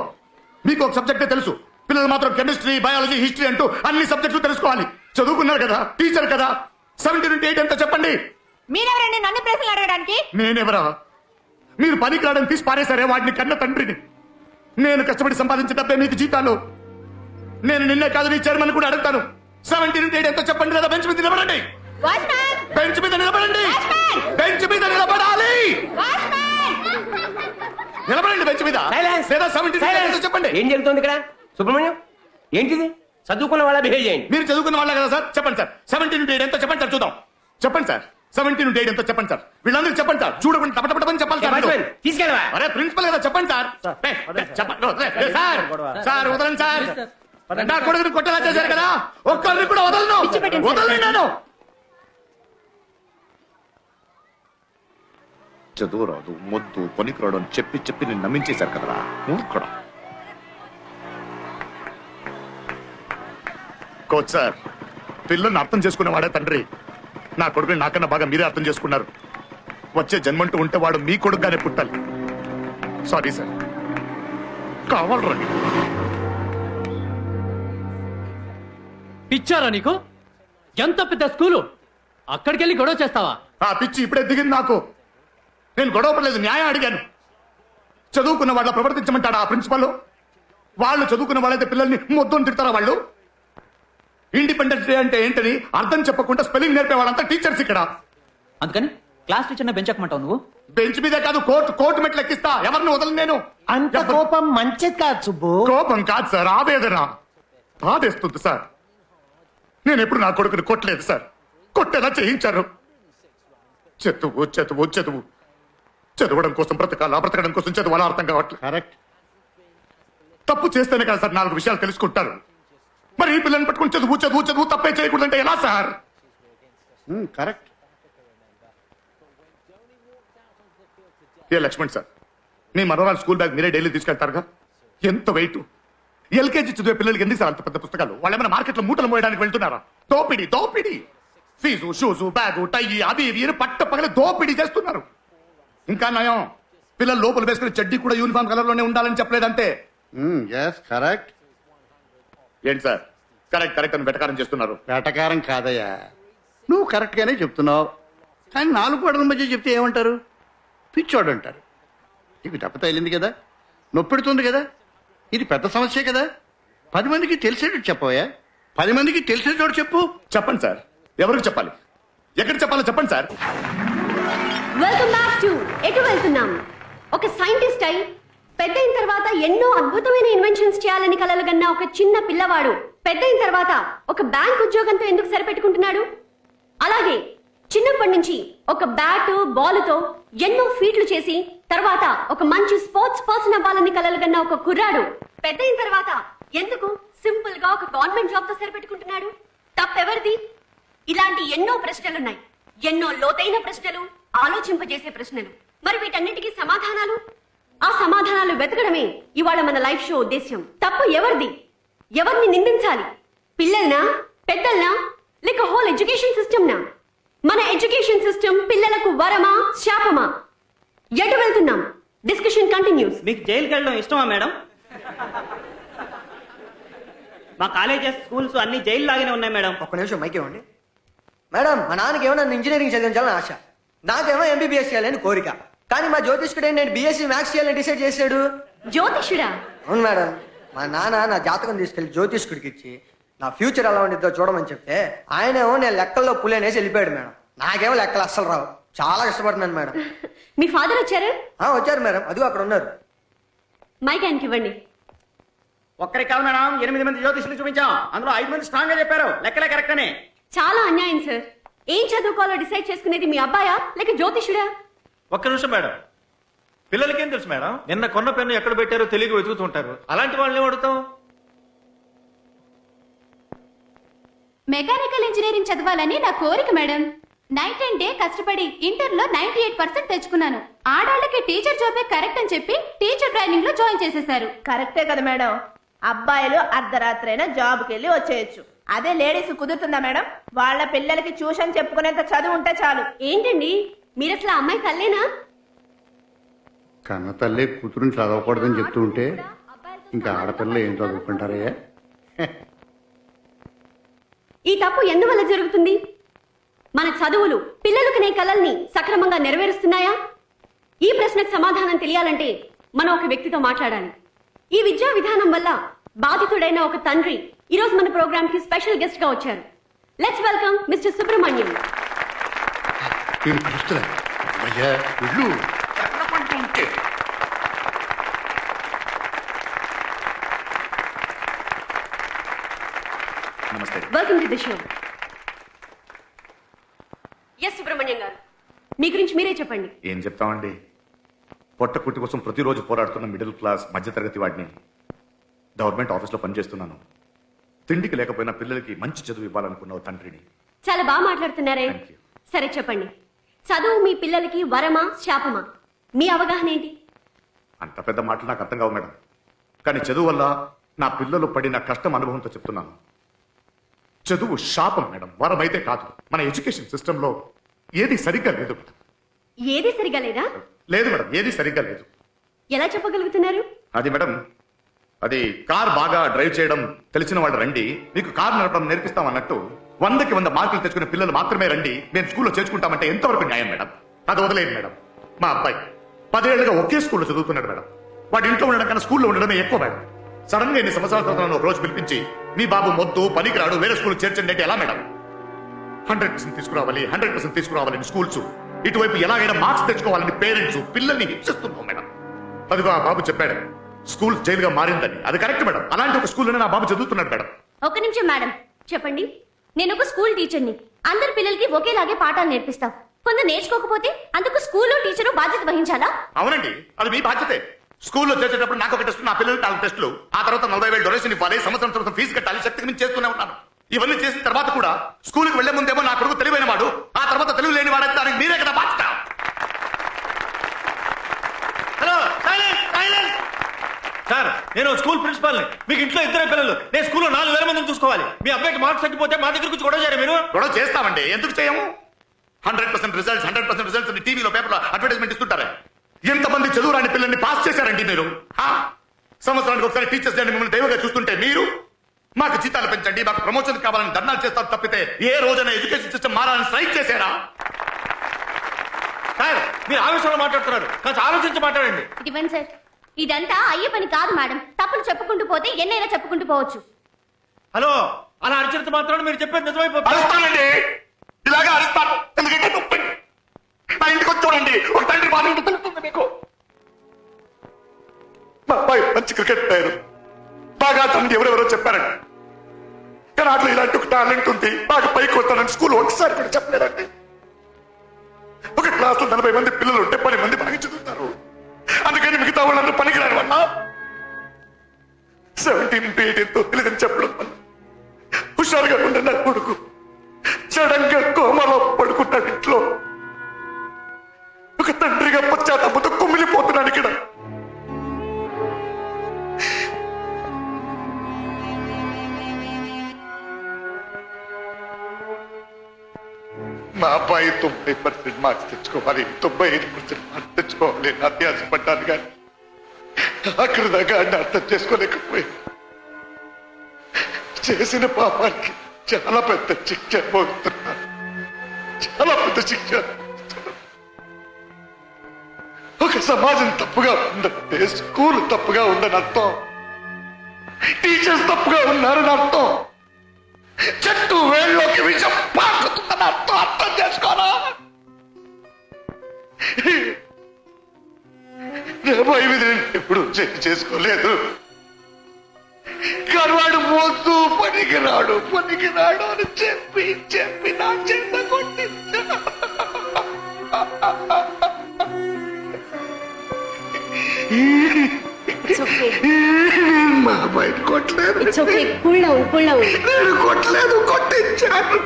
మీకు ఒక సబ్జెక్టే తెలుసు. పిల్లలు మాత్రం కెమిస్ట్రీ, బయాలజీ, హిస్టరీ అంటూ అన్ని సబ్జెక్టులు తెలుసుకోవాలి. చదువుకున్నారు కదా, టీచర్ కదా. 70 నుండి 8 ఎంతో చెప్పండి. మీరెవరండి నన్ను ప్రశ్నలు అడగడానికి? నేనెవరా? మీరు పనికి రావడానికి తీసి పారేశారే వాడిని కన్న తండ్రిని. నేను కష్టపడి సంపాదించిన డబ్బే మీకు జీతాలు. నేను నిన్నే కాదు నీ చైర్మన్ కూడా అడుగుతాను. 70 నుండి 8 ఎంతో చెప్పండి లేదా బెంచ్ మీద నిలబడండి. బెంచ్ మీద నిలబడండి. బెంచ్ మీద నిలబడాలి. నిలబడండి బెంచ్ మీద. లేదా 70 నుండి 8 ఎంతో చెప్పండి. ఏం జరుగుతుంది ఇక్కడ? సుబ్రహ్మణ్యం ఏంటిది? చదువుకున్న వాళ్ళ బిహేవ్ చేయండి. మీరు చదువుకున్న వాళ్ళే కదా సార్. చెప్పండి సార్, 70 నుండి 8 ఎంతో చెప్పండి సార్ చూద్దాం. చెప్పండి సార్, 70 నుండి 8 ఎంతో చెప్పండి సార్. వీళ్ళందరూ చెప్పండి సార్. చూడకుండా టపటపని చెప్పాలి సార్. తీసుకెళ్ళవా? అరే ప్రిన్సిపల్ కదా, చెప్పండి సార్. సార్ సార్ వదలండి సార్. నా కొడుకుని కొట్టేలా చేశారు కదా, ఒక్కరిని కూడా వదలను. వదలండి. నేను చదువు రాదు, మొద్దు, పనికి రాడు అని చెప్పి చెప్పి నేను నమ్మించేశారు కదరా మూర్ఖుడా. కోచ్ సార్, పిల్లల్ని అర్థం చేసుకునేవాడే తండ్రి. నా కొడుకుని నాకన్నా బాగా మీరే అర్థం చేసుకున్నారు. వచ్చే జన్మంటూ ఉంటే వాడు మీ కొడుకుగానే పుట్టాలి. సారీ సార్, కావాలండి. పిచ్చారా నీకు? ఎంత పెద్ద స్కూలు, అక్కడికి వెళ్ళి గొడవ చేస్తావా? ఆ పిచ్చి ఇప్పుడే దిగింది నాకు. నేను గొడవ పడలేదు, న్యాయం అడిగాను. చదువుకున్న వాళ్ళ ప్రవర్తించమంటాడా ఆ ప్రిన్సిపల్? వాళ్ళు చదువుకున్న వాళ్ళైతే పిల్లల్ని మొత్తం తిడతారా వాళ్ళు? ఇండిపెండెన్స్ డే అంటే ఏంటని అర్థం చెప్పకుండా స్పెల్లింగ్ నేర్పే వాళ్ళంతా టీచర్స్ ఇక్కడ. అందుకని క్లాస్ టీచర్ బెంచకమంటావు నువ్వు? బెంచ్ మీదే కాదు, కోర్టు మెట్లు ఎక్కిస్తా. ఎవరిని వదలను నేను. అంత కోపం మంచిది కాదు సుబ్బు. కోపం కాదు సార్, ఆవేదన. బాధేస్తుంది సార్. నేను ఎప్పుడు నా కొడుకుని కొట్టలేదు సార్. కొట్టేలా చేయించారు. చదువు చదువు చదువు, చదవడం కోసం బ్రతకాలా, బ్రతకడం కోసం చదవాలా అర్థం కావట్లేదు. కరెక్ట్. తప్పు చేస్తేనే కదా సార్ 4 విషయాలు తెలుసుకుంటారు. మరి ఈ పిల్లల్ని పట్టుకుని చదువు చదువు చదువు తప్పే చేయకూడదంటే ఎలా సార్? కరెక్ట్. ఏ లక్ష్మణ్ సార్, మీ మనవరాలు స్కూల్ బ్యాగ్ మీరే డైలీ తీసుకెళ్తారుగా. ఎంత వెయిట్. ఎల్కేజీ చదివే పిల్లలకి ఎందుకు సార్ అంత పెద్ద పుస్తకాలు? వాళ్ళు ఏమైనా మార్కెట్లో మూటలు మోయడానికి వెళ్తున్నారా? దోపిడీ దోపిడీ. ఫీజు, షూజు, బ్యాగు, టై అవి ఇవి పట్ట పగల దోపిడీ చేస్తున్నారు. ఇంకా నయం, పిల్లలు లోపల వేసుకునే చెడ్డీ కూడా యూనిఫామ్ కలర్ లోనే ఉండాలని చెప్పలేదంటే. కరెక్ట్. ఏంటి సార్ కరెక్ట్ కరెక్ట్ అని వెటకారం చేస్తున్నారు? వెటకారం కాదయ్యా, నువ్వు కరెక్ట్ గానే చెప్తున్నావు. కానీ 4 గోడల మధ్య చెప్తే ఏమంటారు? పిచ్చోడు అంటారు. నీకు దెబ్బ తగిలింది కదా, నొప్పెడుతుంది కదా, ఇది పెద్ద సమస్య కదా. 10 మందికి తెలిసేటట్టు చెప్పవయ్యా. 10 మందికి తెలిసేటోడు చెప్పు. చెప్పండి సార్, ఎవరికి చెప్పాలి, ఎక్కడ చెప్పాలో చెప్పండి సార్. వెల్కమ్ బ్యాక్ టు ఎటు వెళ్తున్నాం. ఒక సైంటిస్ట్ అయి పెద్దయిన తర్వాత ఎన్నో అద్భుతమైన ఇన్వెన్షన్స్ చేయాలని కలలుగన్న ఒక చిన్న పిల్లవాడు పెద్దయిన తర్వాత ఒక బ్యాంక్ ఉద్యోగంతో ఎందుకు సరిపెట్టుకుంటున్నాడు? అలాగే చిన్నప్పటి నుంచి ఒక బ్యాట్ బాలుతో ఎన్నో ఫీట్లు చేసి తర్వాత ఒక మంచి స్పోర్ట్స్ పర్సన్ అవ్వాలని కలలుగన్న ఒక కుర్రాడు పెద్దయిన తర్వాత ఎందుకు సింపుల్ గా ఒక గవర్నమెంట్ జాబ్ తో సరిపెట్టుకుంటున్నాడు? తప్పెవరిది? ఇలాంటి ఎన్నో ప్రశ్నలున్నాయి, ఎన్నో లోతైన ప్రశ్నలు, ఆలోచింపజేసే ప్రశ్నలు. మరి వీటన్నిటికీ సమాధానాలు, ఆ సమాధానాలు వెతకడమే ఇవాళ మన లైఫ్ షో ఉద్దేశ్యం. తప్పు ఎవరిది? ఎవరిని నిందించాలి? పిల్లల్నా, పెద్దల్నా, లేక హోల్ ఎడ్యుకేషన్ సిస్టమ్ నా? మన ఎడ్యుకేషన్ సిస్టమ్ పిల్లలకు వరమా, శాపమా? ఎటు వెళ్తున్నాం? Discussion continuous. మీకు జైలుకి వెళ్ళడం ఇష్టమా మేడం? మా కాలేజెస్, స్కూల్స్ అన్ని జైలు లాగానే ఉన్నాయి మేడం. ఒక్క నిమిషం మైక్ ఇవ్వండి. మేడం, మా నాన్నకేమో నన్ను ఇంజనీరింగ్ చదివించాలని ఆశ, నాకేమో ఎంబీబీఎస్ చేయాలని కోరిక. కానీ మా జ్యోతిష్కుడు నేను బీఎస్సీ మ్యాథ్స్ చేయాలని డిసైడ్ చేశాడు. జ్యోతిష్యుడా? అవును మేడం. మా నాన్న నా జాతకం తీసుకెళ్లి జ్యోతిష్కుడికి ఇచ్చి నా ఫ్యూచర్ ఎలా ఉండిద్దో చూడమని చెప్తే ఆయనేమో నేను లెక్కల్లో పులేనేసి వెళ్ళిపోయాడు మేడం. నాకేమో లెక్కలు అస్సలు రావు, చాలా కష్టపడుతున్నాను మేడం. మీ ఫాదర్ వచ్చారు? వచ్చారు మేడం, అదిగో అక్కడ ఉన్నారు. మైక్ ఆయనకి ఇవ్వండి. ఒక్కరికి కాదు మేడం, 8 మంది జ్యోతిష్యులు చూపించాం, అందులో 5 మంది స్ట్రాంగ్ గా చెప్పారు లెక్కలే కరెక్ట్ అని. చాలా అన్యాయం సార్. ఏం చదువుకోవాలో డిసైడ్ చేసుకునేది మీ అబ్బాయా లేక జ్యోతిష్యుడా? ఒక్క నిమిషం మేడం, పిల్లలకేం తెలుసు మేడం? నిన్న కొన్న పెన్ను ఎక్కడ పెట్టారో తెలియక వెతుకుతుంటారు. అలాంటి వాళ్ళని అడుగుతాం. మెకానికల్ ఇంజనీరింగ్ చదవాలని నా కోరిక మేడం. నైట్ అండ్ డే కష్టపడి ఇంటర్లో 98% తెచ్చుకున్నాను. ఆడాళ్ళకి టీచర్ జాబే కరెక్ట్ అని చెప్పి టీచర్ ట్రైనింగ్ లో జాయిన్ చేసేశారు. కరెక్టే కదా మేడం, అబ్బాయిలు అర్ధరాత్రైనా జాబ్కి వెళ్ళి వచ్చేయచ్చు. అదే లేడీస్ కుదురుతుందా మేడం? వాళ్ళ పిల్లలకి ట్యూషన్ చెప్పుకునేంత చదువు ఉంటే చాలు. ఏంటండి మీరు అసలు అమ్మాయి తల్లేనా? కన్న తల్లి కూతురుని చదవకూడదని చెప్తూ ఉంటే ఇంకా ఆడపిల్లలు ఏం చదువుకుంటారయ్యా? ఈ తప్పు ఎందువల్ల జరుగుతుంది? మన చదువులు పిల్లలకునే కలల్ని సక్రమంగా నెరవేరుస్తున్నాయా? ఈ ప్రశ్నకు సమాధానం తెలియాలంటే మనం ఒక వ్యక్తితో మాట్లాడాలి. ఈ విద్యా విధానం వల్ల బాధితుడైన ఒక తండ్రి ఈరోజు మన ప్రోగ్రామ్ కి స్పెషల్ గెస్ట్ గా వచ్చారు. Let's welcome mister Subrahmanyam. నమస్తే. Welcome to the show. S Subrahmanyam garu, మీ గురించి మీరే చెప్పండి. ఏం చెప్తామండి, పొట్ట కుట్టి కోసం ప్రతిరోజు పోరాడుతున్న మిడిల్ క్లాస్ మధ్యతరగతి వాడిని. గవర్నమెంట్ ఆఫీస్లో పనిచేస్తున్నాను. తిండికి లేకపోయినా పిల్లలకి మంచి చదువు ఇవ్వాలనుకున్న ఓ తండ్రిని. చాలా బాగా మాట్లాడుతున్నారే. సరే చెప్పండి, చదువు మీ పిల్లలకి వరమా, శాపమా? మీ అవగాహన ఏంటి? అంత పెద్ద మాటలు నాకు అర్థం కావు మేడం. కానీ చదువు వల్ల నా పిల్లలు పడిన కష్టం అనుభవంతో చెప్తున్నాను. చదువు శాపం మేడం, వరం అయితే కాదు. మన ఎడ్యుకేషన్ సిస్టమ్ లో ఏది సరిగ్గా లేదు మేడం. ఏది సరిగా లేదా? లేదు మేడం, ఏది సరిగ్గా లేదు. ఎలా చెప్పగలుగుతున్నారు? అది మేడం, అది కార్ బాగా డ్రైవ్ చేయడం తెలిసిన వాళ్ళు రండి, మీకు కార్ నడపడం నేర్పిస్తాం అన్నట్టు 100కి 100 మార్కులు తెచ్చుకునే పిల్లలు మాత్రమే రండి, మేము స్కూల్లో చేర్చుకుంటామంటే ఎంతవరకు న్యాయం మేడం? అది వదిలేదు మేడం. మా అబ్బాయి 10 ఏళ్లుగా ఒకే స్కూల్లో చదువుతున్నాడు మేడం. వాడి ఇంట్లో ఉండడం కన్నా స్కూల్లో ఉండడమే ఎక్కువ మేడం. సడన్ గా 2 సంవత్సరాల తర్వాత ఒక రోజు పిలిపించి మీ బాబు మొద్దు పనికి రాడు, వేరే స్కూల్ చేర్చండి అంటే ఎలా మేడం? 100% తీసుకురావాలి, 100% తీసుకురావాలని స్కూల్స్, ఇటువైపు ఎలాగైనా మార్క్స్ తెచ్చుకోవాలని పేరెంట్స్ పిల్లల్ని హింసిస్తున్నాం మేడం. అదిగో ఆ బాబు చెప్పాడు స్కూల్ జైలుగా మారిందని. అది కరెక్ట్ మేడం. అలాంటి ఒక స్కూల్లోనే నా బాబు చదువుతున్నాడు మేడం. ఒక నిమిషం మేడం, చెప్పండి. నేను ఒక స్కూల్ టీచర్ని. అందరు పిల్లలకి ఒకేలాగే పాఠాలు నేర్పిస్తాం. కొందరు నేర్చుకోకపోతే అందుకు స్కూల్లో టీచరు బాధ్యత వహించాలా? అవునండి, అది మీ బాధ్యతే. స్కూల్లో చేసేటప్పుడు నాకు ఒక టెస్ట్, నా పిల్లలకి 4 టెస్టులు, ఆ తర్వాత 40,000 డొనేషన్ ఇవ్వాలి, సంవత్సరం తర్వాత ఫీజు కట్టాలి, శక్తికి మించి చేస్తూనే ఉన్నాను. ఇవన్నీ చేసిన తర్వాత కూడా స్కూల్కి వెళ్లే ముందేమో నా కొడుకు తెలివైన వాడు, ఆ తర్వాత తెలివి లేని వాడు, దానికి మీరే కదా బాధ్యత. హలో, సార్, నేను స్కూల్ ప్రిన్సిపాల్ని. మీకు ఇంట్లో 2 పిల్లలు, నేను స్కూల్లో 4,000 మందిని చూసుకోవాలి. మీ అబ్బాయికి మార్క్స్ తగ్గిపోతే మా దగ్గర వచ్చి గొడవ చేయరు మీరు? గొడవ చేస్తామండి, ఎందుకు చేయము? 100% రిజల్ట్స్ టీవీలో పేపర్లో అడ్వర్టైజ్మెంట్ ఇస్తుంటారే. ఎంతమంది చదువురాని పిల్లల్ని పాస్ చేశారండి మీరు? సంవత్సరానికి ఒకసారి టీచర్స్ డే మిమ్మల్ని దైవంగా చూస్తుంటే మీరు మాకు జీతాలు పెంచండి, మాకు ప్రమోషన్ కావాలని ధర్నాలు చేస్తారు తప్పితే ఏ రోజైనా ఎడ్యుకేషన్ సిస్టమ్ మారాలని స్ట్రైక్ చేశారా? సార్, మీరు ఆవేశంలో మాట్లాడుతున్నారు, కాస్త ఆలోచించి మాట్లాడండి. ఇవ్వండి సార్, ఇదంతా అయ్యే పని కాదు మేడం. తప్పులు చెప్పుకుంటూ పోతే ఎన్నైనా చెప్పుకుంటూ పోవచ్చు. హలో, అలా అరిచినంత మాత్రం మీరు చెప్పేది నిజమైపోతుంది. ఇలాగా అరుస్తాను, ఎందుకంటే నొప్పి. నా ఇంటికి వచ్చి చూడండి, ఒక తండ్రి బాధ తెలుస్తుంది మీకు. మా అబ్బాయి మంచి క్రికెట్ ప్లేయర్, బాగా తనకి ఎవరెవరో చెప్పారండి. కానీ అట్లా ఇలాంటి ఒక టాలెంట్ ఉంది, బాగా పైకి వస్తానని స్కూల్ ఒకసారి కూడా చెప్పలేదండి. ఒక క్లాస్ లో 40 మంది పిల్లలు ఉంటే 10 మంది బాగా చదువుతారు. అందుకని మిగతా వాళ్ళందరూ పనికిరాని వల్ల 17 to 18 తెలియదని చెప్పడం వల్ల హుషారుగా ఉండే నా కొడుకు సడన్ గా కోమలో పడుకుంటాడు. ఇంట్లో ఒక తండ్రిగా పశ్చాత్తాపంతో కుమిలిపోతున్నాడు. ఇక్కడ మా అబ్బాయి 90% మార్క్స్ తెచ్చుకోవాలి, 95% మార్క్స్ తెచ్చుకోవాలి అని అత్యాసపడ్డాను. కానీ అక్కడి దాకా అర్థం చేసుకోలేకపోయాను. చేసిన పాపానికి చాలా పెద్ద శిక్ష పోతున్నాను, చాలా పెద్ద శిక్ష. ఒక సమాజం తప్పుగా ఉందంటే స్కూల్ తప్పుగా ఉందని అర్థం, టీచర్స్ తప్పుగా ఉన్నారని అర్థం, చెట్టు వేళ్ళలోకి విషం పాకుతుందని అర్థం. అర్థం చేసుకోరా? ఎప్పుడు చేసుకోలేదు. కర్వాడు మోస్తూ పనికిరాడు అని చెప్పి చెప్పి నా చెంత కొట్టించా. మా అబ్బాయిని కొట్టలేదు, నేను కొట్టలేదు, కొట్టించాను.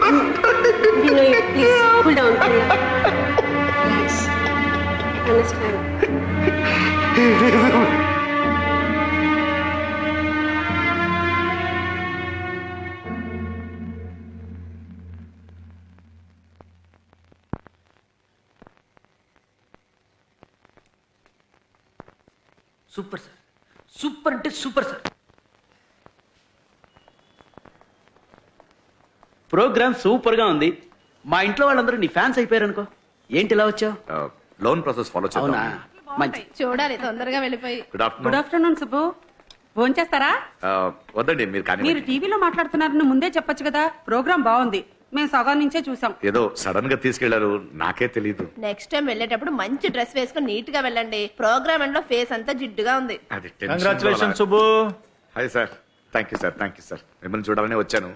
సూపర్ సార్, సూపర్ అంటే సూపర్ సార్. ప్రోగ్రామ్ సూపర్ గా ఉంది. మా ఇంట్లో వాళ్ళందరూ నీ ఫ్యాన్స్ అయిపోయారు అనుకో. ఏంటి ఇలా వచ్చావు? లోన్ ప్రాసెస్ ఫాలో అవునా? చేద్దాం. మంచి. చూడాలి తొందరగా వెళ్ళిపోయి. Good afternoon Subbu. ఫోన్ చేస్తారా? వద్దండి, మీరు కానీ మీరు టీవీలో మాట్లాడుతున్నారని ముందే చెప్పొచ్చు కదా. ప్రోగ్రామ్ బాగుంది, మేము సగం నుంచే చూసాం. ఏదో సడన్ గా తీసుకెళ్లారు, నాకే తెలీదు. నెక్స్ట్ టైం వెళ్ళేటప్పుడు మంచి డ్రెస్ వేసుకుని నీట్ గా వెళ్ళండి. ప్రోగ్రామ్ ఎండ్ లో ఫేస్ అంతా జిడ్డుగా ఉంది. అది congratulation Subbu. Hi sir, thank you sir. మిమ్మల్ని చూడాలని వచ్చాను.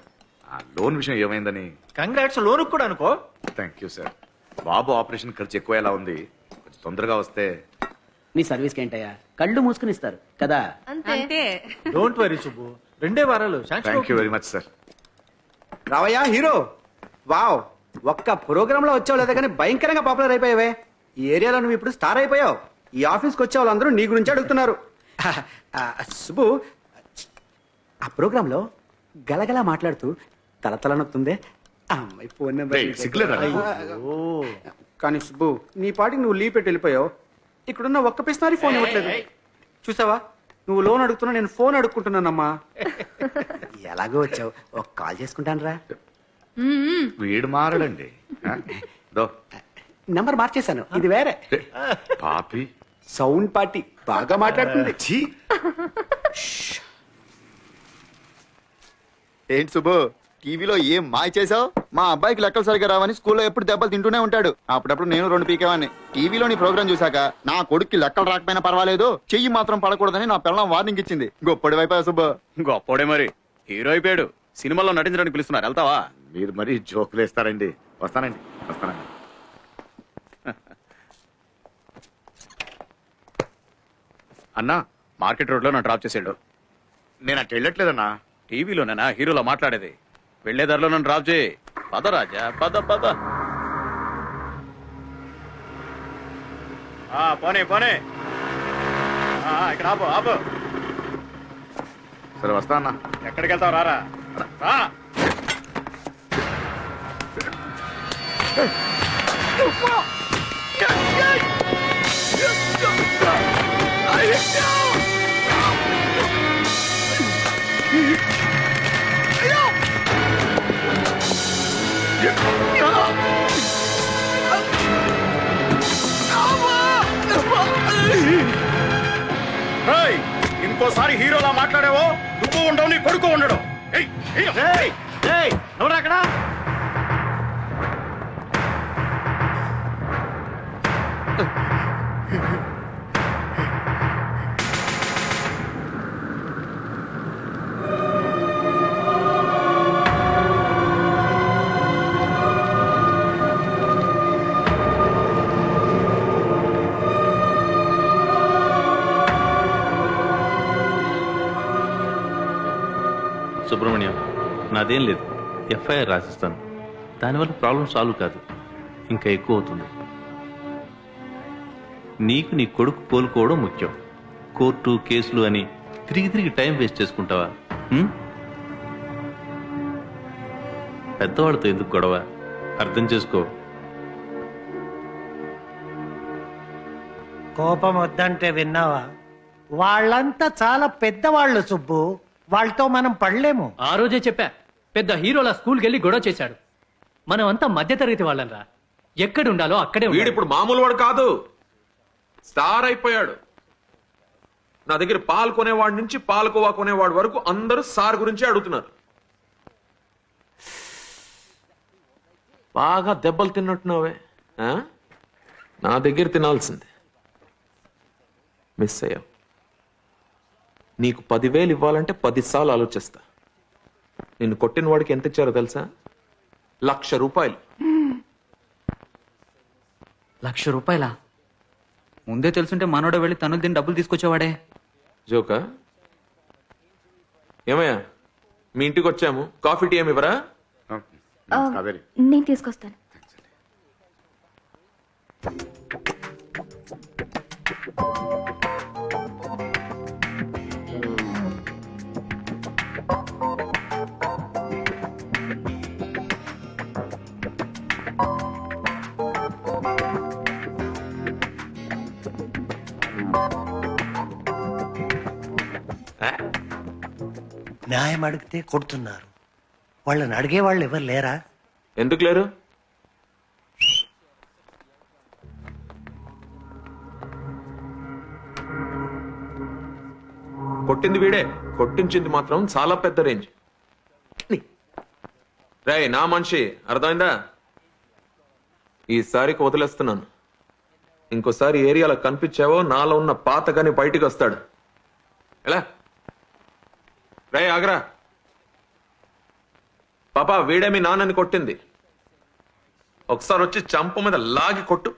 ఆ లోన్ విషయం ఏమైందని. కంగ్రాట్స్, లోన్ కూడా అనుకో. Thank you sir. Babu operation ఖర్చు ఎక్కువ ఎలా ఉంది, కొంచెం తొందరగా వస్తే. నీ సర్వీస్ కి ఏంటయ్యా, కళ్ళు మూసుకుని ఇస్తారు కదా. అంతే. డోంట్ వరీ సుబ్బు, 2 వారాలు. Thank you very much sir. రావయ్యా హీరో. వావ్, ఒక్క ప్రోగ్రామ్ లో వచ్చావు లేదా కానీ భయంకరంగా పాపులర్ అయిపోయావే. ఈ ఏరియాలో నువ్వు ఇప్పుడు స్టార్ అయిపోయావు. ఈ ఆఫీస్కి వచ్చే వాళ్ళందరూ నీ గురించి అడుగుతున్నారు. సుబ్బు, ఆ ప్రోగ్రామ్ లో గలగలా మాట్లాడుతూ తలతల నొత్తుందే అమ్మాయి ఫోన్ నెంబర్ రేయ్, సిగ్గులేదురా నీకు? కానీ సుబ్బు నీ పాటికి నువ్వు లీవ్ పెట్టి వెళ్ళిపోయావు. ఇక్కడున్న ఒక్క పిస్తారి ఫోన్ ఇవ్వట్లేదు. చూసావా, నువ్వు లోన్ అడుగుతున్నా, నేను ఫోన్ అడుక్కుంటున్నానమ్మా. ఎలాగో వచ్చావు, ఒక కాల్ చేసుకుంటాను రా. వీడు మారడండి. నంబర్ మార్చేశాను, ఇది వేరే. పాపి సౌండ్ పార్టీ బాగా మాట్లాడుతుంది. ఏంటి సుబ్బు, టీవీలో ఏం మాయ చేసావు? మా అబ్బాయికి లెక్కలు సరిగా రావని స్కూల్లో ఎప్పుడు దెబ్బలు తింటూనే ఉంటాడు. అప్పుడప్పుడు నేను 2 పీకేవాడిని. టీవీలో నీ ప్రోగ్రామ్ చూసాక నా కొడుక్కి లెక్కలు రాకపోయినా పర్వాలేదు, చెయ్యి మాత్రం పడకూడదని నా పిల్లం వార్నింగ్ ఇచ్చింది. గొప్పడి వైపోయా సుబ్బు. గొప్పోడే మరి, హీరో అయిపోయాడు. సినిమాలో నటించడానికి పిలుస్తున్నారు, వెళ్తావా? మీరు మరీ జోకులు వేస్తారండి. వస్తానండి. అన్నా, మార్కెట్ రోడ్ లో నా డ్రాప్ చేసాడు. నేను అటు వెళ్ళట్లేదన్నా. టీవీలోనేనా హీరోలో మాట్లాడేది? వెళ్లే దారిలో నన్ను డ్రాప్ చేయి. పద రాజా, పద పద. పోనే పోనే, ఇక్కడ ఆపు ఆపు. సరే వస్తా అన్నా. ఎక్కడికి వెళ్తావు? రారా రా. ఇంకోసారి హీరోలా మాట్లాడావో నువ్వు ఉండవు, నీ కొడుకు ఉండడు. ఎవరు అక్కడ? సుబ్రహ్మణ్యం, నాదేం లేదు. ఎఫ్ఐఆర్ రాసిస్తాను. దానివల్ల ప్రాబ్లం సాల్వ్ కాదు, ఇంకా ఎక్కువ అవుతుంది. నీకు నీ కొడుకు కోలుకోవడం ముఖ్యం. కోర్టు కేసులు అని తిరిగి తిరిగి టైం వేస్ట్ చేసుకుంటావా? పెద్దవాళ్ళతో ఎందుకు గొడవ? అర్థం చేసుకో. కోపం వద్దంటే విన్నావా? వాళ్ళంతా చాలా పెద్దవాళ్ళు సుబ్బు, వాళ్ళతో మనం పడలేము. ఆ రోజే చెప్పా, పెద్ద హీరోల స్కూల్కి వెళ్ళి గొడవ చేశాడు. మనం అంతా మధ్యతరగతి వాళ్ళంరా, ఎక్కడ ఉండాలో అక్కడే. వీడిప్పుడు మామూలు వాడు కాదు, స్టార్ అయిపోయాడు. నా దగ్గర పాలు కొనేవాడి నుంచి పాలకోవా కొనేవాడి వరకు అందరూ సార్ గురించి అడుగుతున్నారు. బాగా దెబ్బలు తిన్నట్టున్నావే. నా దగ్గర తినాల్సిందే, మిస్ అయ్యావు. నీకు 10,000 ఇవ్వాలంటే 10 సార్లు ఆలోచిస్తా. నిన్ను కొట్టిన వాడికి ఎంత ఇచ్చారో తెలుసా? 1,00,000 రూపాయలు. 1,00,000 రూపాయలా? ముందే తెలుసుంటే మనోడ వెళ్ళి తనులు తిని డబ్బులు తీసుకొచ్చేవాడే. జోకా? ఏమయ్యా, మీ ఇంటికి వచ్చాము, కాఫీ టీ ఏమి ఇవ్వరా? నేను తీసుకొస్తాను. న్యాయం అడిగితే కొడుతున్నారు. వాళ్ళని అడిగే వాళ్ళు ఎవరు లేరా? ఎందుకు లేరు? కొట్టింది వీడే, కొట్టించింది మాత్రం చాలా పెద్ద రేంజ్. రే నా మనిషి, అర్థమైందా? ఈసారికి వదిలేస్తున్నాను. ఇంకోసారి ఏరియాలో కనిపించావో నాలో ఉన్న పాతగాని బయటికి వస్తాడు. ఎలా రే ఆగరా. పాపా, వీడే మీ నాన్నని కొట్టింది. ఒకసారి వచ్చి చంప మీద లాగి కొట్టు.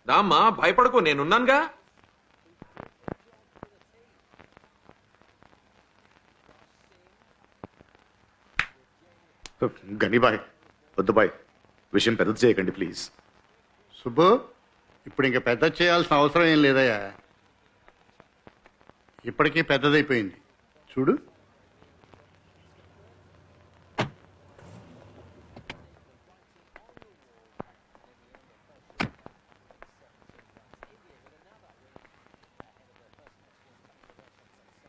దామ్మా, భయపడకు, నేనున్నానుగా. గనిబాయ్, వద్దు బాయ్, విషయం పెద్ద చేయకండి ప్లీజ్. సుబ్బు, ఇప్పుడు ఇంకా పెద్ద చేయాల్సిన అవసరం ఏం లేదయ్యా. ఇప్పటికే పెద్దదైపోయింది చూడు.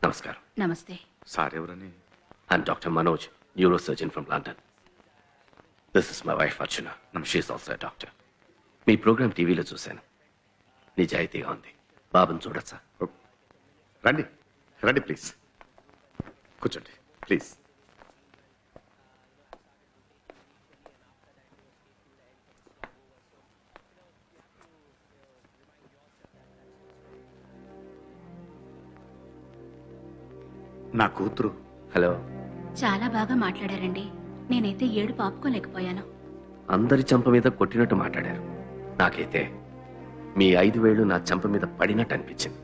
నమస్కారం. నమస్తే. సార్ ఎవరని? I'm doctor Manoj, neuro surgeon from London. This is my wife Archana. She's also a doctor. మీ ప్రోగ్రామ్ టీవీలో చూశాను. నిజాయితీగా ఉంది. బాబుని చూడొచ్చా? రండి రండి ప్లీజ్ కూర్చోండి ప్లీజ్. నా కూతురు. హలో. చాలా బాగా మాట్లాడారండి. నేనైతే ఏడుపు ఆపుకోలేకపోయాను. అందరి చంప మీద కొట్టినట్టు మాట్లాడారు. నాకైతే మీ 5 వేళ్లు నా చంప మీద పడినట్టు అనిపించింది.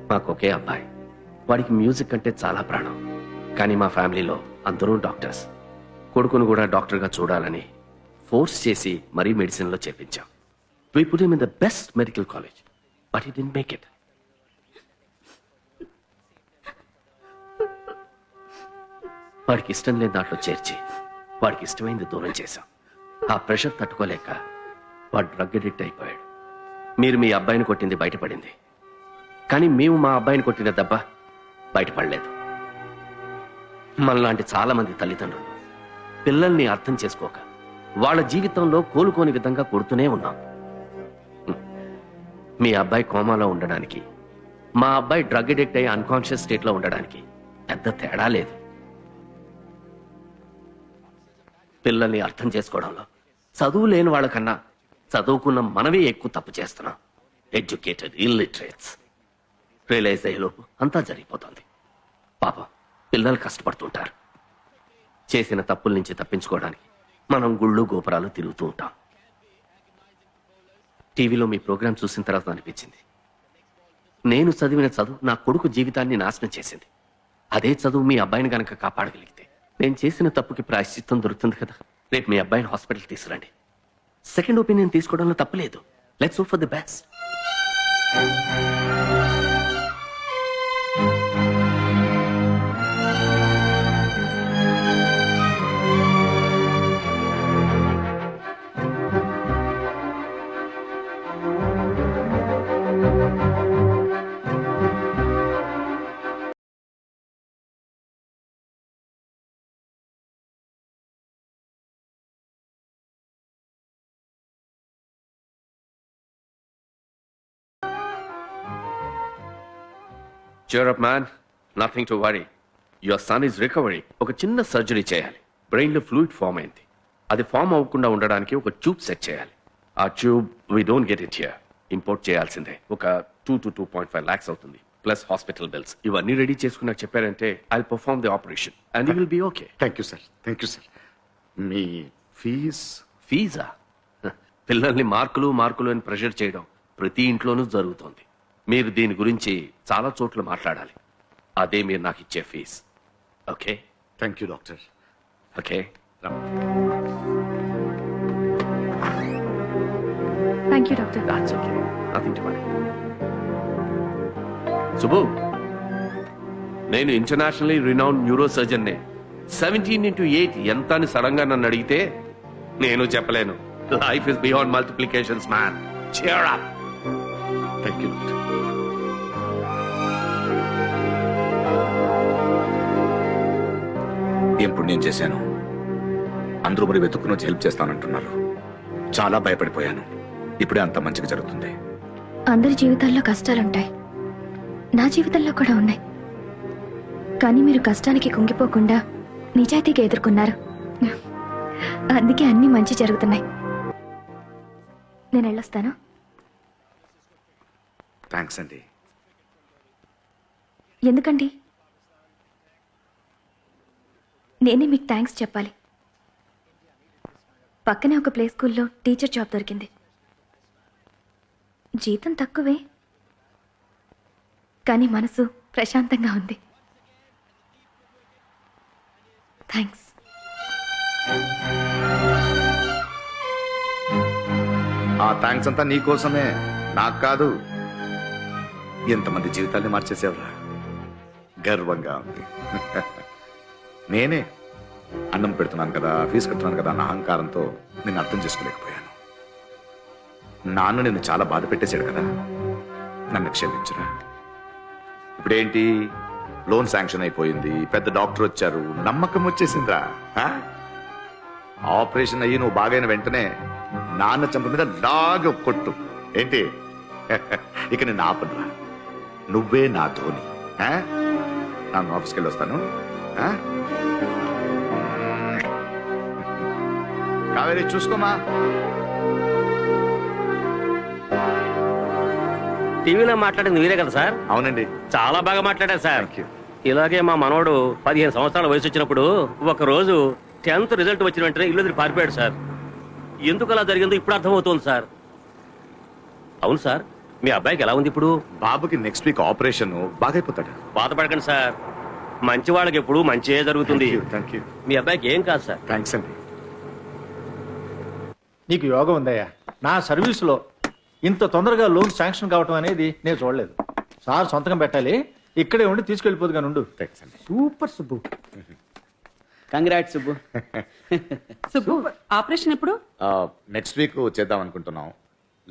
మాకొకే అబ్బాయి. వాడికి మ్యూజిక్ అంటే చాలా ప్రాణం. కానీ మా ఫ్యామిలీలో అందరూ డాక్టర్స్. కొడుకును కూడా డాక్టర్గా చూడాలని ఫోర్స్ చేసి మరీ మెడిసిన్లో చేర్పించాం. We put him in the best medical college, but he didn't make it. వాడికి ఇష్టం లేని దాంట్లో చేర్చి వాడికి ఇష్టమైంది దూరం చేశాం. ఆ ప్రెషర్ తట్టుకోలేక వాడు డ్రగ్ అడిక్ట్ అయిపోయాడు. మీరు మీ అబ్బాయిని కొట్టింది బయటపడింది, కానీ మేము మా అబ్బాయిని కొట్టిన దెబ్బ బయటపడలేదు. మనలాంటి చాలా మంది తల్లిదండ్రులు పిల్లల్ని అర్థం చేసుకోక వాళ్ళ జీవితంలో కోలుకోని విధంగా కొడుతూనే ఉన్నాం. మీ అబ్బాయి కోమాలో ఉండడానికి, మా అబ్బాయి డ్రగ్ అడిక్ట్ అయ్యి అన్కాన్షియస్ స్టేట్లో ఉండడానికి పెద్ద తేడా లేదు. పిల్లల్ని అర్థం చేసుకోవడంలో చదువు లేని వాళ్ళకన్నా చదువుకున్న మనమే ఎక్కువ తప్పు చేస్తున్నాం. Educated illiterates. రియలైజ్ అయ్యేలోపు అంతా జరిగిపోతుంది. పాపం పిల్లలు కష్టపడుతుంటారు. చేసిన తప్పుల నుంచి తప్పించుకోవడానికి మనం గుళ్ళు గోపురాలు తిరుగుతూ ఉంటాం. టీవీలో మీ ప్రోగ్రాం చూసిన తర్వాత అనిపించింది, నేను చదివిన చదువు నా కొడుకు జీవితాన్ని నాశనం చేసింది. అదే చదువు మీ అబ్బాయిని గనక కాపాడగలిగితే నేను చేసిన తప్పుకి ప్రాయశ్చిత్తం దొరుకుతుంది కదా. రేపు మీ అబ్బాయిని హాస్పిటల్కి తీసుకురండి. సెకండ్ ఒపీనియన్ తీసుకోవడంలో తప్పలేదు. Let's hope for the best. Cheer up, man. Nothing to worry. Your son is recovering. ఒక చిన్న సర్జరీ చేయాలి. బ్రెయిన్ లో ఫ్లూయిడ్ ఫామ్ అయింది. అది ఫామ్ అవ్వకుండా ఉండడానికి ఒక ట్యూబ్ సెట్ చేయాలి. ఆ tube we don't get it here. Import చేయాల్సిందే. ఒక 2 to 2.5 lakhs అవుతుంది. Plus hospital bills. ఇవన్నీ రెడీ చేసుకున్నాక చెప్పారంటే I will perform the operation and you will be okay. Thank you sir. Thank you sir. మీ ఫీజా? పిల్లల్ని మార్కులు మార్కులు అని ప్రెషర్ చేయడం ప్రతి ఇంట్లోనూ జరుగుతోంది. మీరు దీని గురించి చాలా చోట్ల మాట్లాడాలి. అదే మీరు నాకు ఇచ్చే fees. Okay? Thank you doctor. Okay. Thank you doctor. That's okay. Nothing to worry. Subbu, నేను ఇంటర్నేషనల్లీ రినౌండ్ న్యూరో సర్జన్ నే. 17x8 ఎంత అని సడన్ గా నన్ను అడిగితే నేను చెప్పలేను. Life is beyond multiplications man. Cheer up. Thank you doctor. ఏం పుణ్యం చేశాను. అందరూ మరి వెతుక్కుని వచ్చి హెల్ప్ చేస్తానంటున్నారు. చాలా భయపడిపోయాను. ఇప్పుడే అంత మంచిగా జరుగుతుంది. అందరి జీవితాల్లో కష్టాలుంటాయి. నా జీవితంలో కూడా ఉన్నాయి. కానీ మీరు కష్టానికి కుంగిపోకుండా నిజాయితీగా ఎదుర్కొన్నారు. అందుకే అన్ని మంచి జరుగుతున్నాయి. నేను వెళ్ళొస్తాను. థ్యాంక్స్ అండి. ఎందుకండి? నేనే మీకు థ్యాంక్స్ చెప్పాలి. పక్కనే ఒక ప్లే స్కూల్లో టీచర్ జాబ్ దొరికింది. జీతం తక్కువే, కానీ మనసు ప్రశాంతంగా ఉంది. థ్యాంక్స్. ఆ థ్యాంక్స్ అంతా నీకోసమే, నాకు కాదు. ఎంతమంది జీవితాన్ని మార్చేసేవరా. గర్వంగా ఉంది. నేనే అన్నం పెడుతున్నాను కదా, ఫీజు కడుతున్నాను కదా అన్న అహంకారంతో నేను అర్థం చేసుకోలేకపోయాను. నాన్న నిన్ను చాలా బాధ పెట్టేశాడు కదా, నన్ను క్షమించురా. ఇప్పుడేంటి, లోన్ శాంక్షన్ అయిపోయింది, పెద్ద డాక్టర్ వచ్చారు, నమ్మకం వచ్చేసిందిరా. ఆపరేషన్ అయ్యి నువ్వు బాగైన వెంటనే నాన్న చంప మీద లాగా కొట్టు. ఏంటి, ఇక నేను ఆపనురా. నువ్వే నా ధోని. నేను ఆఫీస్కి వెళ్ళి వస్తాను. కావేరి చూసుకోమా. టీవీలో మాట్లాడింది మీరే కదా సార్? అవునండి. చాలా బాగా మాట్లాడారు సార్. ఇలాగే మా మనవడు 15 సంవత్సరాల వయసు వచ్చినప్పుడు ఒక రోజు 10th రిజల్ట్ వచ్చిన వెంటనే ఇల్లు వదిలి పారిపోయాడు సార్. ఎందుకు అలా జరిగిందో ఇప్పుడు అర్థమవుతోంది సార్. అవును సార్, మీ అబ్బాయికి ఎలా ఉంది ఇప్పుడు? బాబుకి నెక్స్ట్ వీక్ ఆపరేషన్, బాగైపోతాడు. బాధపడకండి సార్, మంచి వాళ్ళకి ఎప్పుడు మంచిగా జరుగుతుంది. మీ అబ్బాయికి ఏం కాదు సార్. థ్యాంక్స్ అండి. నీకు యోగం ఉందయ్యా. నా సర్వీసులో ఇంత తొందరగా లోన్ శాంక్షన్ కావటం అనేది నేను చూడలేదు. సార్ సొంతకం పెట్టాలి, ఇక్కడే ఉండి తీసుకెళ్ళిపోదు కానీ ఉండు. Super Subbu. Congrats Subbu. Subbu, operation ఎప్పుడు? నెక్స్ట్ వీక్ చేద్దాం అనుకుంటున్నాం.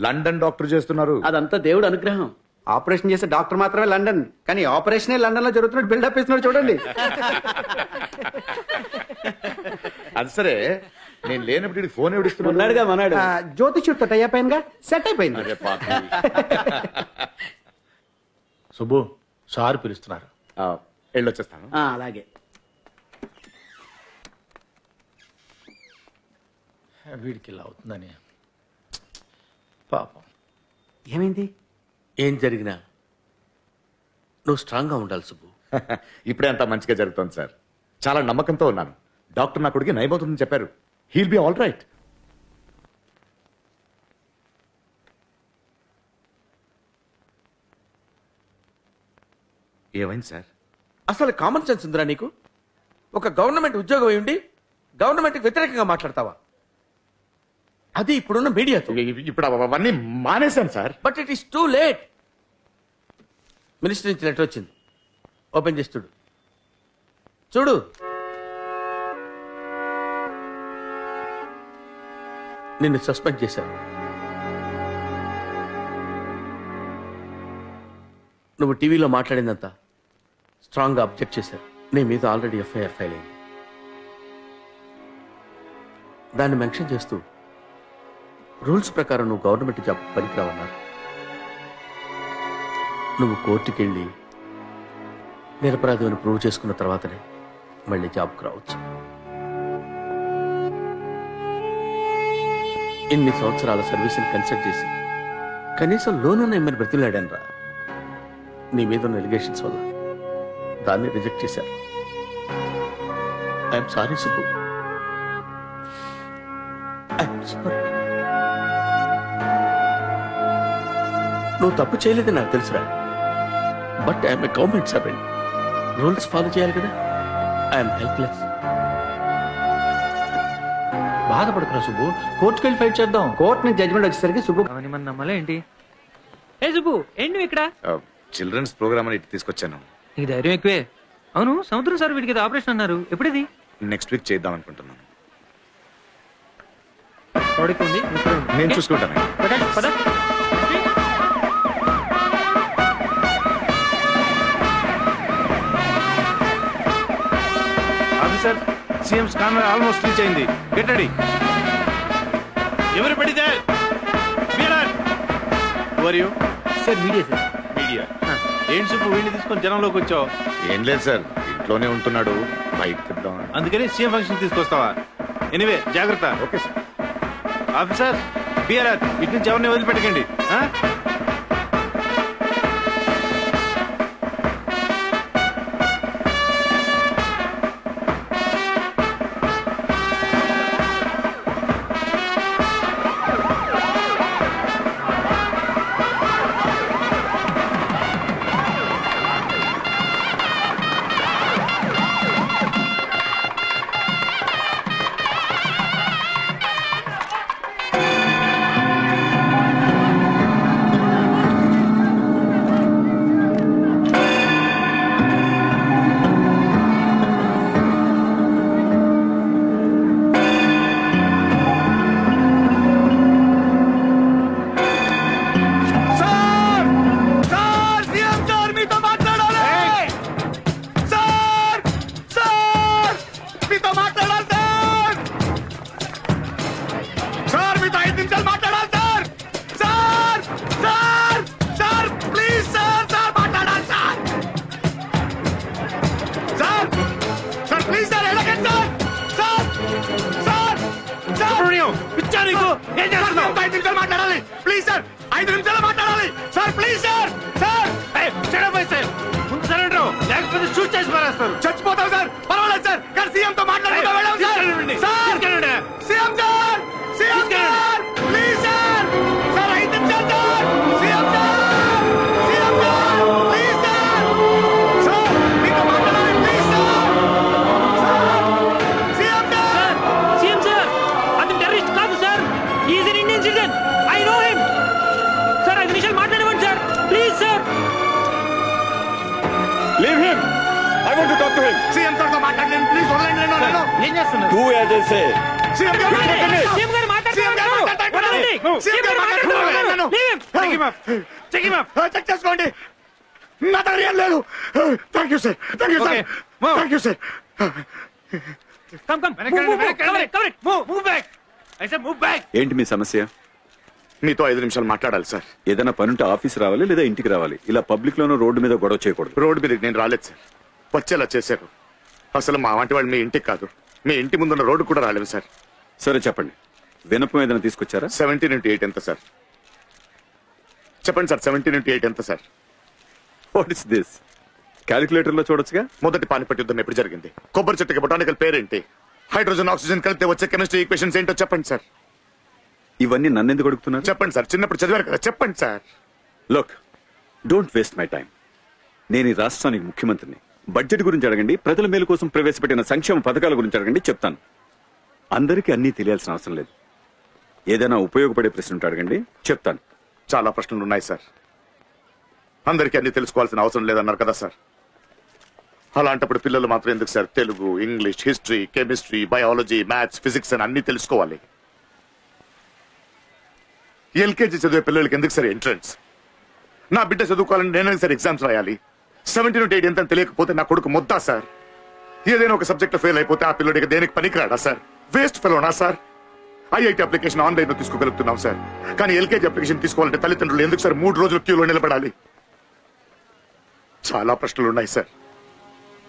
లండన్ డాక్టర్ చేస్తున్నారు. అదంతా దేవుడు అనుగ్రహం. ఆపరేషన్ చేసే డాక్టర్ మాత్రమే లండన్, కానీ ఆపరేషనే లండన్ లో జరుగుతున్నట్టు బిల్డప్ ఇస్తున్నాడు చూడండి. అది సరే, నేను లేనప్పుడు ఫోన్ ఎవడిస్తున్నాడుగా మనాడు. జ్యోతిష్యుడితో టై అయిపోయిందిగా, సెట్ అయిపోయింది. సుబ్బు, సార్ పిలుస్తున్నారు. వెళ్ళొచ్చేస్తాను. అలాగే. వీడికి ఇలా అవుతుందని పాపం. ఏమైంది? ఏం జరిగినా నువ్వు స్ట్రాంగ్ గా ఉండాలి సుబ్బు. ఇప్పుడే అంతా మంచిగా జరుగుతుంది సార్. చాలా నమ్మకంతో ఉన్నాను. డాక్టర్ నా కొడుకు నయమవుతుందని చెప్పారు. He'll be all right. ఏమైంది సార్? అసలు కామన్ సెన్స్ ఉందిరా నీకు? ఒక గవర్నమెంట్ ఉద్యోగం అయి ఉండి గవర్నమెంట్ వ్యతిరేకంగా మాట్లాడతావా? అది ఇప్పుడున్న మీడియాతో. ఇప్పుడు అవన్నీ మానేశాను sir. But it is too late. Minister నుంచి లెటర్ వచ్చింది, ఓపెన్ చేసి చూడు. చూడు. నిన్ను సస్పెండ్ చేశారు. నువ్వు టీవీలో మాట్లాడిందంతా స్ట్రాంగ్గా అబ్జెక్ట్ చేశారు. నీ మీద ఆల్రెడీ ఎఫ్ఐఆర్ ఫైల్ అయింది. దాన్ని మెన్షన్ చేస్తూ రూల్స్ ప్రకారం నువ్వు గవర్నమెంట్ జాబ్ పనికిరావన్నారు. నువ్వు కోర్టుకి వెళ్ళి నిరపరాధి అని ప్రూవ్ చేసుకున్న తర్వాతనే మళ్ళీ జాబ్కి రావచ్చు. ఇన్ని సంవత్సరాల సర్వీస్ని కన్సల్ట్ చేసి కనీసం లోన్ అన్న ఇమ్మని బ్రతిలాడాను రా. నీ మీద ఉన్న ఎలిగేషన్స్ వల్ల దాన్ని రిజెక్ట్ చేశారు. I'm sorry Subbu. I'm sorry. నువ్వు తప్పు చేయలేదని నాకు తెలుసురా. But I'm a government servant. Rules follow చేయాలి కదా. I'm helpless. బాధపడుతున్నా సుబ్బు, కోర్టుకి వెళ్ళి ఫైట్ చేద్దాం. కోర్టు నుంచి జడ్జ్మెంట్ వచ్చేసరికి సుబ్బు అవన్నీ మన నమ్మాలా ఏంటి? ఏ సుబ్బు, ఏంటి నువ్వు ఇక్కడ? చిల్డ్రన్స్ ప్రోగ్రామ్ అని ఇటు తీసుకొచ్చాను. నీకు ధైర్యం ఎక్కువే. అవును, సముద్రం సార్ వీడికి ఆపరేషన్ అన్నారు, ఎప్పుడది? నెక్స్ట్ వీక్ చేద్దాం అనుకుంటున్నాను. నేను చూసుకుంటాను. Officer, CM scanner almost reach అయింది. Get ready. Everybody there? Bearer. Who are you? Sir media sir. Media. ఏంటి సుబ్బు వీడిని తీసుకొని జనంలోకి వచ్చావు? ఏం లేదు సార్, ఇంట్లోనే ఉంటున్నాడు, బయట తిద్దాం. అందుకని సీఎం ఫంక్షన్ తీసుకొస్తావా? ఎనివే జాగ్రత్త. Okay sir. ఆఫీసర్, బీఆర్ఆర్, ఇటు నుంచి ఎవరిని వదిలిపెట్టకండి. పిచ్చా నీకు? ఏం చేస్తున్నావు? 5 నిమిషాలు మాట్లాడాలి ప్లీజ్ సార్. 5 నిమిషాలు మాట్లాడాలి సార్ ప్లీజ్ సార్. సార్ ముందు సరెండర్ లేకపోతే షూట్ చేసి మారేస్తారు. చచ్చిపోతాం సార్. పర్వాలేదు సార్ కానీ సీఎం తో మాట్లాడుకుంటూ వెళ్ళాం sir. CM sir CM sir please sir. Sir 5 నిమిషాలు sir. CM sir CM sir please sir. Sir మీతో మాట్లాడాలి please sir. CM sir. CM sir అతను టెర్రరిస్ట్ కాదు sir. Is an Indian citizen. I know him sir. 5 నిమిషాలు మాట్లాడమండి sir please sir. Leave him. I want to talk to him. CM sir తో మాట్లాడండి please. వదలండి నన్ను. ఏం చేస్తున్నారు? టూ ఏజెన్సీ సీఎం గారు మాట్లాడండి. సీఎం గారు మాట్లాడుతున్నారు. సీఎం గారు మాట్లాడుతున్నారు. చెక్ చేసుకోండి. నా దగ్గర ఏం లేదు. Thank you sir. Thank you sir. Thank you sir. ఏంటి మీ సమస్య? మీతో 5 నిమిషాలు మాట్లాడాలి సార్. ఏదైనా పనుంటే ఆఫీస్ రావాలి లేదా ఇంటికి రావాలి. ఇలా పబ్లిక్ లోనూ రోడ్డు మీద గొడవ చేయకూడదు. రోడ్డు మీదకి నేను రాలేదు సార్. వచ్చేలా చేశారు. అసలు మా వంటి వాళ్ళు మీ ఇంటికి కాదు మీ ఇంటి ముందున్న రోడ్డు కూడా రాలేదు సార్. సరే చెప్పండి. వినపం ఏదైనా తీసుకొచ్చారా? 17 into 8 ఎంత సార్? చెప్పండి సార్. 17 into 8 ఎంత sir? What is this? Calculator లో చూడొచ్చుగా. మొదటి పానిపట్ యుద్ధం ఎప్పుడు జరిగింది? కొబ్బరి చెట్టుకి బొటానికల్ పేరేంటి? హైడ్రోజన్ ఆక్సిజన్ కలిపితే వచ్చే కెమిస్ట్రీ ఈక్వేషన్స్ ఏంటో చెప్పండి సార్. ఇవన్నీ నన్నెందుకు అడుగుతున్నారు? చెప్పండి సార్. చిన్నప్పుడు చదివారు కదా. చెప్పండి sir. Look, don't waste my time. నేను ఈ రాష్ట్రానికి ముఖ్యమంత్రిని. బడ్జెట్ గురించి అడగండి, ప్రజల మేలు కోసం ప్రవేశపెట్టిన సంక్షేమ పథకాల గురించి అడగండి, చెప్తాను. అందరికీ అన్నీ తెలియాల్సిన అవసరం లేదు. ఏదైనా ఉపయోగపడే ప్రశ్న ఉంటే అడగండి, చెప్తాను. చాలా ప్రశ్నలు ఉన్నాయి సార్. అందరికీ అన్ని తెలుసుకోవాల్సిన అవసరం లేదన్నారు కదా సార్. అలాంటప్పుడు పిల్లలు మాత్రం ఎందుకు sir Telugu, English, history, chemistry, biology, maths, physics అని అన్ని తెలుసుకోవాలి? ఎల్కేజీ చదివే పిల్లలకి ఎందుకు సార్ ఎంట్రన్స్? నా బిడ్డ చదువుకోవాలని నేనే సార్ ఎగ్జామ్స్ రాయాలి? 17 into 8 ఎంత తెలియకపోతే నా కొడుకు మొద్దా సార్? ఏదైనా ఒక సబ్జెక్ట్ ఫెయిల్ అయిపోతే ఆ పిల్లడికి దేనికి పనికిరాడా సార్? వేస్ట్ ఫెలోనా సార్? ఐఐటి అప్లికేషన్ ఆన్లైన్ లో తీసుకోగలుగుతున్నాం సార్. కానీ ఎల్కేజీ అప్లికేషన్ తీసుకోవాలంటే తల్లిదండ్రులు ఎందుకు సార్ 3 రోజులు క్యూలో నిలబడాలి? చాలా ప్రశ్నలు ఉన్నాయి సార్.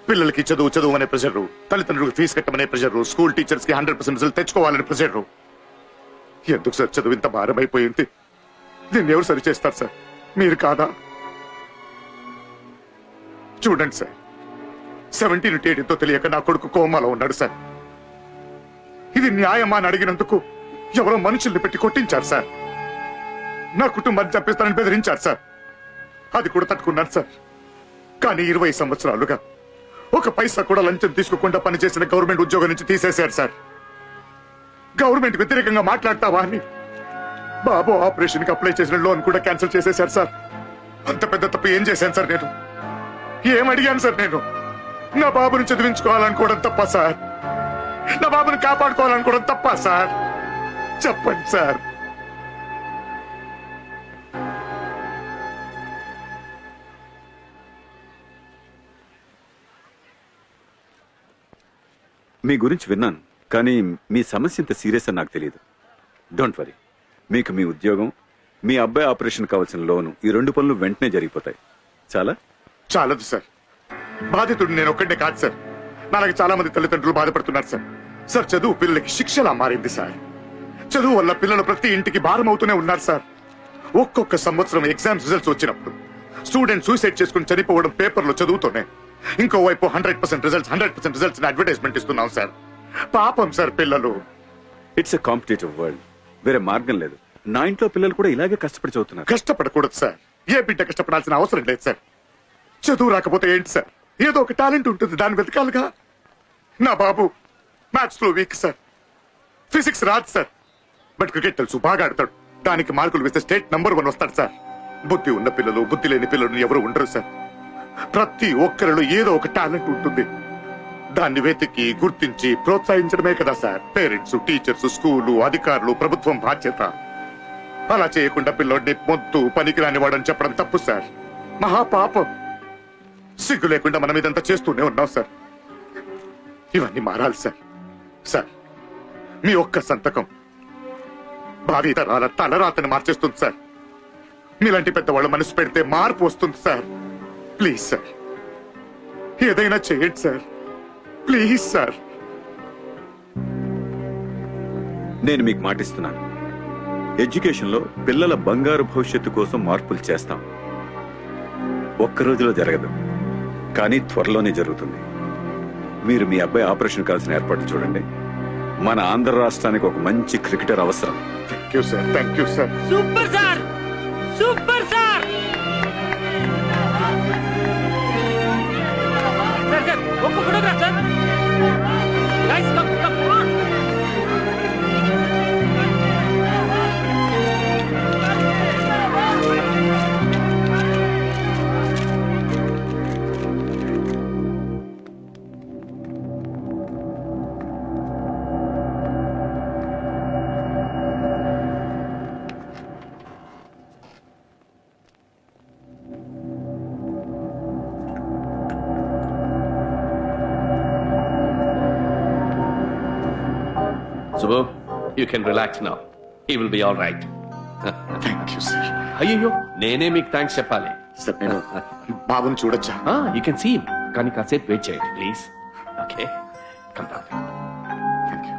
పిల్లలకి చదువు అనే ప్రెషర్, తల్లిదండ్రులకు ఫీజు కట్టమనే ప్రెషర్, స్కూల్ టీచర్స్ కి 100% రిజల్ట్ తెచ్చుకోవాలనే ప్రెషర్. ఎందుకు సార్ చదువు ఇంత భారం అయిపోయింది? దీన్ని ఎవరు సరి చేస్తారు సార్? మీరు కాదా? చూడండి సార్. 17 into 8 ఎంతో తెలియక నా కొడుకు కోమాలో ఉన్నాడు సార్. ఇది న్యాయమా అని అడిగినందుకు ఎవరో మనుషుల్ని పెట్టి కొట్టించారు సార్. నా కుటుంబాన్ని చంపేస్తానని బెదిరించారు సార్. అది కూడా తట్టుకున్నాను సార్. కానీ 20 సంవత్సరాలుగా ఒక పైసా కూడా లంచం తీసుకోకుండా పనిచేసిన గవర్నమెంట్ ఉద్యోగం నుంచి తీసేశారు సార్. గవర్నమెంట్ వ్యతిరేకంగా మాట్లాడతావా అని బాబు ఆపరేషన్ కి అప్లై చేసిన లోన్ కూడా క్యాన్సిల్ చేసేశారు సార్. అంత పెద్ద తప్పు ఏం చేశాను సార్ నేను? ఏం అడిగాను సార్ నేను? నా బాబుని చదివించుకోవాలనుకోవడం తప్ప సార్? నా బాబుని కాపాడుకోవాలనుకోవడం తప్ప సార్? చెప్పండి సార్. మీ గురించి విన్నాను, కానీ మీ సమస్య ఇంత సీరియస్ అని నాకు తెలియదు. Don't worry. మీకు మీ ఉద్యోగం, మీ అబ్బాయి ఆపరేషన్ కావాల్సిన లోను, ఈ 2 పనులు వెంటనే జరిగిపోతాయి. చాలదు సార్. బాధితుడు నేను ఒక్కడే కాదు సార్. నాలాగే చాలా మంది తల్లిదండ్రులు బాధపడుతున్నారు సార్. సార్ చదువు పిల్లలకి శిక్షలా మారింది సార్. చదువు వల్ల పిల్లలు ప్రతి ఇంటికి భారం అవుతూనే ఉన్నారు సార్. ఒక్కొక్క సంవత్సరం ఎగ్జామ్స్ రిజల్ట్స్ వచ్చినప్పుడు స్టూడెంట్ సూసైడ్ చేసుకుని చనిపోవడం పేపర్లో చదువుతూనే, ఇంకోవైపు 100% రిజల్ట్స్ అడ్వర్టైజ్మెంట్ ఇస్తున్నాం సార్. పాపం సార్ పిల్లలు. It's a competitive world. వేరే మార్గం లేదు. నా ఇంట్లో పిల్లలు కూడా ఇలాగే కష్టపడి చదువుతున్నారు. కష్టపడకూడదు సార్. ఏ బిడ్డ కష్టపడాల్సిన అవసరం లేదు సార్. చదువు రాకపోతే ఏంటి సార్? ఏదో ఒక టాలెంట్ ఉంటుంది, దాన్ని వెతకాలిగా. నా బాబు మ్యాథ్స్ లో వీక్ సార్. ఫిజిక్స్ రాదు సార్. బట్ క్రికెట్ తెలుసు, బాగా ఆడతాడు. దానికి మార్కులు వేస్తే స్టేట్ నంబర్ 1 వస్తాడు సార్. బుద్ధి ఉన్న పిల్లలు, బుద్ధి లేని పిల్లలు ఎవరు ఉండరు సార్. ప్రతి ఒక్కరిలో ఏదో ఒక టాలెంట్ ఉంటుంది. దాన్ని వెతికి గుర్తించి ప్రోత్సహించడమే కదా సార్ పేరెంట్స్, టీచర్స్, స్కూలు, అధికారులు, ప్రభుత్వం బాధ్యత. అలా చేయకుండా పిల్లోడిని మొద్దు, పనికిరాని వాడని చెప్పడం తప్పు సార్. మహాపాపం. సిగ్గు లేకుండా మనం ఇదంతా చేస్తూనే ఉన్నాం సార్. ఇవన్నీ మారాలి సార్. సార్ మీ ఒక్క సంతకం భావి తరాల తలరాతని మార్చేస్తుంది సార్. మీలాంటి పెద్దవాళ్ళు మనసు పెడితే మార్పు వస్తుంది సార్. ప్లీజ్ సార్, ఏదైనా చేయండి సార్. Please sir. నేను మీకు మాటిస్తున్నాను, ఎడ్యుకేషన్లో పిల్లల బంగారు భవిష్యత్తు కోసం మార్పులు చేస్తాం. ఒక్క రోజులో జరగదు, కానీ త్వరలోనే జరుగుతుంది. మీరు మీ అబ్బాయి ఆపరేషన్ కావాల్సిన ఏర్పాట్లు చూడండి. మన ఆంధ్ర రాష్ట్రానికి ఒక మంచి క్రికెటర్ అవసరం. Thank you sir, thank you sir. Super sir, super sir. Sir sir ఒక్క photograph sir. Guys come come on. Subbu, you can relax now. He will be all right. Thank you sir. అయ్యో నేనే మీకు thanks చెప్పాలి. Sir నేను బాబుని చూడొచ్చా? You can see him, కానీ కాసేపు వెయిట్ చేయండి please. Okay come doctor. Thank you.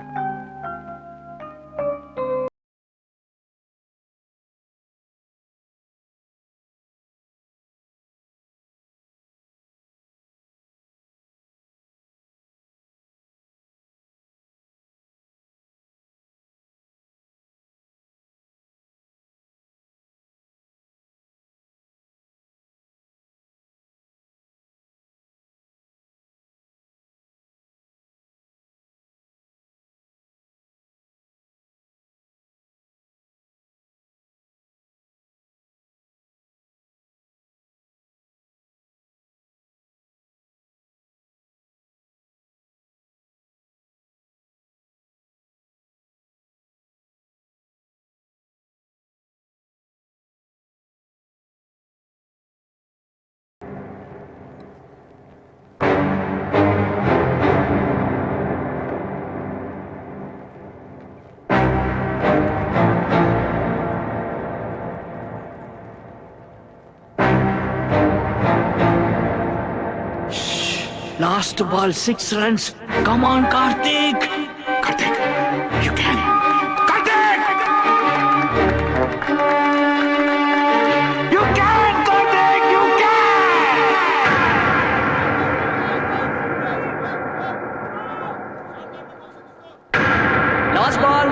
Last ball, 6 runs. Come on, Karthik. Karthik, you can. Karthik! You can, Karthik, you can! Last ball.